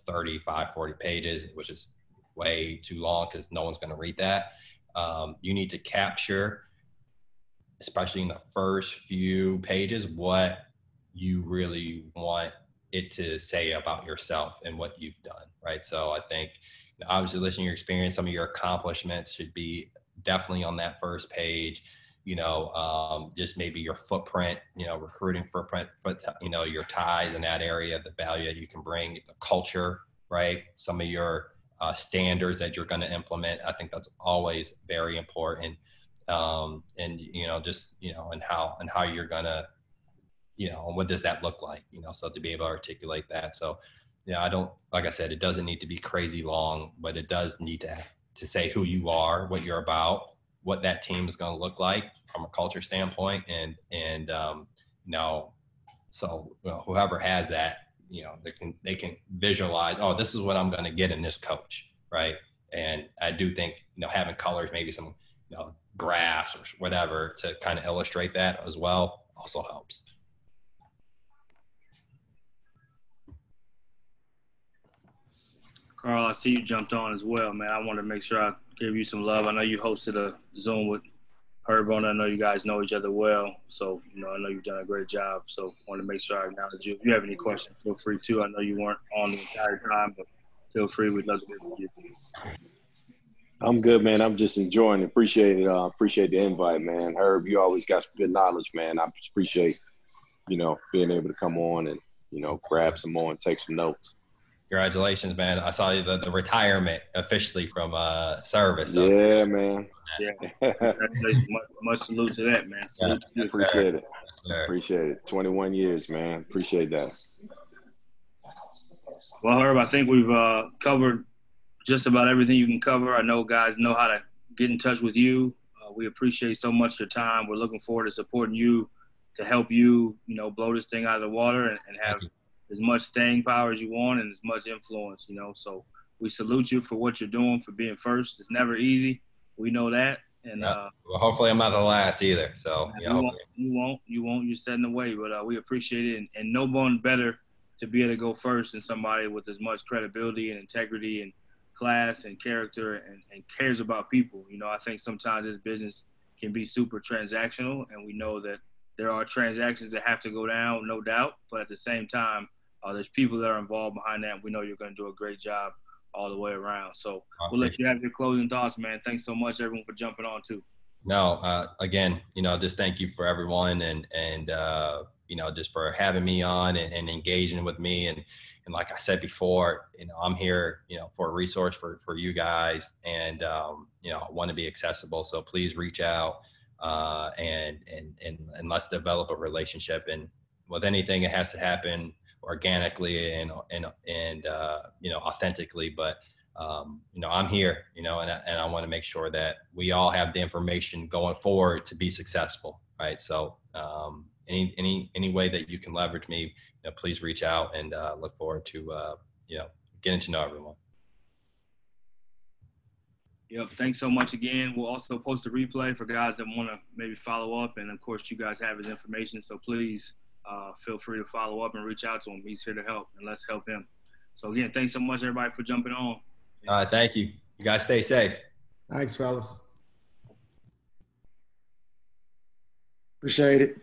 35, 40 pages, which is way too long because no one's going to read that. You need to capture, especially in the first few pages, what you really want it to say about yourself and what you've done, right? So I think obviously listing your experience, some of your accomplishments should be definitely on that first page. Just maybe your footprint, recruiting footprint, your ties in that area, the value that you can bring, the culture, right? Some of your standards that you're going to implement. I think that's always very important. And how you're going to, what does that look like? So to be able to articulate that. So, like I said, it doesn't need to be crazy long, but it does need to say who you are, what you're about, what that team is going to look like from a culture standpoint. So whoever has that, they can visualize, oh, this is what I'm going to get in this coach. Right. And I do think, having colors, maybe some, graphs or whatever to kind of illustrate that as well also helps. Carl, I see you jumped on as well, man. I wanted to make sure I gave you some love. I know you hosted a Zoom with Herb on. I know you guys know each other well. So, I know you've done a great job. So I wanted to make sure I acknowledge you. If you have any questions, feel free to. I know you weren't on the entire time, but feel free. We'd love to hear from you. I'm good, man. I'm just enjoying it. Appreciate it. Appreciate the invite, man. Herb, you always got some good knowledge, man. I just appreciate, being able to come on and, grab some more and take some notes. Congratulations, man. I saw the retirement officially from service. So. Yeah, man. Yeah. Congratulations. Much salute to that, man. Salute Yeah, appreciate it. Appreciate it. 21 years, man. Appreciate that. Well, Herb, I think we've covered just about everything you can cover. I know guys know how to get in touch with you. We appreciate so much your time. We're looking forward to supporting you to help you, blow this thing out of the water and have as much staying power as you want and as much influence, So we salute you for what you're doing, for being first. It's never easy. We know that. And well, hopefully I'm not the last either. So you won't. You're setting the way, but we appreciate it. And no one better to be able to go first than somebody with as much credibility and integrity and class and character and cares about people. I think sometimes this business can be super transactional, and we know that there are transactions that have to go down, no doubt. But at the same time, there's people that are involved behind that. And we know you're going to do a great job all the way around. So we'll let you have your closing thoughts, man. Thanks so much, everyone, for jumping on too. No, again, just thank you for everyone and just for having me on and engaging with me. And like I said before, I'm here, for a resource for you guys. And, I want to be accessible. So please reach out and let's develop a relationship. And with anything, it has to happen organically and authentically. But I'm here, and I want to make sure that we all have the information going forward to be successful. Right. So, any way that you can leverage me, please reach out and look forward to, getting to know everyone. Yep. Thanks so much again. We'll also post a replay for guys that want to maybe follow up. And of course you guys have his information. So please feel free to follow up and reach out to him. He's here to help, and let's help him. So again, thanks so much everybody for jumping on. All right. Thank you. You guys stay safe. Thanks, fellas. Appreciate it.